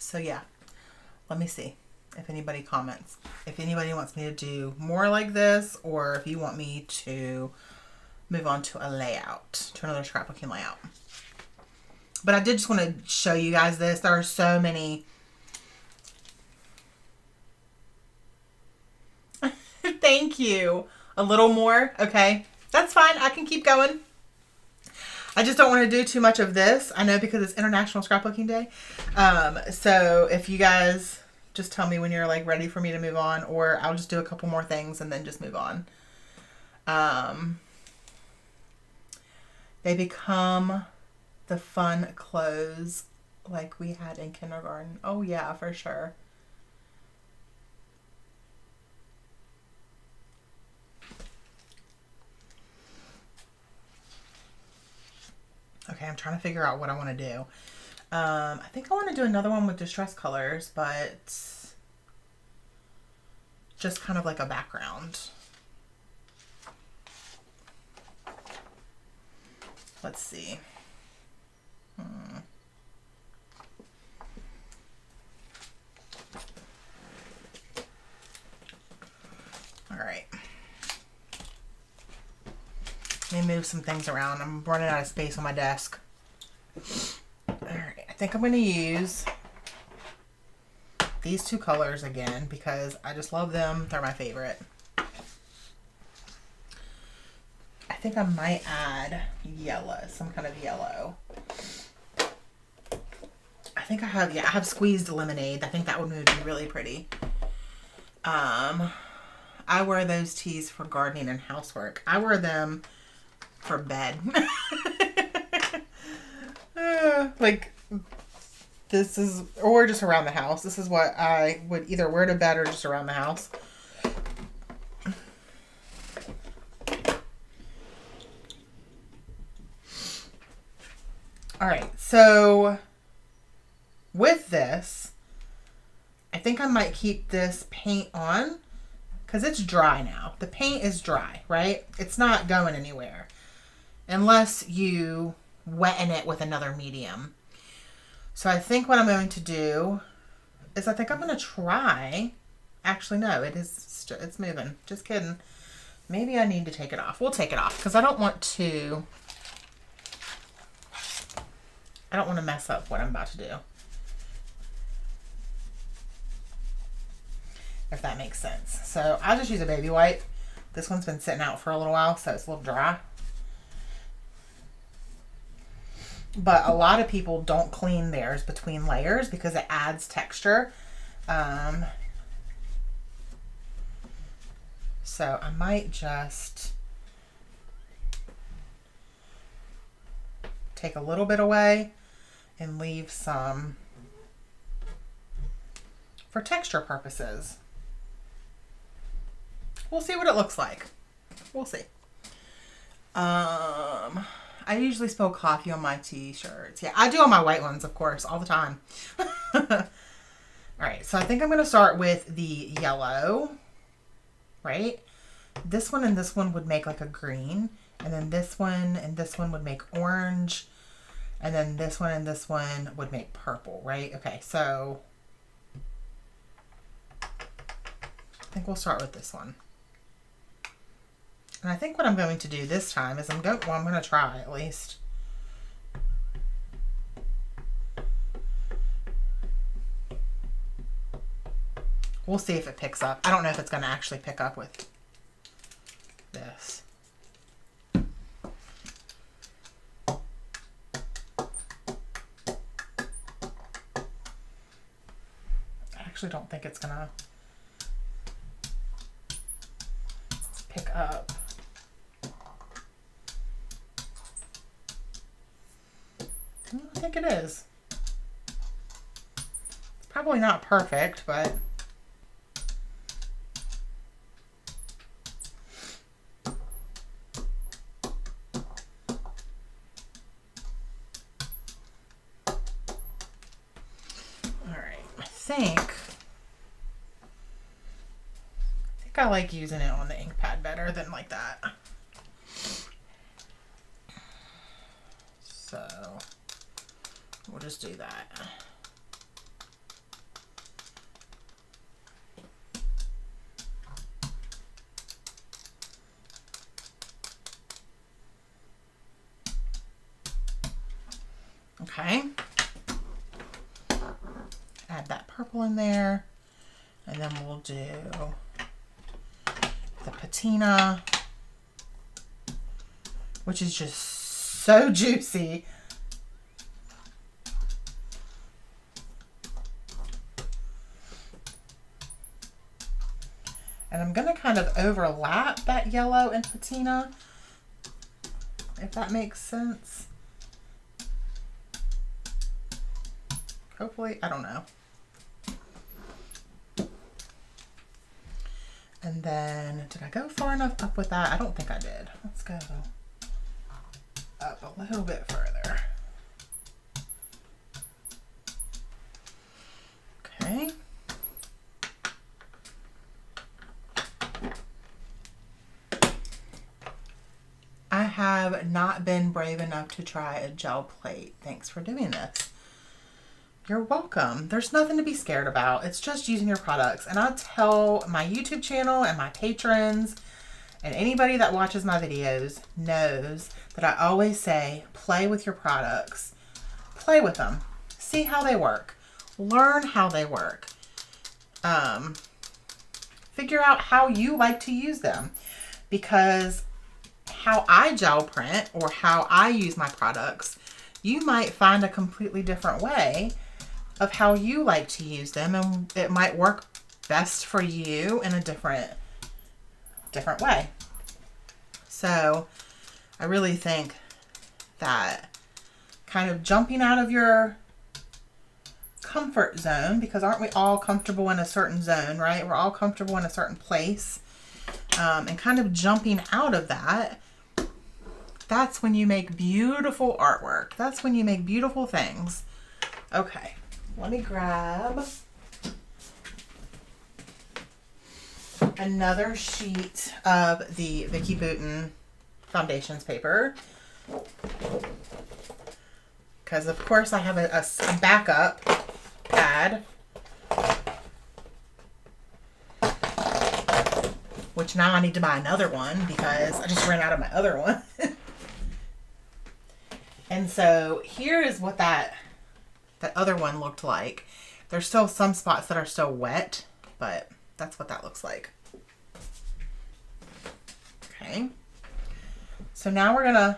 So yeah, let me see if anybody comments. If anybody wants me to do more like this, or if you want me to move on to a layout, to another scrapbooking layout. But I did just want to show you guys this. There are so many. Thank you. A little more. Okay. That's fine. I can keep going. I just don't want to do too much of this. I know because it's International Scrapbooking Day. So if you guys just tell me when you're like ready for me to move on, or I'll just do a couple more things and then just move on. They become the fun clothes like we had in kindergarten. Oh yeah, for sure. Okay, I'm trying to figure out what I want to do. I think I want to do another one with distress colors, but just kind of like a background. Let's see. All right. Let me move some things around. I'm running out of space on my desk. All right. I think I'm going to use these two colors again because I just love them. They're my favorite. I think I might add yellow, some kind of yellow. I think I have squeezed lemonade. I think that would be really pretty. I wear those tees for gardening and housework. I wear them for bed. Like this is, or just around the house. This is what I would either wear to bed or just around the house. All right, so with this, I think I might keep this paint on because it's dry now. The paint is dry, right? It's not going anywhere unless you wetten it with another medium. So I think what I'm going to do is I think I'm going to try. Actually, no, it's moving. Just kidding. Maybe I need to take it off. We'll take it off because I don't want to mess up what I'm about to do. If that makes sense. So I'll just use a baby wipe. This one's been sitting out for a little while, so it's a little dry. But a lot of people don't clean theirs between layers because it adds texture. So I might just take a little bit away and leave some for texture purposes. We'll see what it looks like. We'll see. I usually spill coffee on my t-shirts. Yeah, I do on my white ones, of course, all the time. All right, so I think I'm going to start with the yellow, right? This one and this one would make like a green, and then this one and this one would make orange, and then this one and this one would make purple, right? Okay, so I think we'll start with this one. And I think what I'm going to do this time is I'm going to try at least. We'll see if it picks up. I don't know if it's going to actually pick up with this. I actually don't think it's going to pick up. I don't think it is. It's probably not perfect, but I think I like using it on the ink pad better than like that. So we'll just do that. Okay. Add that purple in there. And then we'll do the patina, which is just so juicy. And I'm going to kind of overlap that yellow and patina, if that makes sense. Hopefully, I don't know. And then, did I go far enough up with that? I don't think I did. Let's go up a little bit further. Okay. I have not been brave enough to try a gel plate. Thanks for doing this. You're welcome. There's nothing to be scared about. It's just using your products. And I tell my YouTube channel and my patrons and anybody that watches my videos knows that I always say, play with your products. Play with them. See how they work. Learn how they work. Figure out how you like to use them. Because how I gel print or how I use my products, you might find a completely different way of how you like to use them, and it might work best for you in a different way. So I really think that kind of jumping out of your comfort zone, because aren't we all comfortable in a certain zone, right? We're all comfortable in a certain place, and kind of jumping out of that, that's when you make beautiful artwork. That's when you make beautiful things. Okay. Let me grab another sheet of the Vicki Boutin Foundations paper. Because, of course, I have a backup pad. Which now I need to buy another one because I just ran out of my other one. And so here is what that other one looked like. There's still some spots that are still wet, but that's what that looks like. Okay. So now we're gonna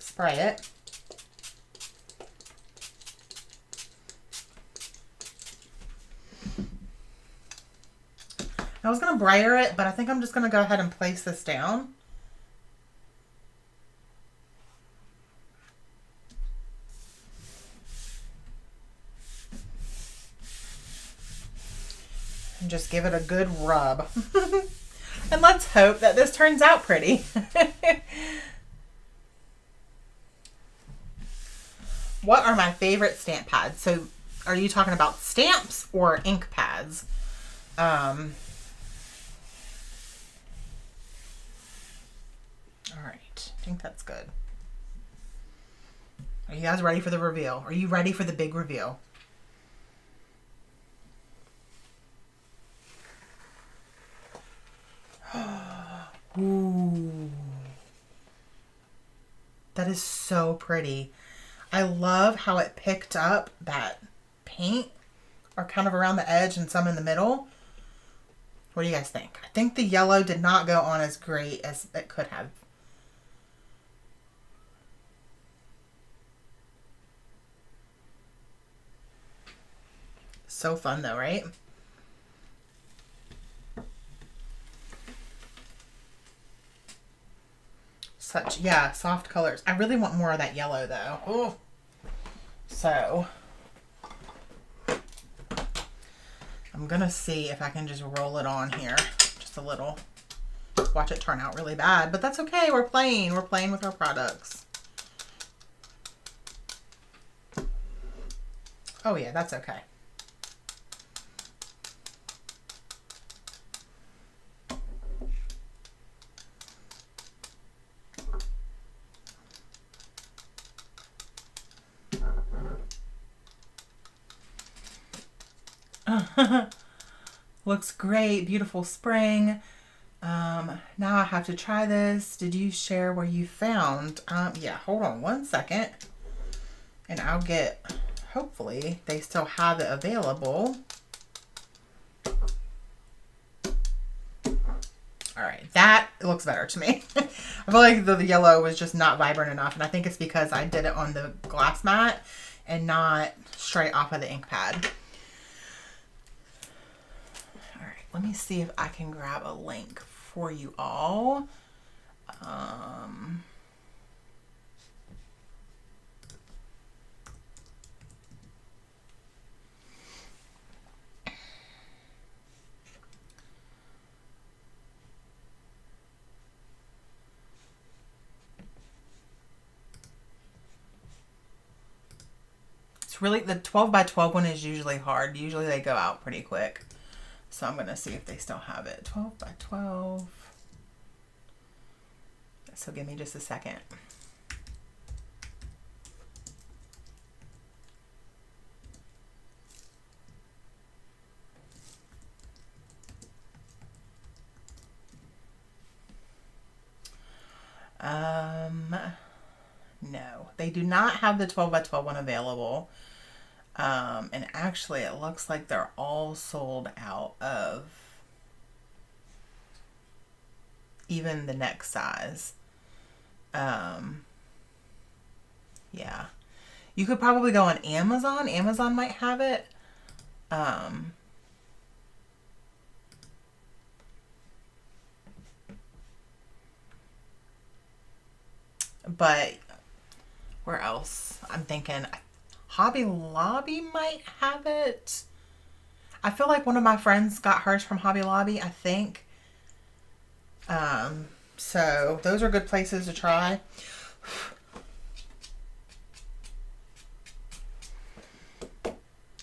spray it. I was gonna brayer it, but I think I'm just gonna go ahead and place this down. And just give it a good rub. And let's hope that this turns out pretty. What are my favorite stamp pads? So are you talking about stamps or ink pads? All right, I think that's good. Are you guys ready for the reveal? Are you ready for the big reveal? Ooh. That is so pretty. I love how it picked up that paint, or kind of around the edge and some in the middle. What do you guys think? I think the yellow did not go on as great as it could have. So fun though, right? Such, yeah, soft colors. I really want more of that yellow though. Ooh. So I'm gonna see if I can just roll it on here just a little. Watch it turn out really bad, but that's okay. We're playing with our products. Oh yeah, that's okay. Looks great. Beautiful spring. Now I have to try this. Did you share where you found? Yeah, hold on one second. And I'll get, hopefully they still have it available. All right, that looks better to me. I feel like the yellow was just not vibrant enough, and I think it's because I did it on the glass mat and not straight off of the ink pad. All right, let me see if I can grab a link for you all. It's really, the 12 by 12 one is usually hard. Usually they go out pretty quick. So I'm going to see if they still have it. 12 by 12. So give me just a second. No, they do not have the 12 by 12 one available. And actually it looks like they're all sold out of even the next size. Yeah, you could probably go on Amazon. Amazon might have it. But where else? I'm thinking Hobby Lobby might have it. I feel like one of my friends got hers from Hobby Lobby, I think. So those are good places to try.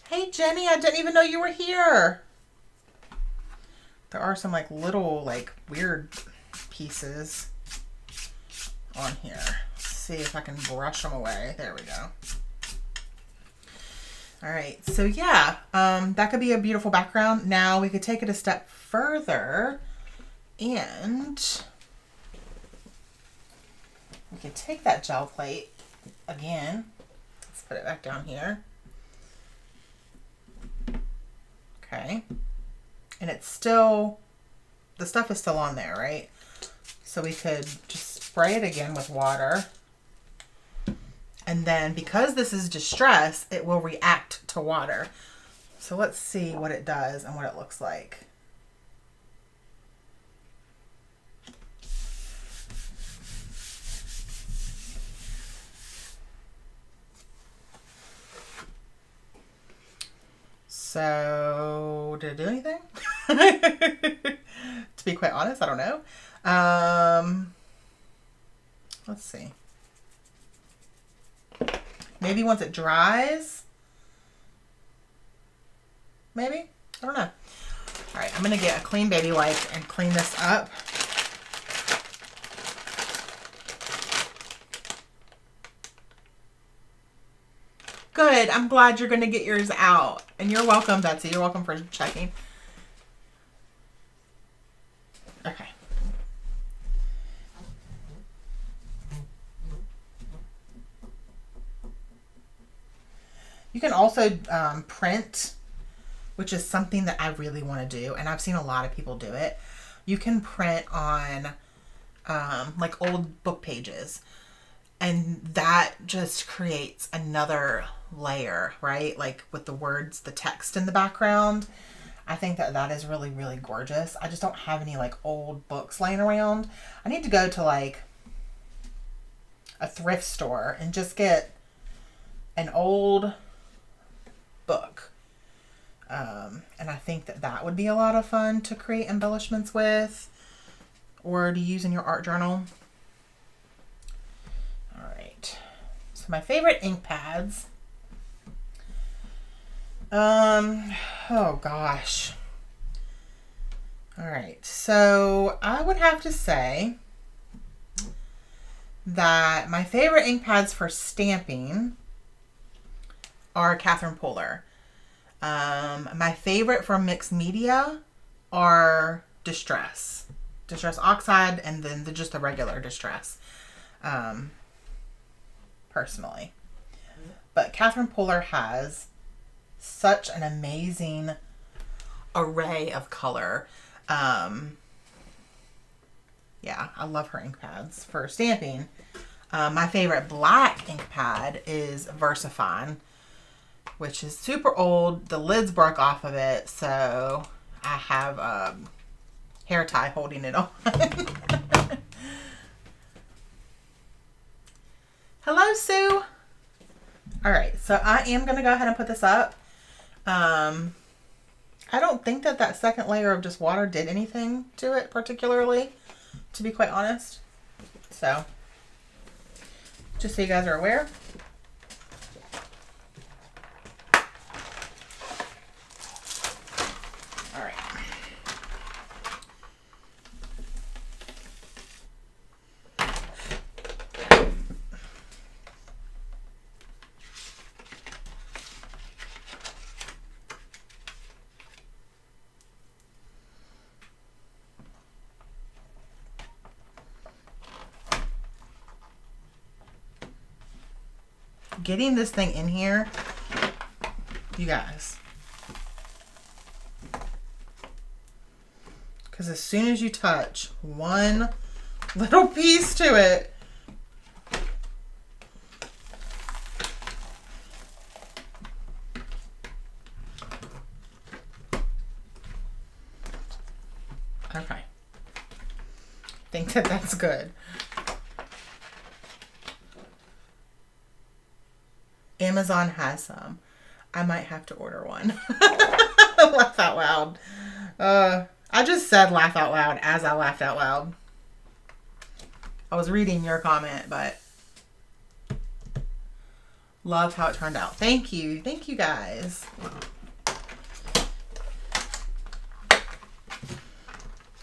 Hey Jenny, I didn't even know you were here. There are some like little like weird pieces on here. Let's see if I can brush them away. There we go. All right, so yeah, that could be a beautiful background. Now we could take it a step further and we could take that gel plate again. Let's put it back down here. Okay. And it's still, the stuff is still on there, right? So we could just spray it again with water. And then because this is distress, it will react to water. So let's see what it does and what it looks like. So did it do anything? To be quite honest, I don't know. Let's see. Maybe once it dries. Maybe? I don't know. All right, I'm going to get a clean baby wipe and clean this up. Good. I'm glad you're going to get yours out. And you're welcome, Betsy. You're welcome for checking. Okay. You can also print, which is something that I really want to do. And I've seen a lot of people do it. You can print on like old book pages. And that just creates another layer, right? Like with the words, the text in the background. I think that that is really, really gorgeous. I just don't have any like old books laying around. I need to go to like a thrift store and just get an old book. And I think that that would be a lot of fun to create embellishments with or to use in your art journal. All right. So my favorite ink pads. Oh gosh. All right. So I would have to say that my favorite ink pads for stamping are Catherine Polar. My favorite from mixed media are Distress. Distress Oxide, and then just the regular Distress, personally. But Catherine Pooler has such an amazing array of color. Yeah, I love her ink pads for stamping. My favorite black ink pad is VersaFine, which is super old. The lids broke off of it, so I have hair tie holding it on. Hello, Sue. All right, so I am going to go ahead and put this up. I don't think that second layer of just water did anything to it particularly, to be quite honest. So, just so you guys are aware. All right. Getting this thing in here, you guys, because as soon as you touch one little piece to it, okay, I think that's good. Amazon has some. I might have to order one. Laugh out loud. I just said laugh out loud as I laughed out loud. I was reading your comment, but love how it turned out. Thank you. Thank you guys.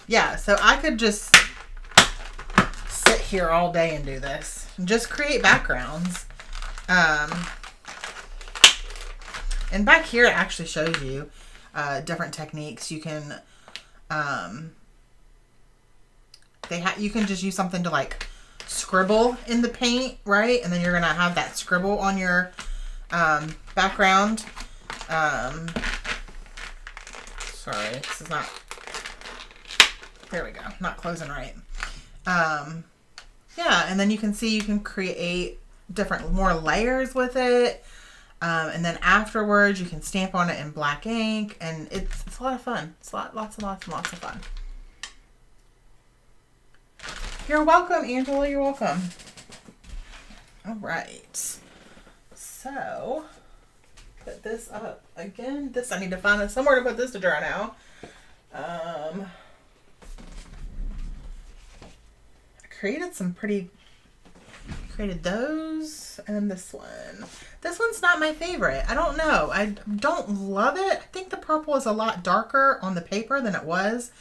Yeah, so I could just sit here all day and do this. Just create backgrounds. And back here it actually shows you different techniques. You can you can just use something to like scribble in the paint, right? And then you're gonna have that scribble on your background. Sorry, this is not, there we go, not closing right. Yeah, and then you can see you can create different more layers with it. And then afterwards you can stamp on it in black ink, and it's a lot of fun. It's lots and lots and lots of fun. You're welcome, Angela. You're welcome. All right. So put this up again. This, I need to find somewhere to put this to dry now. I created some created those, and then this one. This one's not my favorite. I don't know. I don't love it. I think the purple is a lot darker on the paper than it was.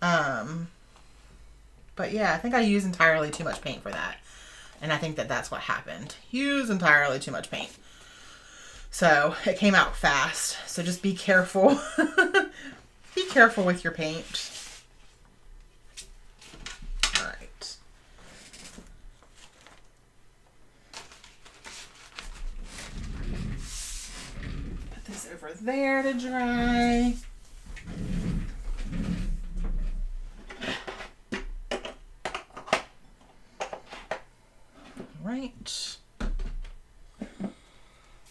But yeah, I think I used entirely too much paint for that. And I think that's what happened. Use entirely too much paint. So it came out fast. So just be careful. Be careful with your paint. All right. Put this over there to dry. Right.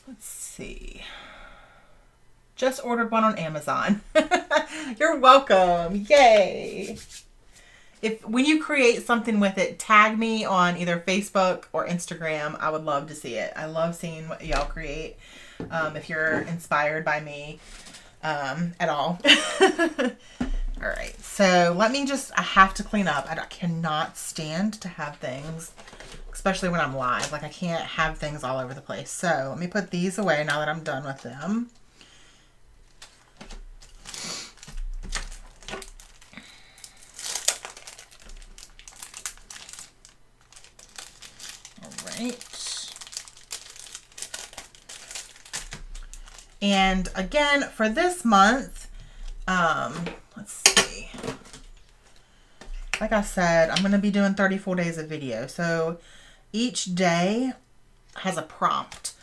Let's see. Just ordered one on Amazon. You're welcome. Yay. When you create something with it, tag me on either Facebook or Instagram. I would love to see it. I love seeing what y'all create. If you're inspired by me at all. All right. So let me I have to clean up. I cannot stand to have things, especially when I'm live. Like, I can't have things all over the place. So let me put these away now that I'm done with them. All right. And again, for this month, let's see. like I said, I'm going to be doing 34 days of video. So each day has a prompt.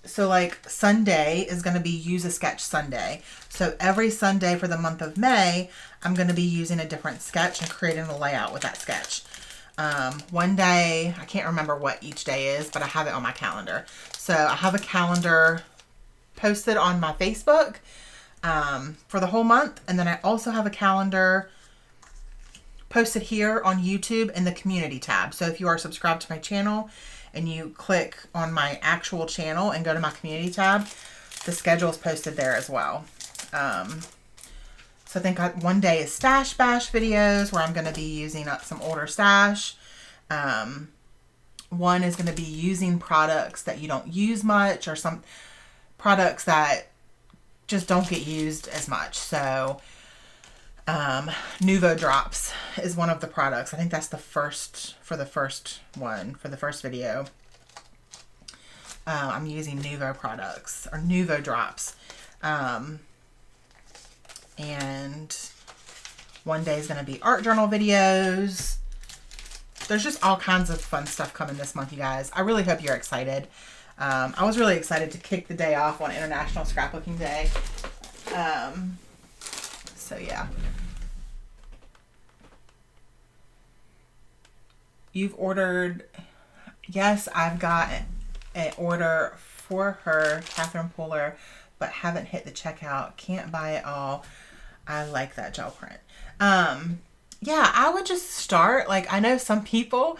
So like Sunday is going to be use a sketch Sunday. So every Sunday for the month of May, I'm going to be using a different sketch and creating a layout with that sketch. One day, I can't remember what each day is, but I have it on my calendar. So I have a calendar posted on my Facebook for the whole month. And then I also have a calendar posted here on YouTube in the community tab. So if you are subscribed to my channel and you click on my actual channel and go to my community tab, the schedule is posted there as well. So I think one day is stash bash videos where I'm going to be using up some older stash. One is going to be using products that you don't use much, or some products that just don't get used as much. So Nuvo Drops is one of the products. I think that's the first video. I'm using Nuvo products, or Nuvo Drops. And one day is going to be art journal videos. There's just all kinds of fun stuff coming this month, you guys. I really hope you're excited. I was really excited to kick the day off on International Scrapbooking Day. So yeah. You've ordered, yes, I've got an order for her, Catherine Puller, but haven't hit the checkout. Can't buy it all. I like that gel print. Yeah, I would just start. Like, I know some people,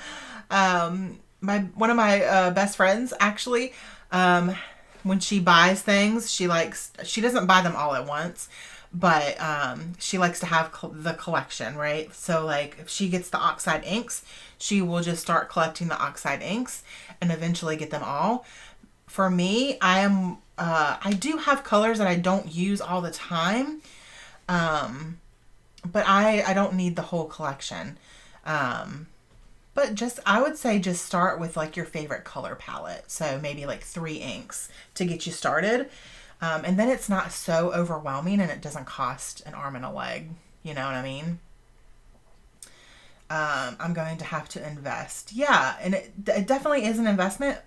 one of my best friends actually, when she buys things, she doesn't buy them all at once, but she likes to have the collection, right? So like if she gets the oxide inks, she will just start collecting the oxide inks and eventually get them all. For me, I do have colors that I don't use all the time, but I don't need the whole collection. But I would say just start with like your favorite color palette. So maybe like 3 inks to get you started. And then it's not so overwhelming and it doesn't cost an arm and a leg. You know what I mean? I'm going to have to invest. Yeah, and it definitely is an investment.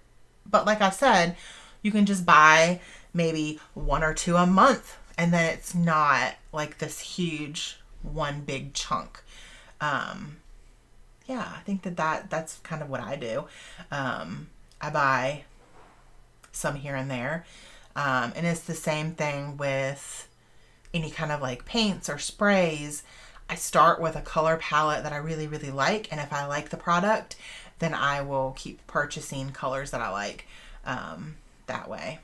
But like I said, you can just buy maybe 1 or 2 a month. And then it's not like this huge one big chunk. Yeah, I think that's kind of what I do. I buy some here and there. And it's the same thing with any kind of like paints or sprays. I start with a color palette that I really, really like. And if I like the product, then I will keep purchasing colors that I like that way.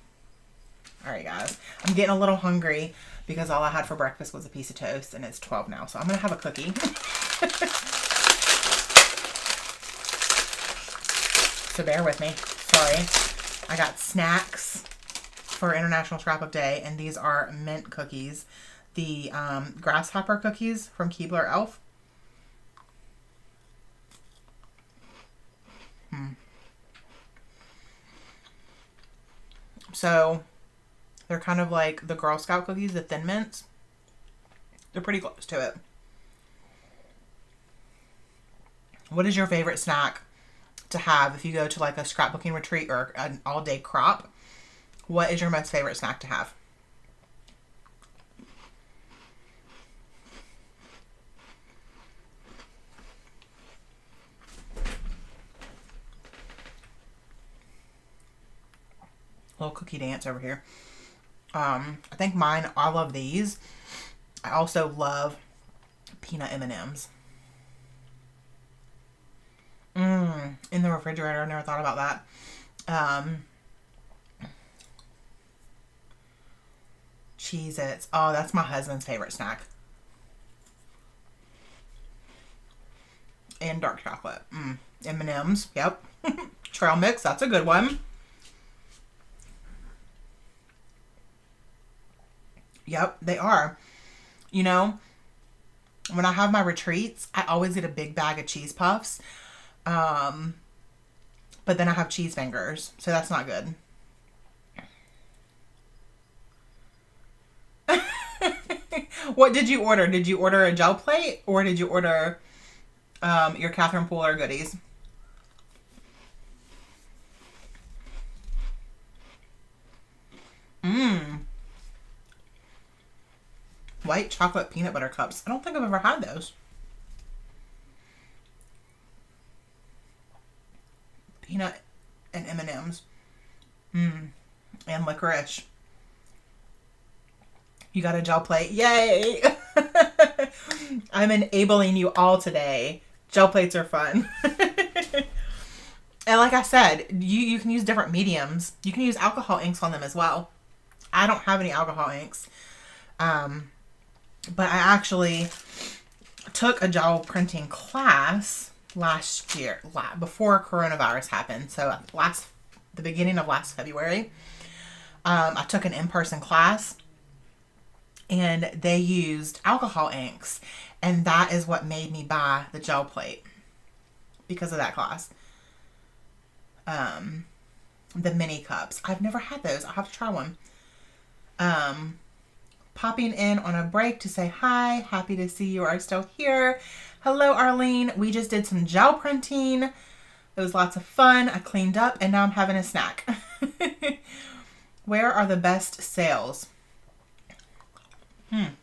All right, guys. I'm getting a little hungry because all I had for breakfast was a piece of toast, and it's 12 now. So I'm going to have a cookie. So bear with me. Sorry. I got snacks for International Scrapbook Day, and these are mint cookies. The grasshopper cookies from Keebler Elf. So they're kind of like the Girl Scout cookies, the Thin Mints. They're pretty close to it. What is your favorite snack to have if you go to like a scrapbooking retreat or an all-day crop? What is your most favorite snack to have? Little cookie dance over here. I think mine, I love these. I also love peanut M&Ms. In the refrigerator. I never thought about that. Cheez-Its. Oh, that's my husband's favorite snack. And dark chocolate. M&Ms. Yep. Trail mix. That's a good one. Yep, they are. You know, when I have my retreats, I always get a big bag of cheese puffs. But then I have cheese fingers, so that's not good. What did you order? Did you order a gel plate or did you order your Catherine Pooler goodies? White chocolate peanut butter cups. I don't think I've ever had those. Peanut and M&Ms. And licorice. You got a gel plate. Yay! I'm enabling you all today. Gel plates are fun. And like I said, you can use different mediums. You can use alcohol inks on them as well. I don't have any alcohol inks. But I actually took a gel printing class last year, before coronavirus happened. So the beginning of last February, I took an in-person class and they used alcohol inks. And that is what made me buy the gel plate because of that class. The mini cups. I've never had those. I'll have to try one. Popping in on a break to say hi. Happy to see you are still here. Hello, Arlene. We just did some gel printing. It was lots of fun. I cleaned up and now I'm having a snack. Where are the best sales? I'm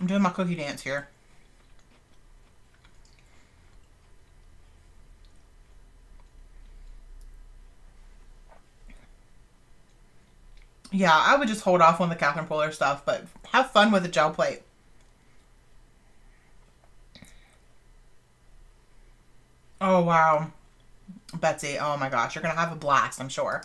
doing my cookie dance here. Yeah, I would just hold off on the Catherine Pooler stuff, but have fun with the gel plate. Oh, wow. Betsy, oh my gosh, you're going to have a blast, I'm sure.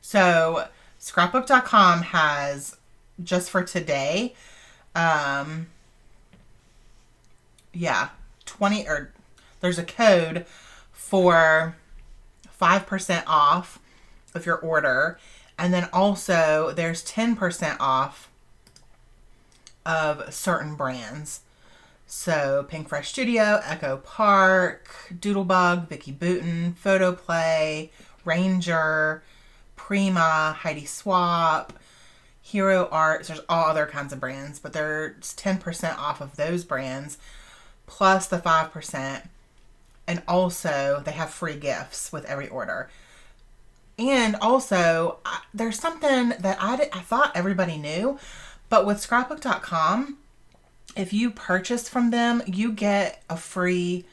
So, Scrapbook.com has, just for today, yeah, there's a code for 5% off of your order. And then also there's 10% off of certain brands. So Pink Fresh Studio, Echo Park, Doodlebug, Vicky Booten, Photo Play, Ranger, Prima, Heidi Swap, Hero Arts. There's all other kinds of brands, but there's 10% off of those brands plus the 5%. And also, they have free gifts with every order. And also, there's something that I thought everybody knew. But with Scrapbook.com, if you purchase from them, you get a free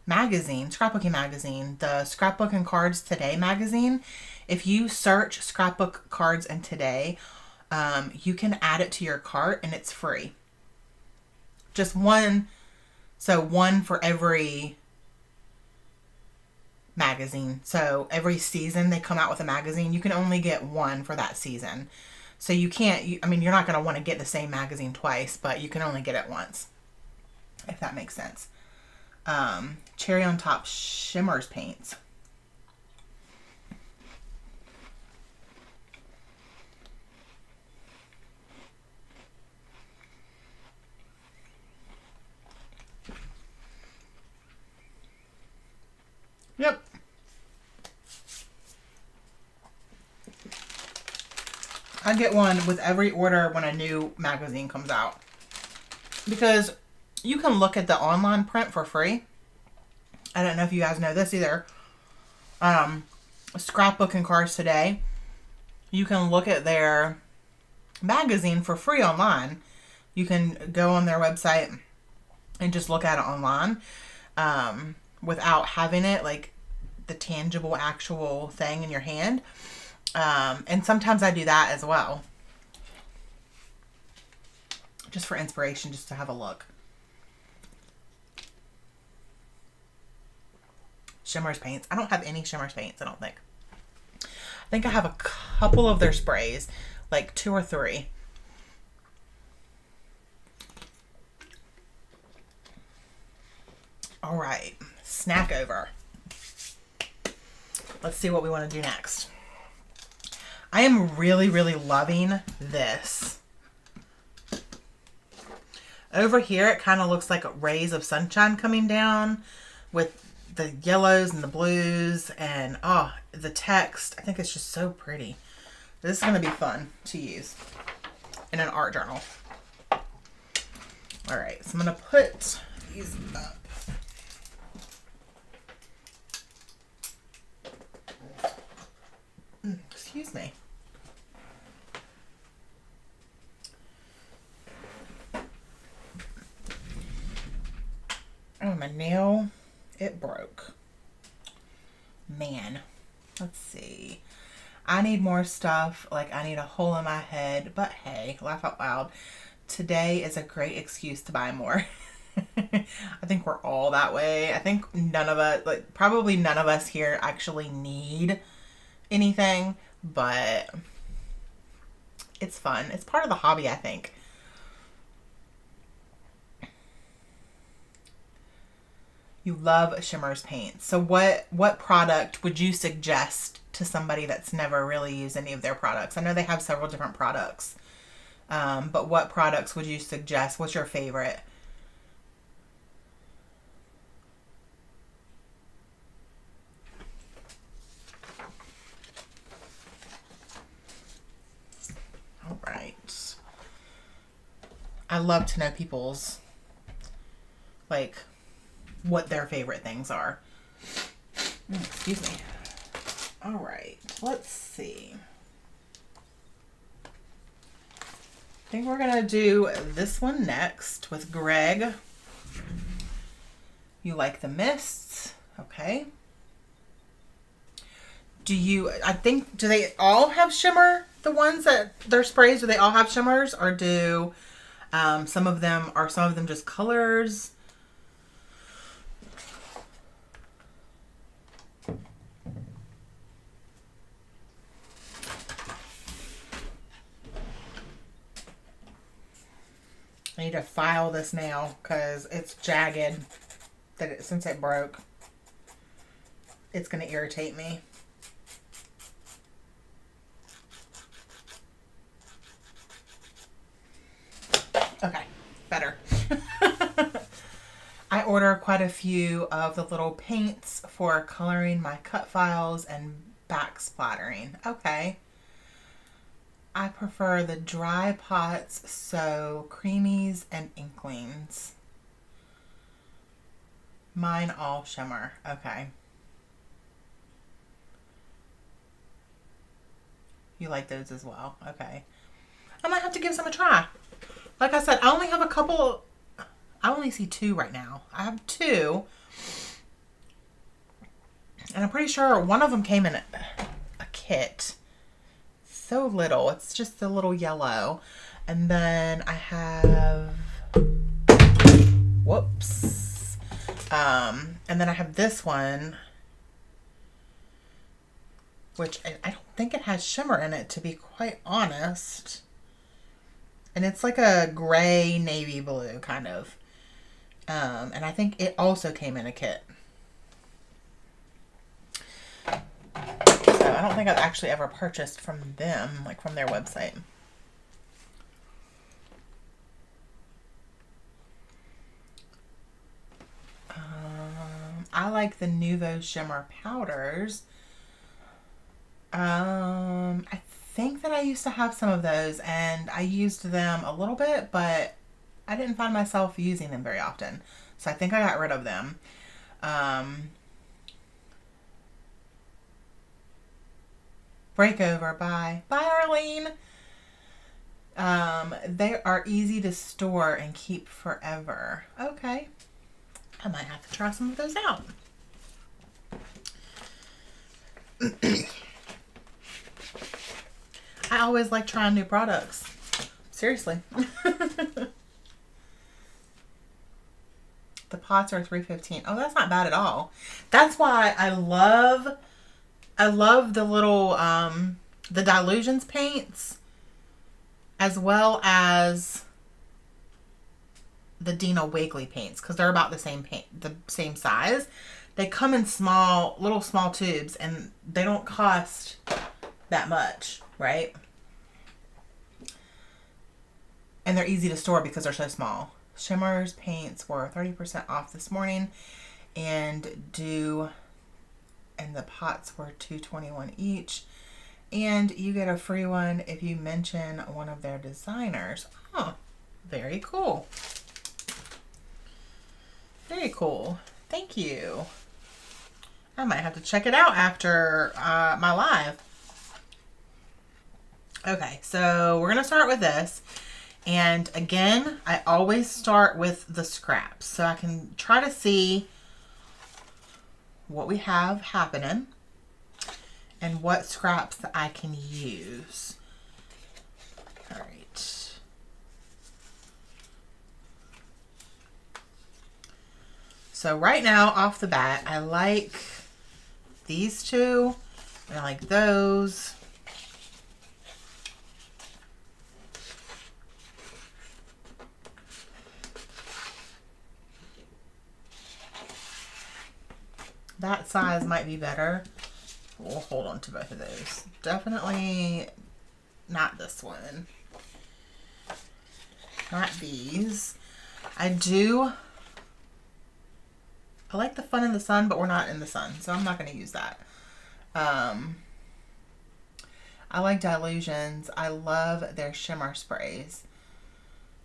magazine, scrapbooking magazine, the Scrapbook and Cards Today magazine. If you search Scrapbook Cards and Today, you can add it to your cart and it's free. Just one. So one for every magazine. So every season they come out with a magazine. You can only get one for that season. So you can't, I mean, you're not going to want to get the same magazine twice, but you can only get it once, if that makes sense. Cherry on Top Shimmers paints. Yep. I get one with every order when a new magazine comes out. Because you can look at the online print for free. I don't know if you guys know this either. Scrapbook and Cards Today. You can look at their magazine for free online. You can go on their website and just look at it online. Without having it, like the tangible, actual thing in your hand. And sometimes I do that as well. Just for inspiration, just to have a look. Shimmers paints. I don't have any Shimmers paints, I don't think. I think I have a couple of their sprays, like 2 or 3. All right, snack over. Let's see what we want to do next. I am really, really loving this. Over here, it kind of looks like rays of sunshine coming down with the yellows and the blues and oh, the text. I think it's just so pretty. This is going to be fun to use in an art journal. All right, so I'm going to put these up. Excuse me. Oh, my nail, it broke. Man, let's see. I need more stuff. Like, I need a hole in my head. But hey, laugh out loud. Today is a great excuse to buy more. I think we're all that way. I think none of us, like, probably none of us here actually need anything. But it's fun. It's part of the hobby, I think. You love Shimmer's paints. So what product would you suggest to somebody that's never really used any of their products? I know they have several different products. But what products would you suggest? What's your favorite? All right. I love to know people's, like, what their favorite things are. Excuse me. All right, let's see. I think we're gonna do this one next with Greg. You like the mists, okay. Do they all have shimmer? The ones that they're sprays, do they all have shimmers, or do some of them just colors? I need to file this now because it's jagged since it broke. It's going to irritate me. Okay, better. I order quite a few of the little paints for coloring my cut files and back splattering. Okay. I prefer the dry pots, so creamies and inklings. Mine all shimmer. Okay. You like those as well. Okay. I might have to give some a try. Like I said, I only have a couple. I only see two right now. I have two. And I'm pretty sure one of them came in a kit. So little. It's just a little yellow. And then I have, whoops. And then I have this one, which I don't think it has shimmer in it, to be quite honest. And it's like a gray navy blue kind of. And I think it also came in a kit. So I don't think I've actually ever purchased from them, like from their website. I like the Nouveau Shimmer powders. I think that I used to have some of those and I used them a little bit, but I didn't find myself using them very often. So I think I got rid of them. Breakover. Bye. Bye, Arlene. They are easy to store and keep forever. Okay. I might have to try some of those out. I always like trying new products. Seriously. The pots are $3.15. Oh, that's not bad at all. That's why I love the little the Dilutions paints, as well as the Dina Wakley paints, because they're about the same paint, the same size. They come in little small tubes, and they don't cost that much, right? And they're easy to store because they're so small. Shimmers paints were 30% off this morning, and the pots were $2.21 each. And you get a free one if you mention one of their designers. Oh, very cool. Very cool. Thank you. I might have to check it out after my live. Okay, so we're going to start with this. And again, I always start with the scraps so I can try to see what we have happening and what scraps that I can use. All right. So right now, off the bat, I like these two, and I like those. That size might be better. We'll hold on to both of those. Definitely not this one. Not these. I like the fun in the sun, but we're not in the sun, so I'm not going to use that. I like Dilutions. I love their shimmer sprays.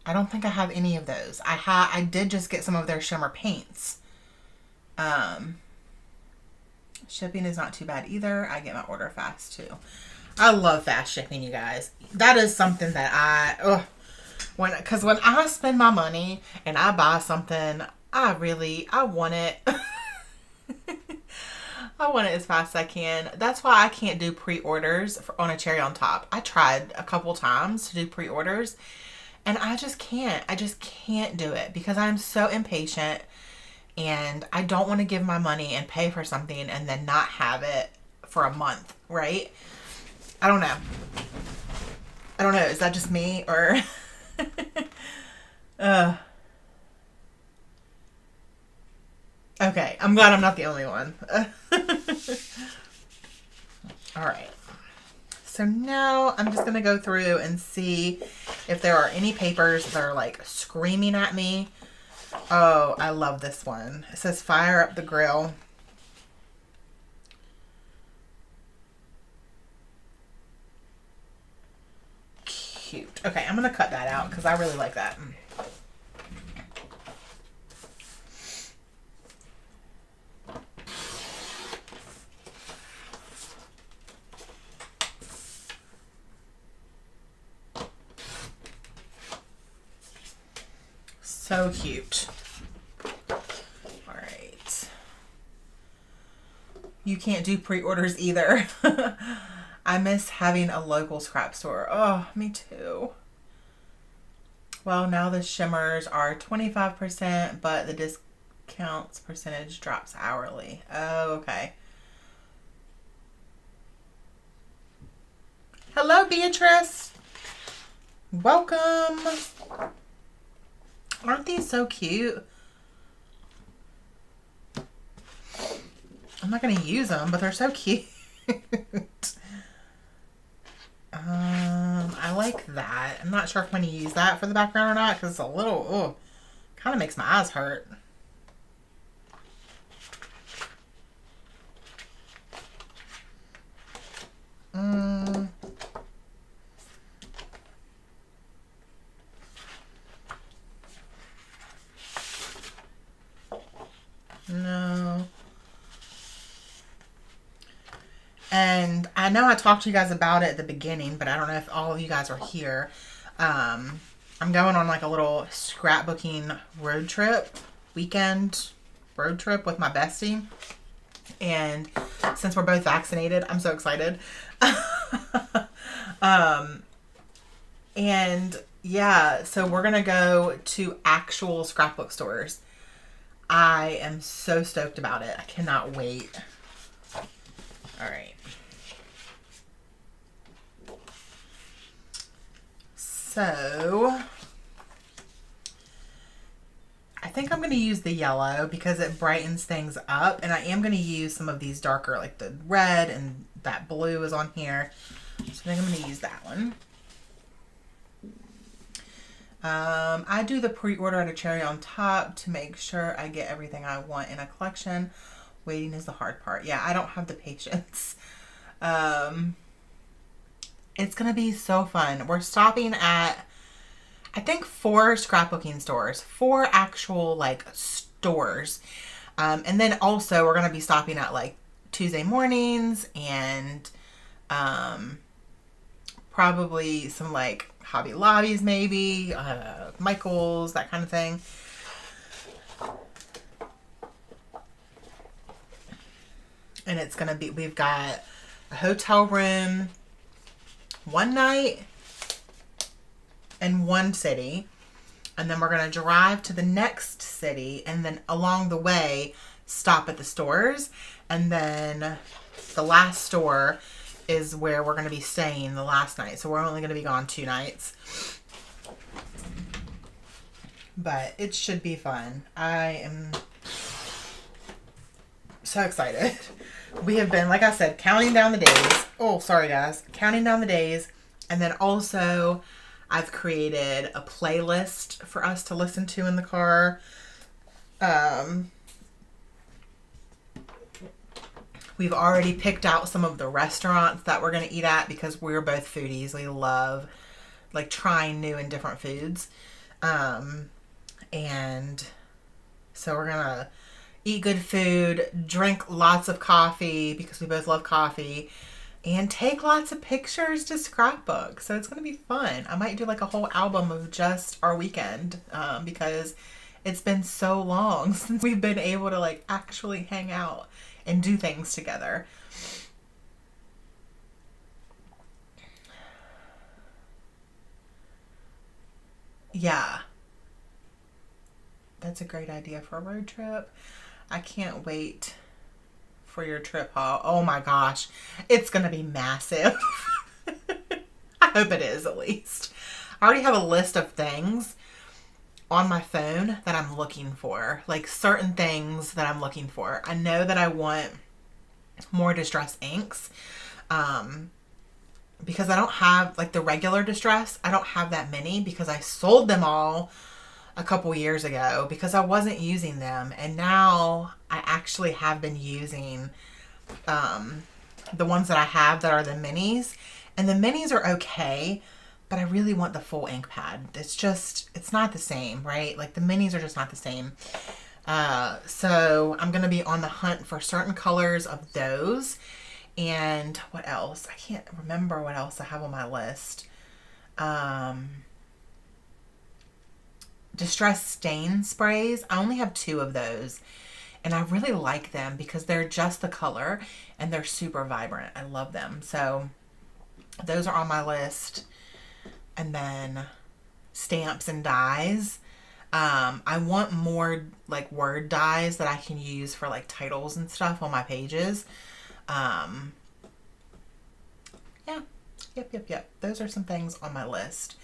I don't think I have any of those. I did just get some of their shimmer paints. Shipping is not too bad either. I get my order fast too. I love fast shipping, you guys. That is something that because when I spend my money and I buy something, I want it. I want it as fast as I can. That's why I can't do pre-orders on a cherry on top. I tried a couple times to do pre-orders and I just can't. I just can't do it because I'm so impatient. And I don't want to give my money and pay for something and then not have it for a month, right? I don't know. Is that just me or... Okay, I'm glad I'm not the only one. All right. So now I'm just going to go through and see if there are any papers that are like screaming at me. Oh, I love this one. It says fire up the grill. Cute. Okay, I'm going to cut that out because I really like that. So cute. All right. You can't do pre-orders either. I miss having a local scrap store. Oh, me too. Well, now the shimmers are 25%, but the discounts percentage drops hourly. Oh, okay. Hello, Beatrice. Welcome. Aren't these so cute? I'm not going to use them, but they're so cute. I like that. I'm not sure if I'm going to use that for the background or not because it's a little, kind of makes my eyes hurt. No. And I know I talked to you guys about it at the beginning, but I don't know if all of you guys are here. I'm going on like a little scrapbooking weekend road trip with my bestie. And since we're both vaccinated, I'm so excited. And yeah, so we're going to go to actual scrapbook stores. I am so stoked about it. I cannot wait. All right. So I think I'm going to use the yellow because it brightens things up. And I am going to use some of these darker, like the red and that blue is on here. So I think I'm going to use that one. I do the pre-order at a cherry on top to make sure I get everything I want in a collection. Waiting is the hard part. Yeah, I don't have the patience. It's going to be so fun. We're stopping at, I think, 4 scrapbooking stores. 4 actual, like, stores. And then also we're going to be stopping at, like, Tuesday mornings and probably some, like, Hobby Lobbies maybe, Michael's, that kind of thing. And it's going to be, we've got a hotel room, one night in one city. And then we're going to drive to the next city. And then along the way, stop at the stores. And then the last store is where we're going to be staying the last night. So we're only going to be gone 2 nights. But it should be fun. I am so excited. We have been, like I said, counting down the days. Oh, sorry guys. Counting down the days. And then also I've created a playlist for us to listen to in the car. We've already picked out some of the restaurants that we're going to eat at because we're both foodies. We love, like, trying new and different foods. And so we're going to eat good food, drink lots of coffee because we both love coffee, and take lots of pictures to scrapbook. So it's going to be fun. I might do like a whole album of just our weekend because it's been so long since we've been able to, like, actually hang out and do things together. Yeah. That's a great idea for a road trip. I can't wait for your trip haul. Oh my gosh. It's going to be massive. I hope it is, at least. I already have a list of things on my phone that I'm looking for. Like, certain things that I'm looking for. I know that I want more distress inks. Because I don't have, like, the regular distress. I don't have that many because I sold them all a couple years ago because I wasn't using them. And now I actually have been using the ones that I have that are the minis. And the minis are okay, but I really want the full ink pad. It's not the same, right? Like, the minis are just not the same. So I'm going to be on the hunt for certain colors of those. And what else? I can't remember what else I have on my list. Distress stain sprays. I only have 2 of those. And I really like them because they're just the color and they're super vibrant. I love them. So those are on my list. And then stamps and dies. I want more, like, word dies that I can use for, like, titles and stuff on my pages. Yeah. Yep. Those are some things on my list.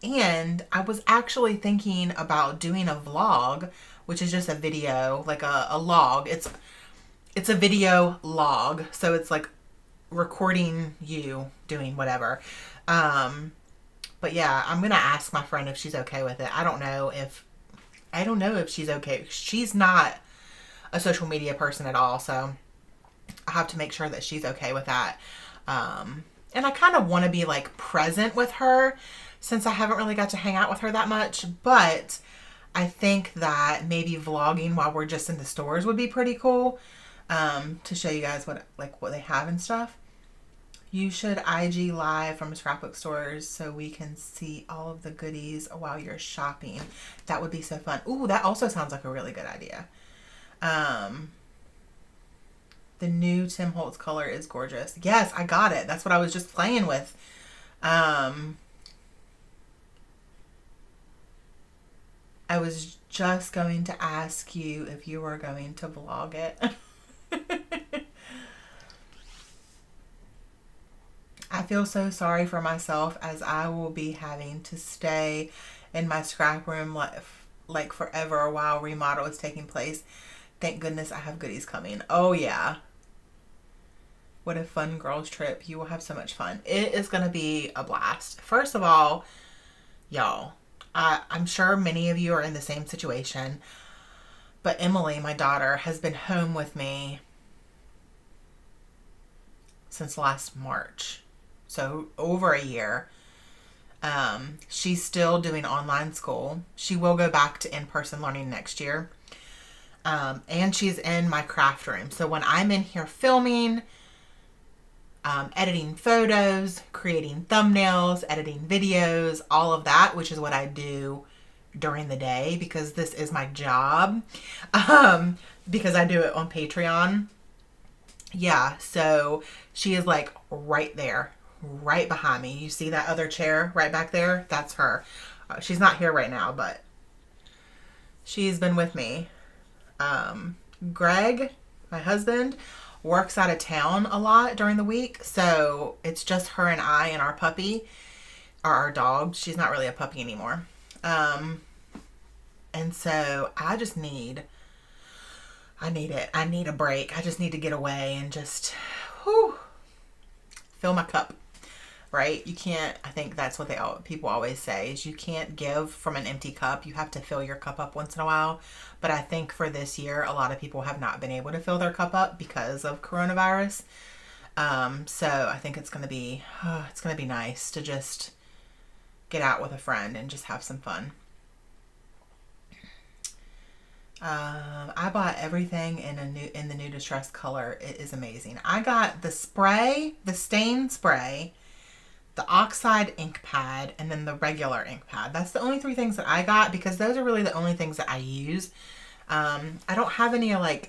And I was actually thinking about doing a vlog, which is just a video, like a log. It's a video log. So it's like recording you doing whatever. But yeah, I'm going to ask my friend if she's okay with it. I don't know if she's okay. She's not a social media person at all. So I have to make sure that she's okay with that. And I kind of want to be, like, present with her since I haven't really got to hang out with her that much. But I think that maybe vlogging while we're just in the stores would be pretty cool, to show you guys what they have and stuff. You should IG live from scrapbook stores so we can see all of the goodies while you're shopping. That would be so fun. Ooh, that also sounds like a really good idea. The new Tim Holtz color is gorgeous. Yes, I got it. That's what I was just playing with. I was just going to ask you if you were going to vlog it. I feel so sorry for myself as I will be having to stay in my scrap room like forever while remodel is taking place. Thank goodness I have goodies coming. Oh yeah. What a fun girls trip. You will have so much fun. It is going to be a blast. First of all, y'all, I'm sure many of you are in the same situation, but Emily, my daughter, has been home with me since last March. So over a year. She's still doing online school. She will go back to in-person learning next year. And she's in my craft room. So when I'm in here filming, editing photos, creating thumbnails, editing videos, all of that, which is what I do during the day because this is my job. Because I do it on Patreon. Yeah, so she is like right there, right behind me. You see that other chair right back there? That's her. She's not here right now, but she's been with me. Greg, my husband, works out of town a lot during the week, so it's just her and I and our puppy, or our dog. She's not really a puppy anymore. And so I just need it. I need a break. I just need to get away and just fill my cup. Right? You can't, I think that's what people always say, is you can't give from an empty cup. You have to fill your cup up once in a while. But I think for this year, a lot of people have not been able to fill their cup up because of coronavirus. So I think it's going to be nice to just get out with a friend and just have some fun. I bought everything in the new distress color. It is amazing. I got the spray, the stain spray, the oxide ink pad, and then the regular ink pad. That's the only 3 things that I got because those are really the only things that I use. I don't have any I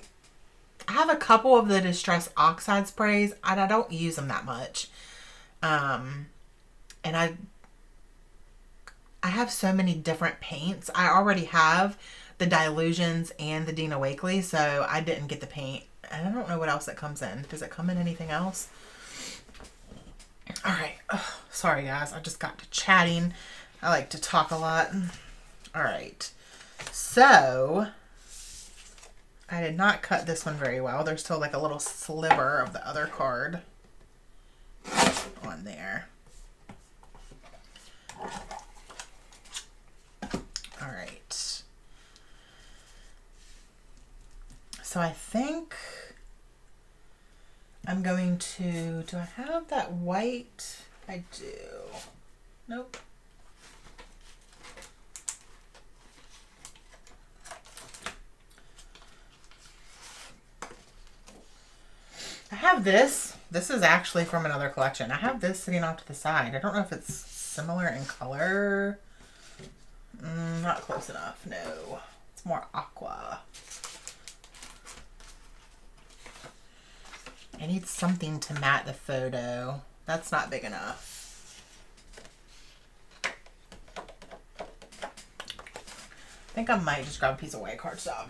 have a couple of the distress oxide sprays and I don't use them that much. And I have so many different paints. I already have the Dilutions and the Dina Wakley, so I didn't get the paint. And I don't know what else it comes in. Does it come in anything else? All right. Oh, sorry, guys. I just got to chatting. I like to talk a lot. All right. So, I did not cut this one very well. There's still like a little sliver of the other card on there. All right. So I think I'm going to, do I have that white? I do. Nope. I have this. This is actually from another collection. I have this sitting off to the side. I don't know if it's similar in color. Not close enough. No. It's more aqua. I need something to mat the photo. That's not big enough. I think I might just grab a piece of white cardstock.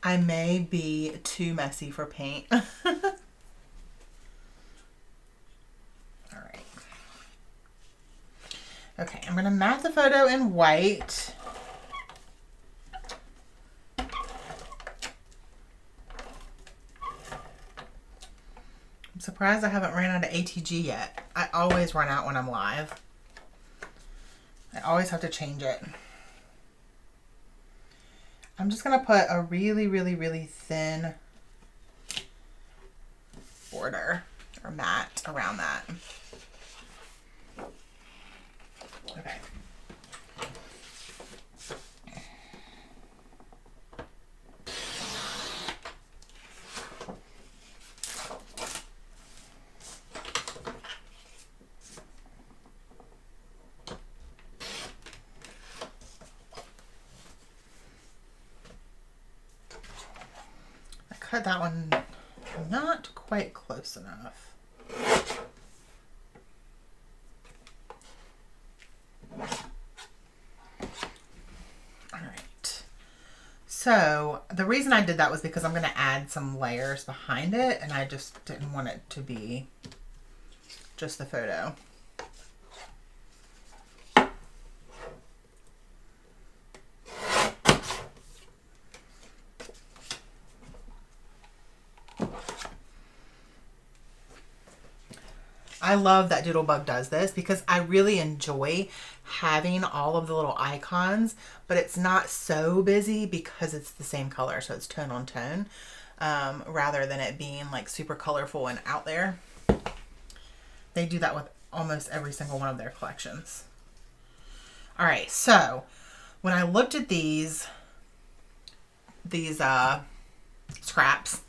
I may be too messy for paint. All right. Okay, I'm going to mat the photo in white. I'm surprised I haven't ran out of ATG yet. I always run out when I'm live. I always have to change it. I'm just going to put a really, really, really thin border or mat around that. Okay. Cut that one not quite close enough. All right. So the reason I did that was because I'm going to add some layers behind it, and I just didn't want it to be just the photo. I love that Doodlebug does this because I really enjoy having all of the little icons, but it's not so busy because it's the same color. So it's tone on tone, rather than it being like super colorful and out there. They do that with almost every single one of their collections. All right, so when I looked at these scraps,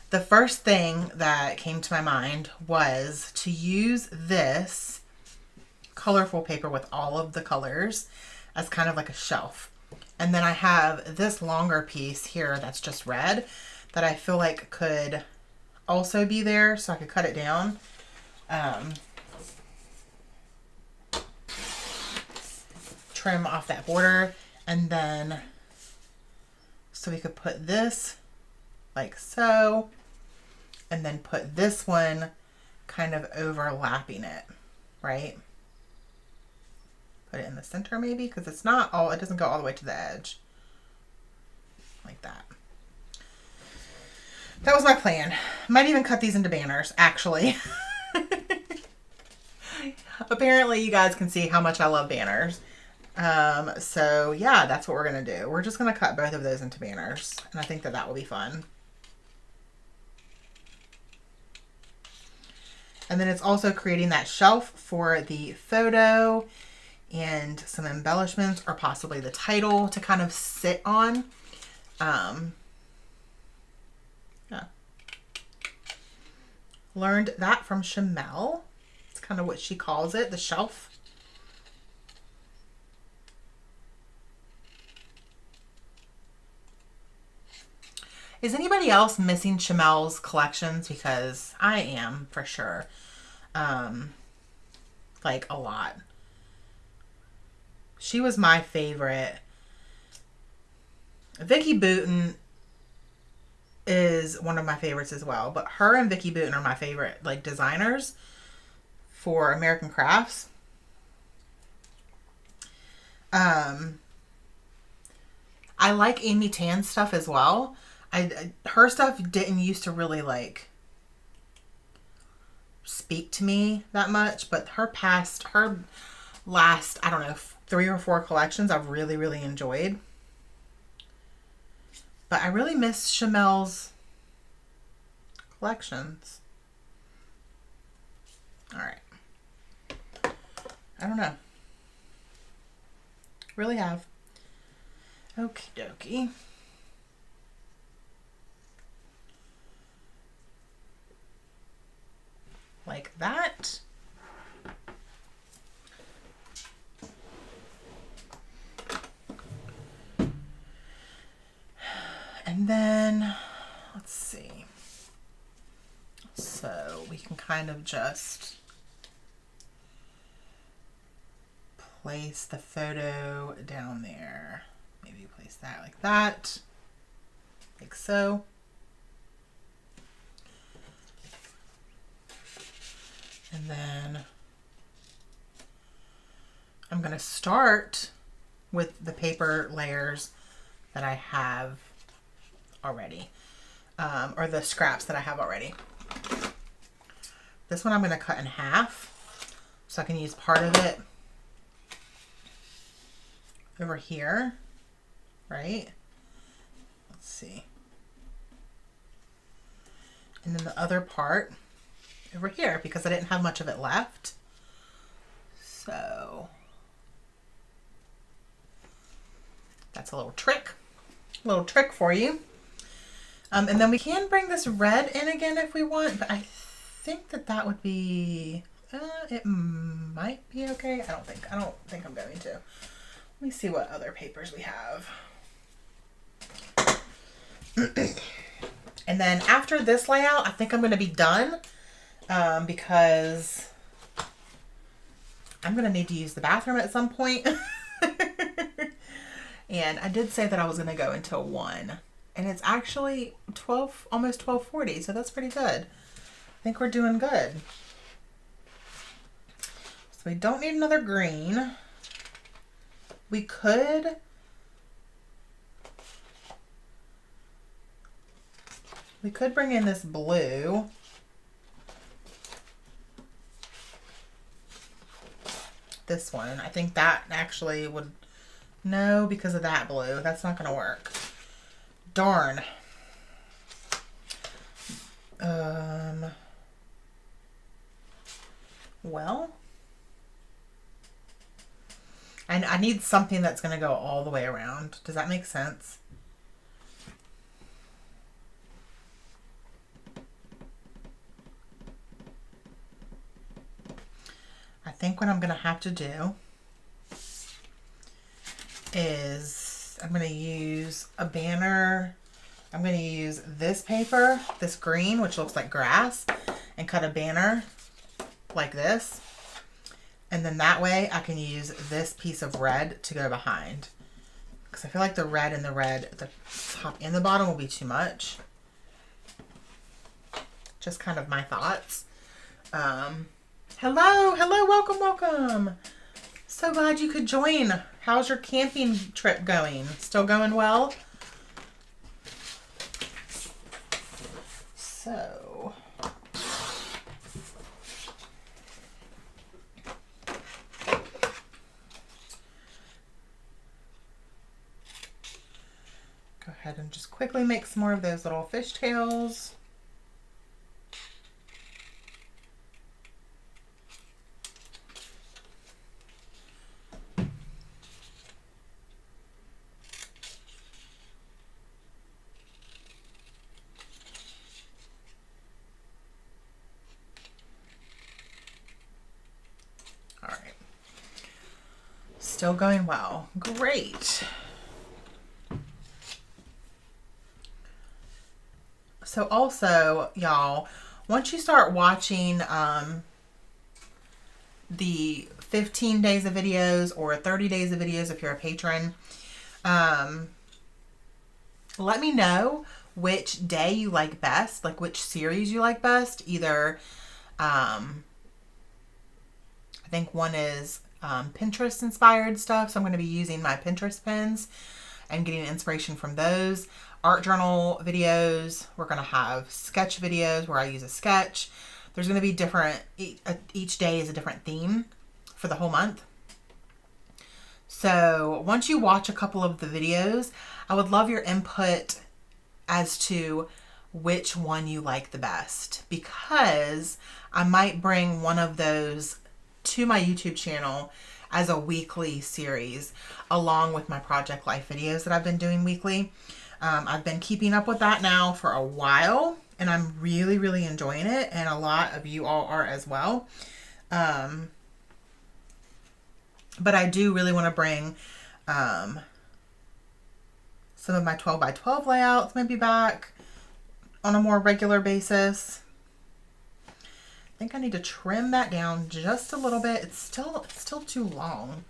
the first thing that came to my mind was to use this colorful paper with all of the colors as kind of like a shelf. And then I have this longer piece here that's just red that I feel like could also be there, so I could cut it down. Trim off that border, and then so we could put this like so, and then put this one kind of overlapping it, right? Put it in the center maybe, because it's not all, it doesn't go all the way to the edge. Like that. That was my plan. Might even cut these into banners, actually. Apparently you guys can see how much I love banners. So yeah, that's what we're going to do. We're just going to cut both of those into banners, and I think that that will be fun. And then it's also creating that shelf for the photo and some embellishments, or possibly the title to kind of sit on. Yeah. Learned that from Shamel. It's kind of what she calls it, the shelf. Is anybody else missing Shamel's collections? Because I am, for sure. Like a lot. She was my favorite. Vicky Booten is one of my favorites as well, but her and Vicky Booten are my favorite like designers for American Crafts. I like Amy Tan's stuff as well. Her stuff didn't used to really like speak to me that much, but her last, I don't know, 3 or 4 collections I've really, really enjoyed. But I really miss Shamel's collections. All right. I don't know. Really have. Okie dokie. Like that. And then, let's see. So we can kind of just place the photo down there. Maybe place that like that. Like so. And then I'm going to start with the paper layers that I have already, or the scraps that I have already. This one I'm going to cut in half so I can use part of it over here, right? Let's see. And then the other part over here, because I didn't have much of it left. So that's a little trick for you. And then we can bring this red in again if we want, but I think that would be, it might be okay. I don't think I'm going to. Let me see what other papers we have. And then after this layout, I think I'm going to be done, because I'm going to need to use the bathroom at some point. And I did say that I was going to go until 1. And it's actually almost 12:40, so that's pretty good. I think we're doing good. So we don't need another green. We could bring in this blue. this one. I think that actually would, no, because of that blue. That's not going to work. Darn. Well, I need something that's going to go all the way around. Does that make sense? I think what I'm going to have to do is I'm going to use a banner. I'm going to use this paper, this green, which looks like grass, and cut a banner like this. And then that way I can use this piece of red to go behind. Because I feel like the red and the red at the top and the bottom will be too much. Just kind of my thoughts. Hello, welcome. So glad you could join. How's your camping trip going? Still going well? So, go ahead and just quickly make some more of those little fishtails. Still going well. Great. So also, y'all, once you start watching the 15 days of videos or 30 days of videos if you're a patron, let me know which day you like best, like which series you like best. Either, I think one is Pinterest inspired stuff. So I'm going to be using my Pinterest pins and getting inspiration from those. Art journal videos. We're going to have sketch videos where I use a sketch. There's going to be different, each day is a different theme for the whole month. So once you watch a couple of the videos, I would love your input as to which one you like the best, because I might bring one of those to my YouTube channel as a weekly series along with my Project Life videos that I've been doing weekly. I've been keeping up with that now for a while and I'm really, really enjoying it, and a lot of you all are as well. But I do really want to bring some of my 12 by 12 layouts maybe back on a more regular basis. I think I need to trim that down just a little bit. It's still too long.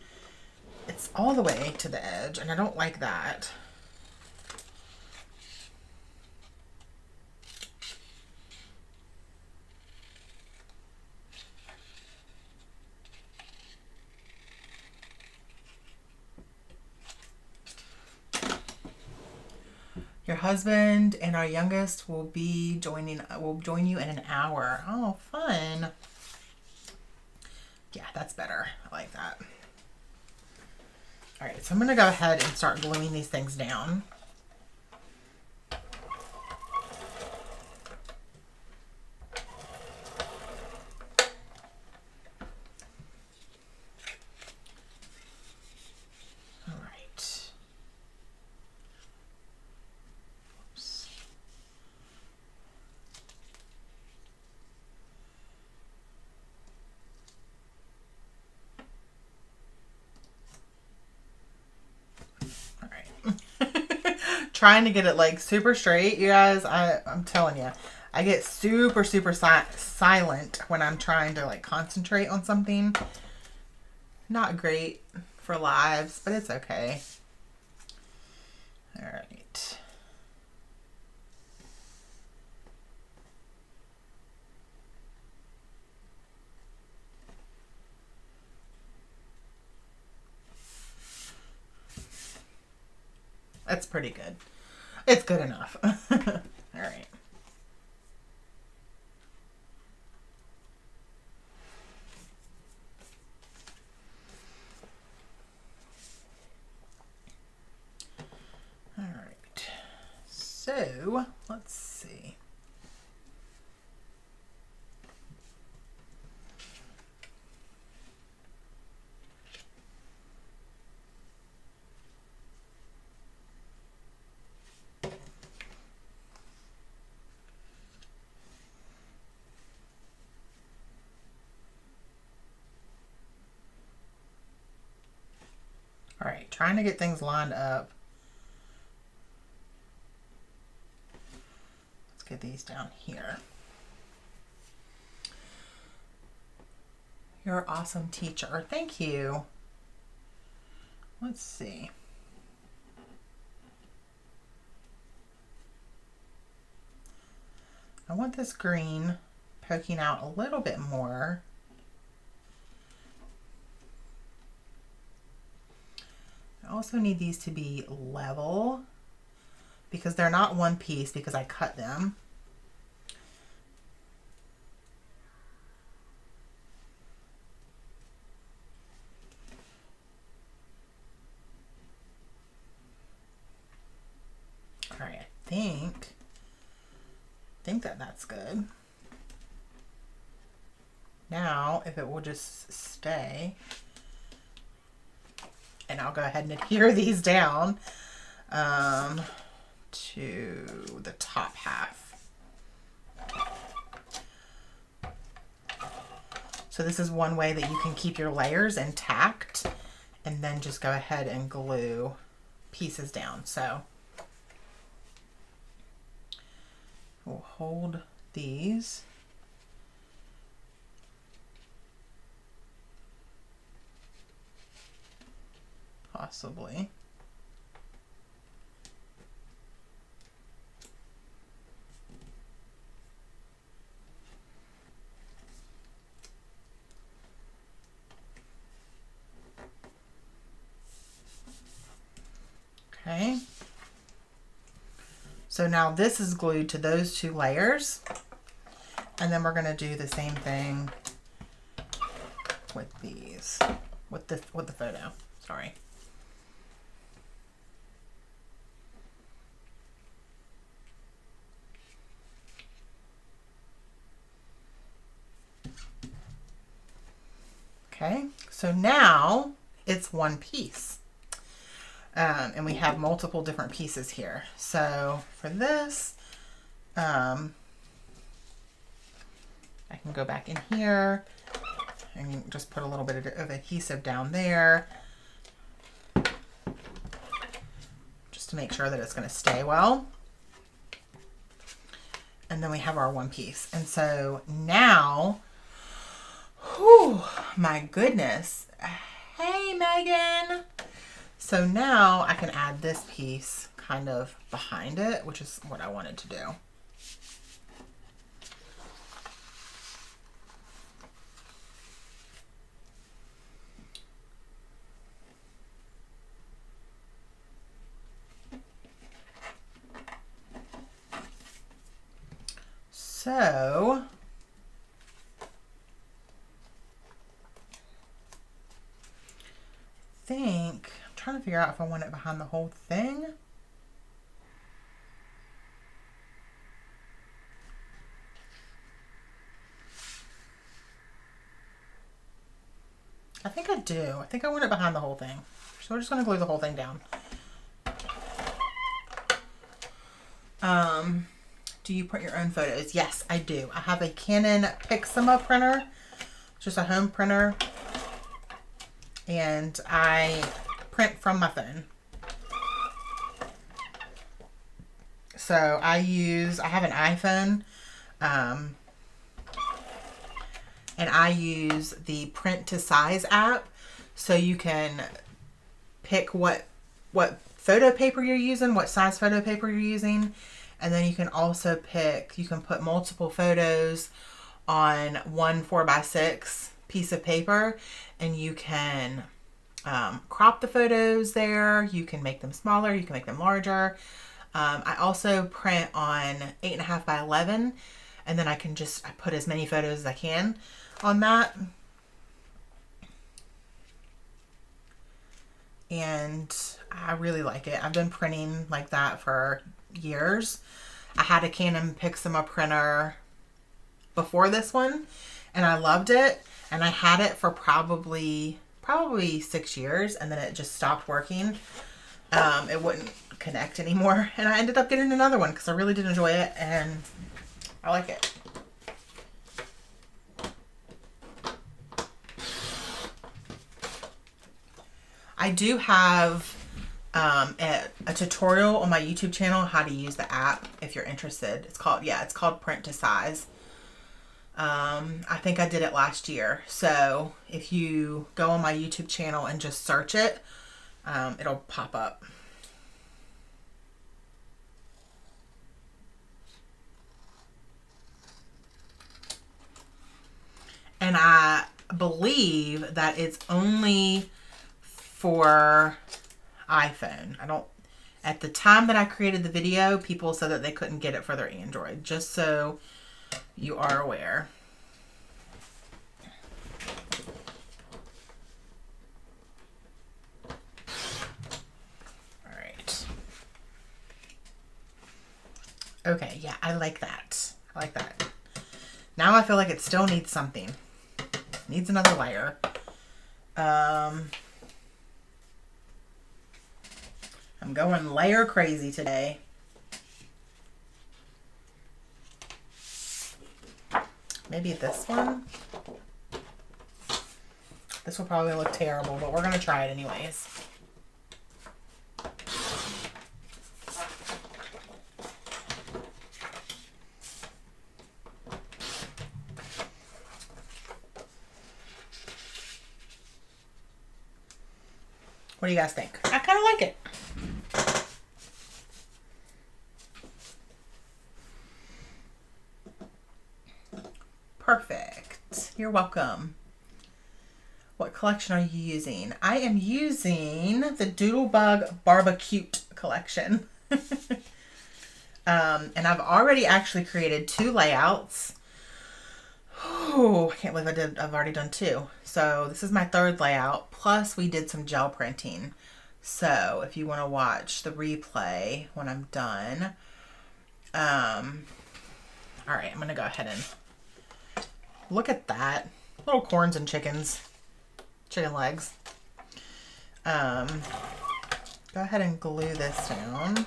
It's all the way to the edge and I don't like that. Your husband and our youngest will join you in an hour. Oh, fun. Yeah, that's better. I like that. All right, so I'm going to go ahead and start gluing these things down. Trying to get it like super straight, you guys. I'm telling you, I get super silent when I'm trying to like concentrate on something. Not great for lives, but it's okay. All right. That's pretty good. It's good enough. All right. So let's see. All right, trying to get things lined up. Let's get these down here. You're an awesome teacher. Thank you. Let's see. I want this green poking out a little bit more. I also need these to be level because they're not one piece because I cut them. All right, I think that that's good. Now, if it will just stay, and I'll go ahead and adhere these down to the top half. So this is one way that you can keep your layers intact and then just go ahead and glue pieces down. So we'll hold these. Possibly. Okay. So now this is glued to those two layers. And then we're going to do the same thing with these, with the photo. Sorry. Okay, so now it's one piece. And we have multiple different pieces here. So for this, I can go back in here and just put a little bit of adhesive down there just to make sure that it's going to stay well. And then we have our one piece. And so now, whew, my goodness. Hey, Megan. So now I can add this piece kind of behind it, which is what I wanted to do. So I'm trying to figure out if I want it behind the whole thing. I think I do. I think I want it behind the whole thing. So we're just going to glue the whole thing down. Do you print your own photos? Yes, I do. I have a Canon Pixma printer, just a home printer, and I print from my phone. So I have an iPhone, and I use the print to size app, so you can pick what photo paper you're using, what size photo paper you're using, and then you can also you can put multiple photos on one 4x6 piece of paper, and you can crop the photos there. You can make them smaller, you can make them larger. I also print on 8.5 by 11, and then I put as many photos as I can on that. And I really like it. I've been printing like that for years. I had a Canon Pixma printer before this one, and I loved it. And I had it for probably 6 years, and then it just stopped working. It wouldn't connect anymore, and I ended up getting another one because I really did enjoy it, and I like it. I do have a tutorial on my YouTube channel how to use the app if you're interested. It's called Print to Size. I think I did it last year. So if you go on my YouTube channel and just search it, it'll pop up. And I believe that it's only for iPhone. At the time that I created the video, people said that they couldn't get it for their Android, just so you are aware. All right. Okay, yeah, I like that. I like that. Now I feel like it still needs something. Needs another layer. I'm going layer crazy today. Maybe this one. This will probably look terrible, but we're going to try it anyways. What do you guys think? I kind of like it. Perfect. You're welcome. What collection are you using? I am using the Doodlebug Barbecue collection. And I've already actually created 2 layouts. Oh, I can't believe I've already done 2. So this is my 3rd layout. Plus we did some gel printing. So if you want to watch the replay when I'm done. All right, I'm going to go ahead and look at that. Little corns and chickens. Chicken legs. Go ahead and glue this down.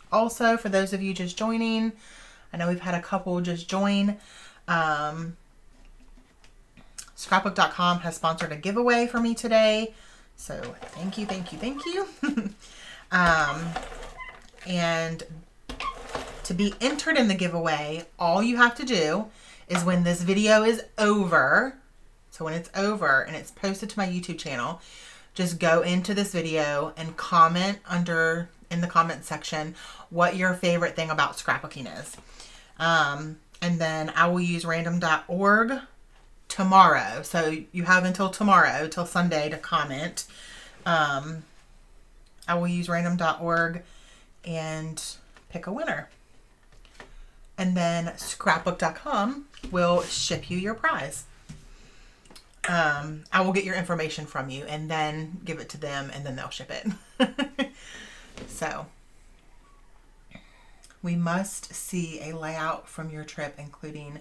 Also, for those of you just joining, I know we've had a couple just join. Scrapbook.com has sponsored a giveaway for me today. So thank you, thank you, thank you. And to be entered in the giveaway, all you have to do is when this video is over, so when it's over and it's posted to my YouTube channel, just go into this video and comment in the comment section what your favorite thing about scrapbooking is. And then I will use random.org tomorrow. So you have until tomorrow, till Sunday, to comment. I will use random.org and pick a winner. And then scrapbook.com will ship you your prize. I will get your information from you and then give it to them, and then they'll ship it. So we must see a layout from your trip, including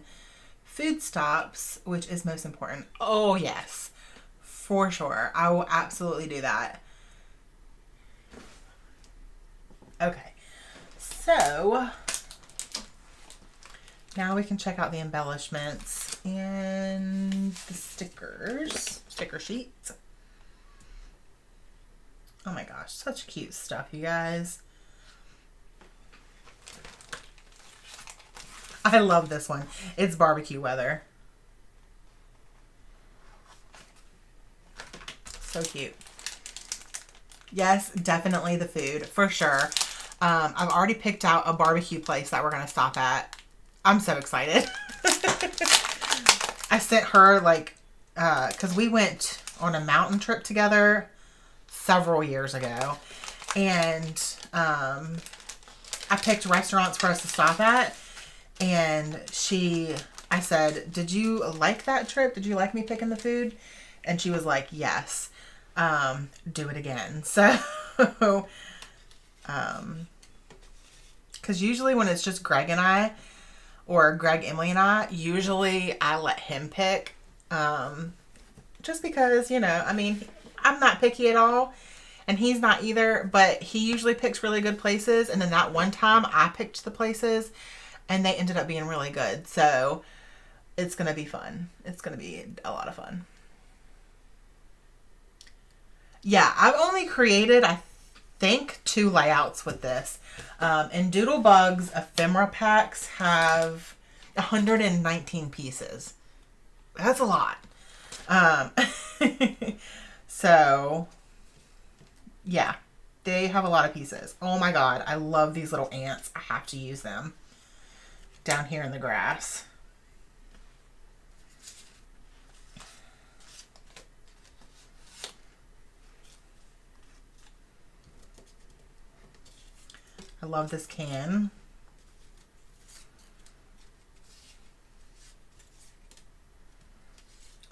food stops, which is most important. Oh yes, for sure. I will absolutely do that. Okay, so now we can check out the embellishments and the sticker sheets. Oh my gosh, such cute stuff, you guys. I love this one. It's barbecue weather. So cute. Yes, definitely the food, for sure. I've already picked out a barbecue place that we're going to stop at. I'm so excited. I sent her, like, because we went on a mountain trip together several years ago. And I picked restaurants for us to stop at. And she I said, did you like that trip? Did you like me picking the food? And she was like, yes. Do it again. So, because usually when it's just Greg and I, or Greg, Emily, and I, usually I let him pick. Just because, you know, I mean, I'm not picky at all, and he's not either, but he usually picks really good places. And then that one time I picked the places and they ended up being really good. So it's going to be fun. It's going to be a lot of fun. Yeah, I've only created, I think, 2 layouts with this. And Doodlebug's ephemera packs have 119 pieces. That's a lot. So, yeah, they have a lot of pieces. Oh my God, I love these little ants. I have to use them down here in the grass. I love this can.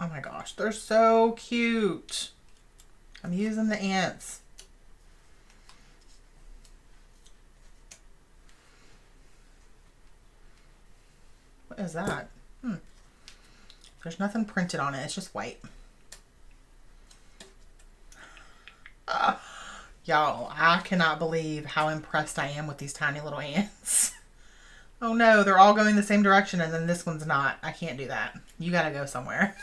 Oh my gosh, they're so cute. I'm using the ants. What is that? There's nothing printed on it. It's just white. Y'all, I cannot believe how impressed I am with these tiny little ants. Oh no, they're all going the same direction and then this one's not. I can't do that. You gotta go somewhere.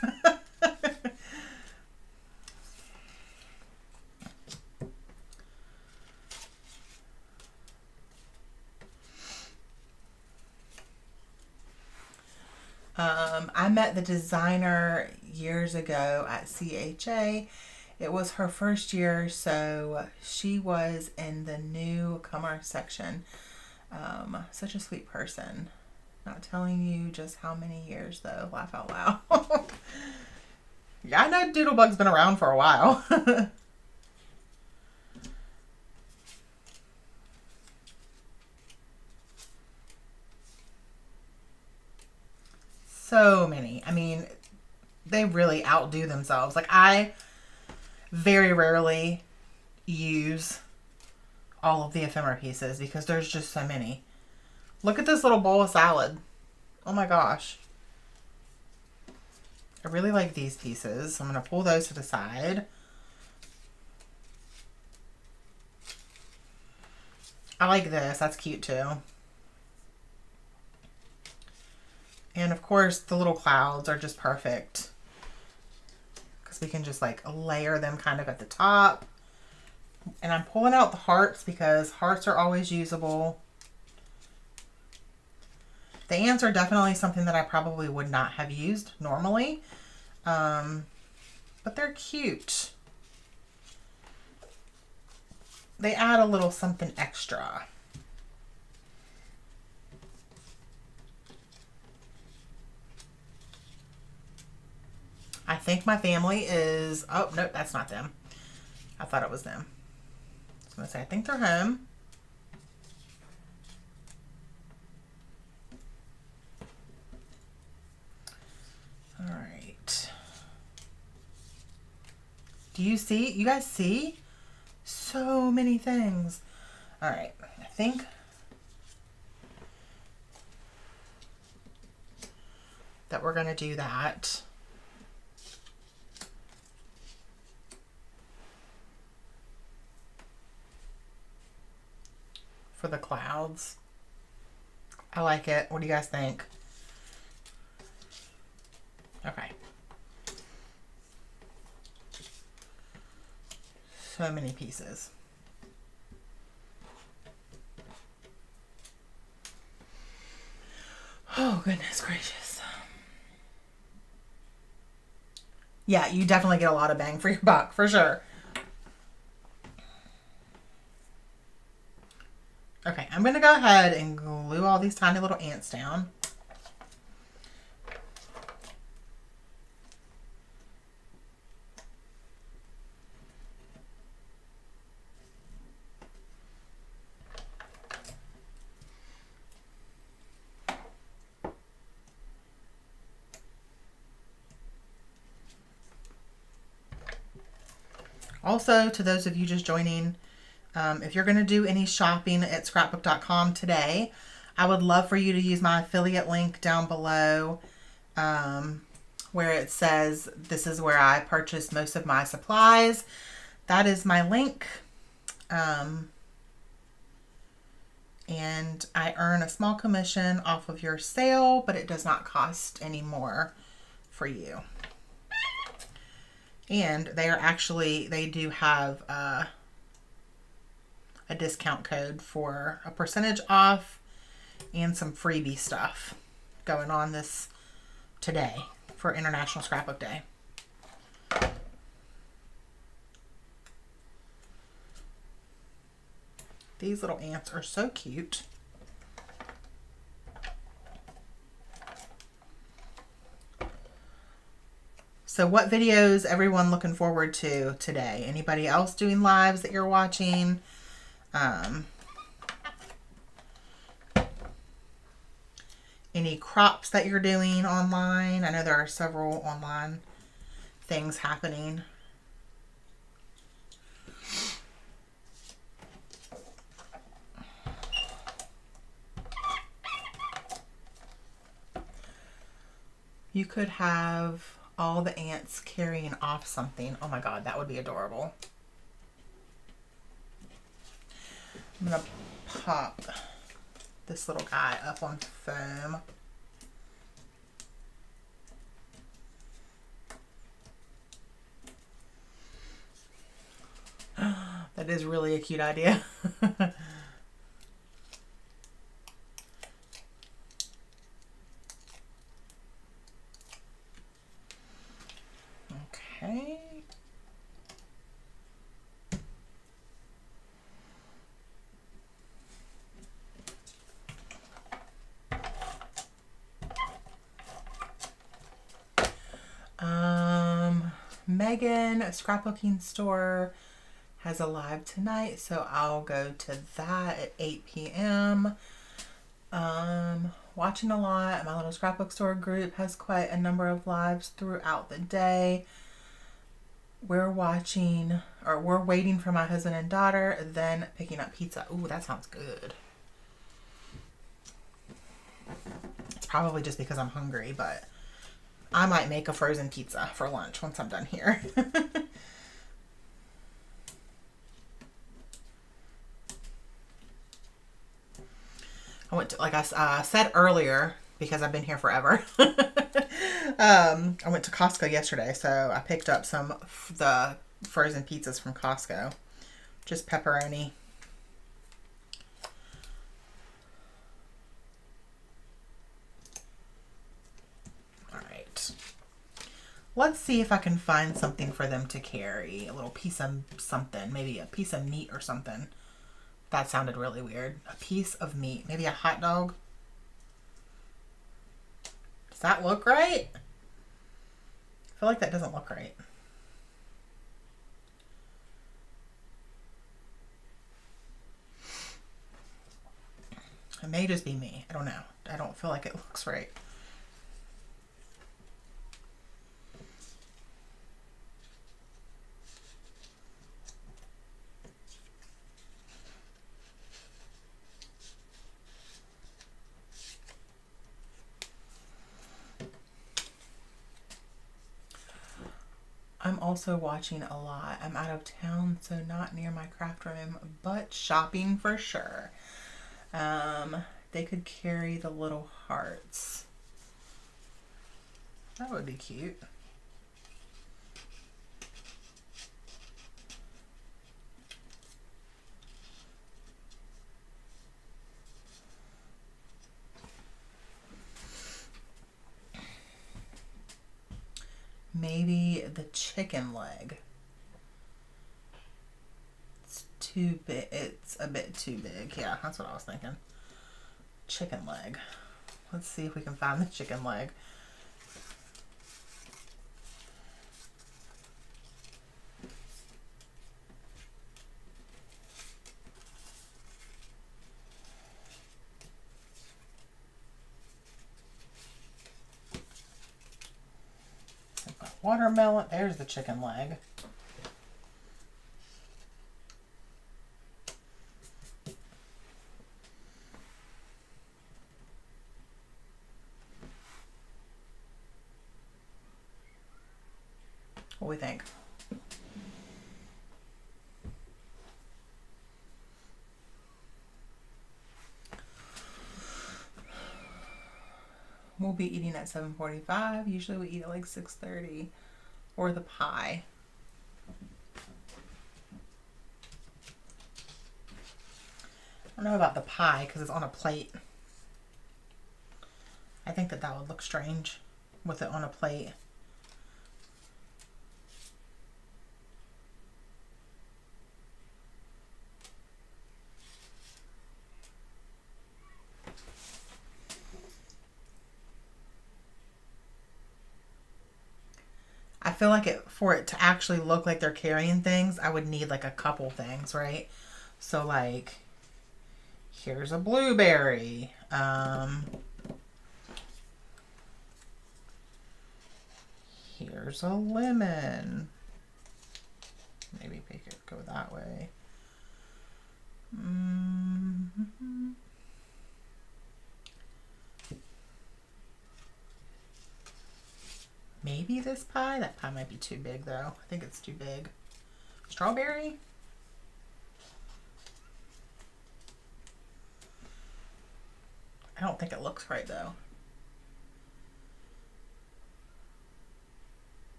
I met the designer years ago at CHA. It was her first year, so she was in the newcomer section. Such a sweet person. Not telling you just how many years though. Laugh out loud. Yeah, I know Doodlebug's been around for a while. So many. I mean, they really outdo themselves. Like, I very rarely use all of the ephemera pieces because there's just so many. Look at this little bowl of salad. Oh my gosh. I really like these pieces. I'm going to pull those to the side. I like this. That's cute too. And of course, the little clouds are just perfect because we can just like layer them kind of at the top. And I'm pulling out the hearts because hearts are always usable. The ants are definitely something that I probably would not have used normally. But they're cute. They add a little something extra. I think my family is... Oh, no, that's not them. I thought it was them. I was going to say, I think they're home. All right. Do you see? You guys see? So many things. All right. I think that we're going to do that. For the clouds. I like it. What do you guys think? Okay. So many pieces. Oh, goodness gracious. Yeah, you definitely get a lot of bang for your buck, for sure. Okay, I'm going to go ahead and glue all these tiny little ants down. Also, to those of you just joining, if you're going to do any shopping at scrapbook.com today, I would love for you to use my affiliate link down below, where it says this is where I purchase most of my supplies. That is my link. And I earn a small commission off of your sale, but it does not cost any more for you. And they do have a discount code for a percentage off and some freebie stuff going on this today for International Scrapbook Day. These little ants are so cute. So what videos everyone looking forward to today? Anybody else doing lives that you're watching? Any crops that you're doing online? I know there are several online things happening. You could have all the ants carrying off something. Oh my God, that would be adorable. I'm going to pop this little guy up on foam. That is really a cute idea. Okay. Megan, a scrapbooking store, has a live tonight, so I'll go to that at 8 p.m. Watching a lot. My little scrapbook store group has quite a number of lives throughout the day. We're waiting for my husband and daughter, then picking up pizza. Ooh, that sounds good. It's probably just because I'm hungry, but I might make a frozen pizza for lunch once I'm done here. I went to, like I said earlier, because I've been here forever, I went to Costco yesterday, so I picked up some of the frozen pizzas from Costco. Just pepperoni. Alright. Let's see if I can find something for them to carry. A little piece of something. Maybe a piece of meat or something. That sounded really weird. A piece of meat. Maybe a hot dog. Does that look right? I feel like that doesn't look right. It may just be me. I don't know. I don't feel like it looks right. I'm also watching a lot. I'm out of town, so not near my craft room, but shopping for sure. They could carry the little hearts. That would be cute. Maybe the chicken leg. It's too big. It's a bit too big. Yeah, that's what I was thinking. Chicken leg. Let's see if we can find the chicken leg. Watermelon. There's the chicken leg. What do we think? We'll be eating at 7:45. Usually we eat at like 6:30. Or the pie. I don't know about the pie because it's on a plate. I think that would look strange with it on a plate. I feel like for it to actually look like they're carrying things, I would need like a couple things, right? So like, here's a blueberry. Here's a lemon. Maybe make it go that way. Maybe this pie. That pie might be too big though. I think it's too big. Strawberry? I don't think it looks right though.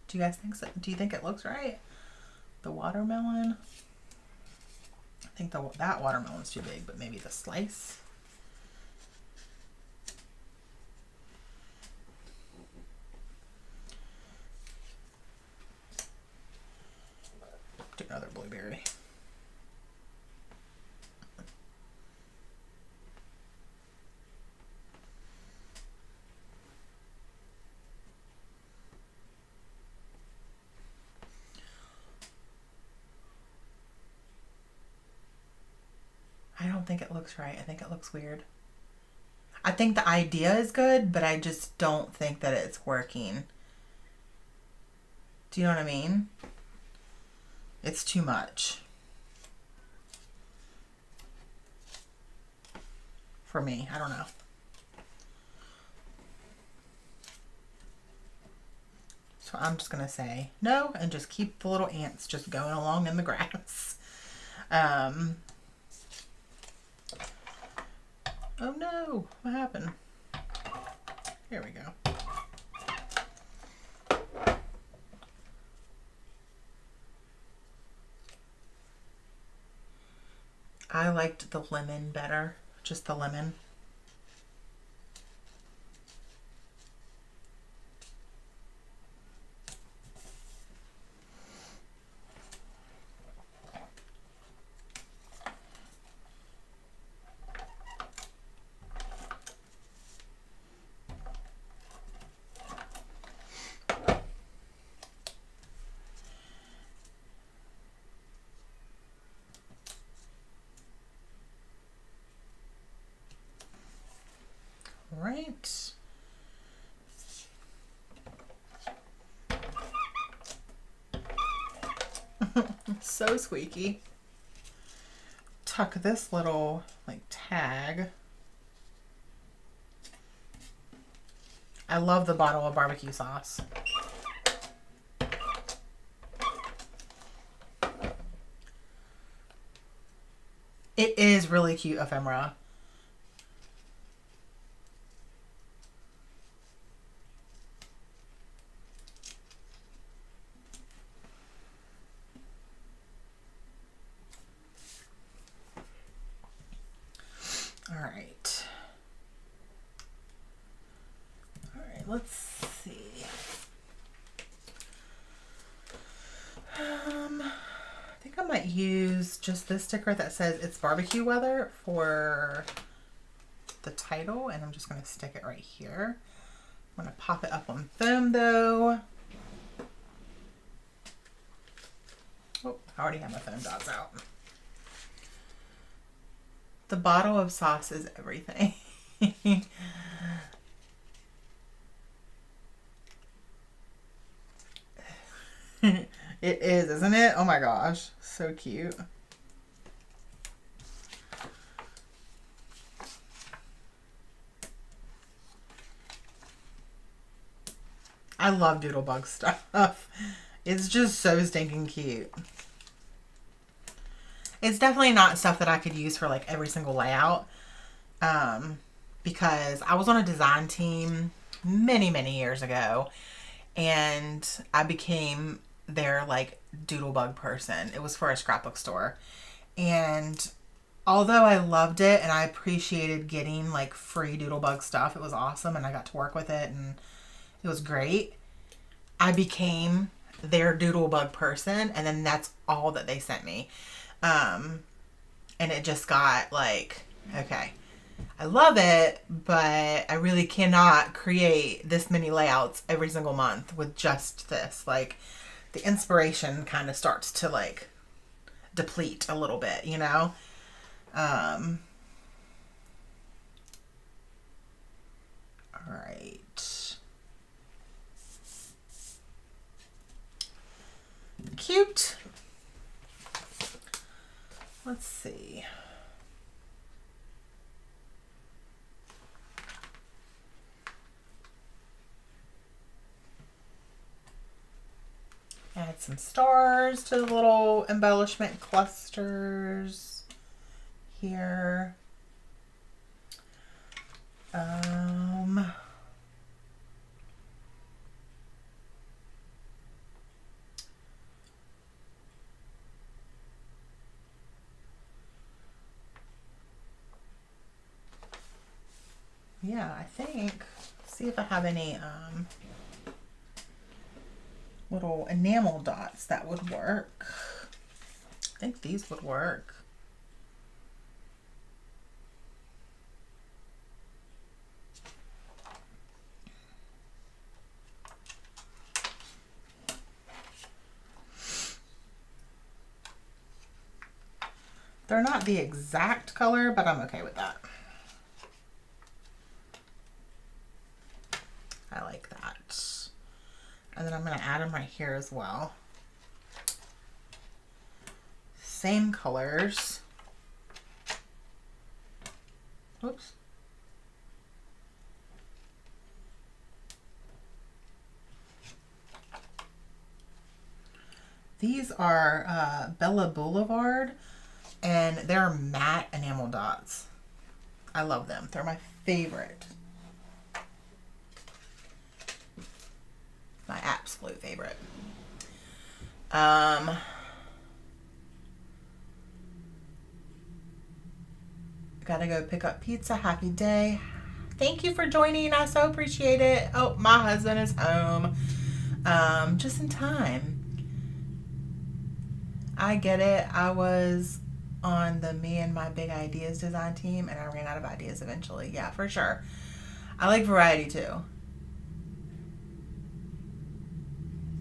Do you guys think so? Do you think it looks right? The watermelon? I think that watermelon's too big, but maybe the slice? Do another blueberry. I don't think it looks right. I think it looks weird. I think the idea is good, but I just don't think that it's working. Do you know what I mean? It's too much. For me, I don't know. So I'm just going to say no and just keep the little ants just going along in the grass. Oh no, what happened? Here we go. I liked the lemon better, just the lemon. Right. So squeaky. Tuck this little like tag. I love the bottle of barbecue sauce. It is really cute ephemera. All right. All right, let's see. I think I might use just this sticker that says it's barbecue weather for the title, and I'm just going to stick it right here. I'm going to pop it up on foam though. Oh, I already have my foam dots out. The bottle of sauce is everything. It is, isn't it? Oh my gosh, so cute. I love Doodlebug stuff. It's just so stinking cute. It's definitely not stuff that I could use for like every single layout. Because I was on a design team many, many years ago, and I became their like doodlebug person. It was for a scrapbook store. And although I loved it and I appreciated getting like free doodlebug stuff, it was awesome and I got to work with it and it was great. I became their doodlebug person, and then that's all that they sent me. And it just got like, okay, I love it, but I really cannot create this many layouts every single month with just this. Like, the inspiration kind of starts to like deplete a little bit, you know? All right. Cute. Let's see. Add some stars to the little embellishment clusters here. Yeah, I think, see if I have any little enamel dots that would work. I think these would work. They're not the exact color, but I'm okay with that. I like that. And then I'm going to add them right here as well. Same colors. Oops. These are Bella Boulevard, and they're matte enamel dots. I love them. They're my favorite. My absolute favorite. Gotta go pick up pizza. Happy day. Thank you for joining. I so appreciate it. Oh, my husband is home. Just in time. I get it. I was on the Me and My Big Ideas design team, and I ran out of ideas eventually. Yeah, for sure. I like variety too.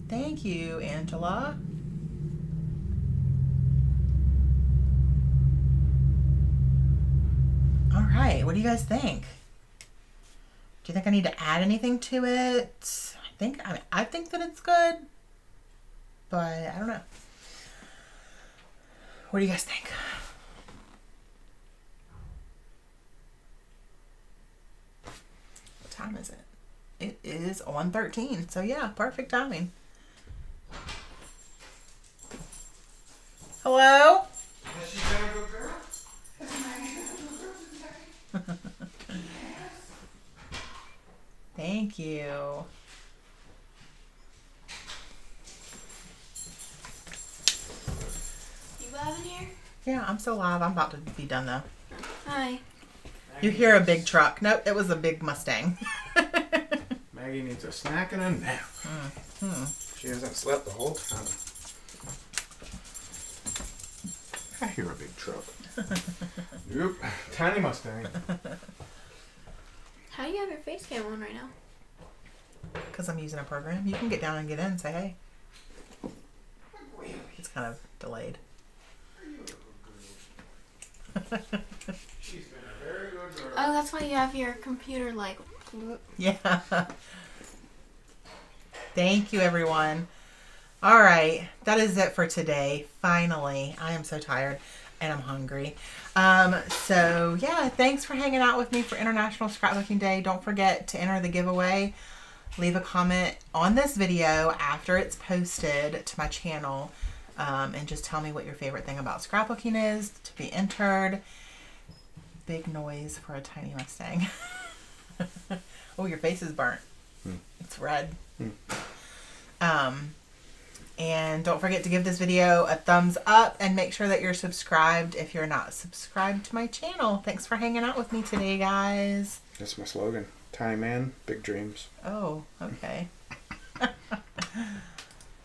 Thank you, Angela. All right, what do you guys think? Do you think I need to add anything to it? I think that it's good, but I don't know. What do you guys think? What time is it? It is 1:13, so yeah, perfect timing. Hello?
Has she been a good girl?
Thank you.
You live in here?
Yeah, I'm still live. I'm about to be done though.
Hi.
You hear a big truck. Nope, it was a big Mustang.
Maggie needs a snack and a nap. She hasn't slept the whole time. I hear a big truck. Yep, tiny Mustang.
How do you have your face cam on right now?
Because I'm using a program. You can get down and get in and say hey. It's kind of delayed.
She's been a very good girl.
Oh, that's why you have your computer like...
Yeah. Thank you, everyone. All right. That is it for today. Finally. I am so tired and I'm hungry. So, yeah, thanks for hanging out with me for International Scrapbooking Day. Don't forget to enter the giveaway leave a comment on this video after it's posted to my channel, and just tell me what your favorite thing about scrapbooking is to be entered. Big noise for a tiny Mustang. Oh, your face is burnt. It's red. And don't forget to give this video a thumbs up and make sure that you're subscribed if you're not subscribed to my channel. Thanks for hanging out with me today, guys.
That's my slogan. Tiny man, big dreams.
Oh, okay. I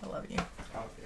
love you.
Love you.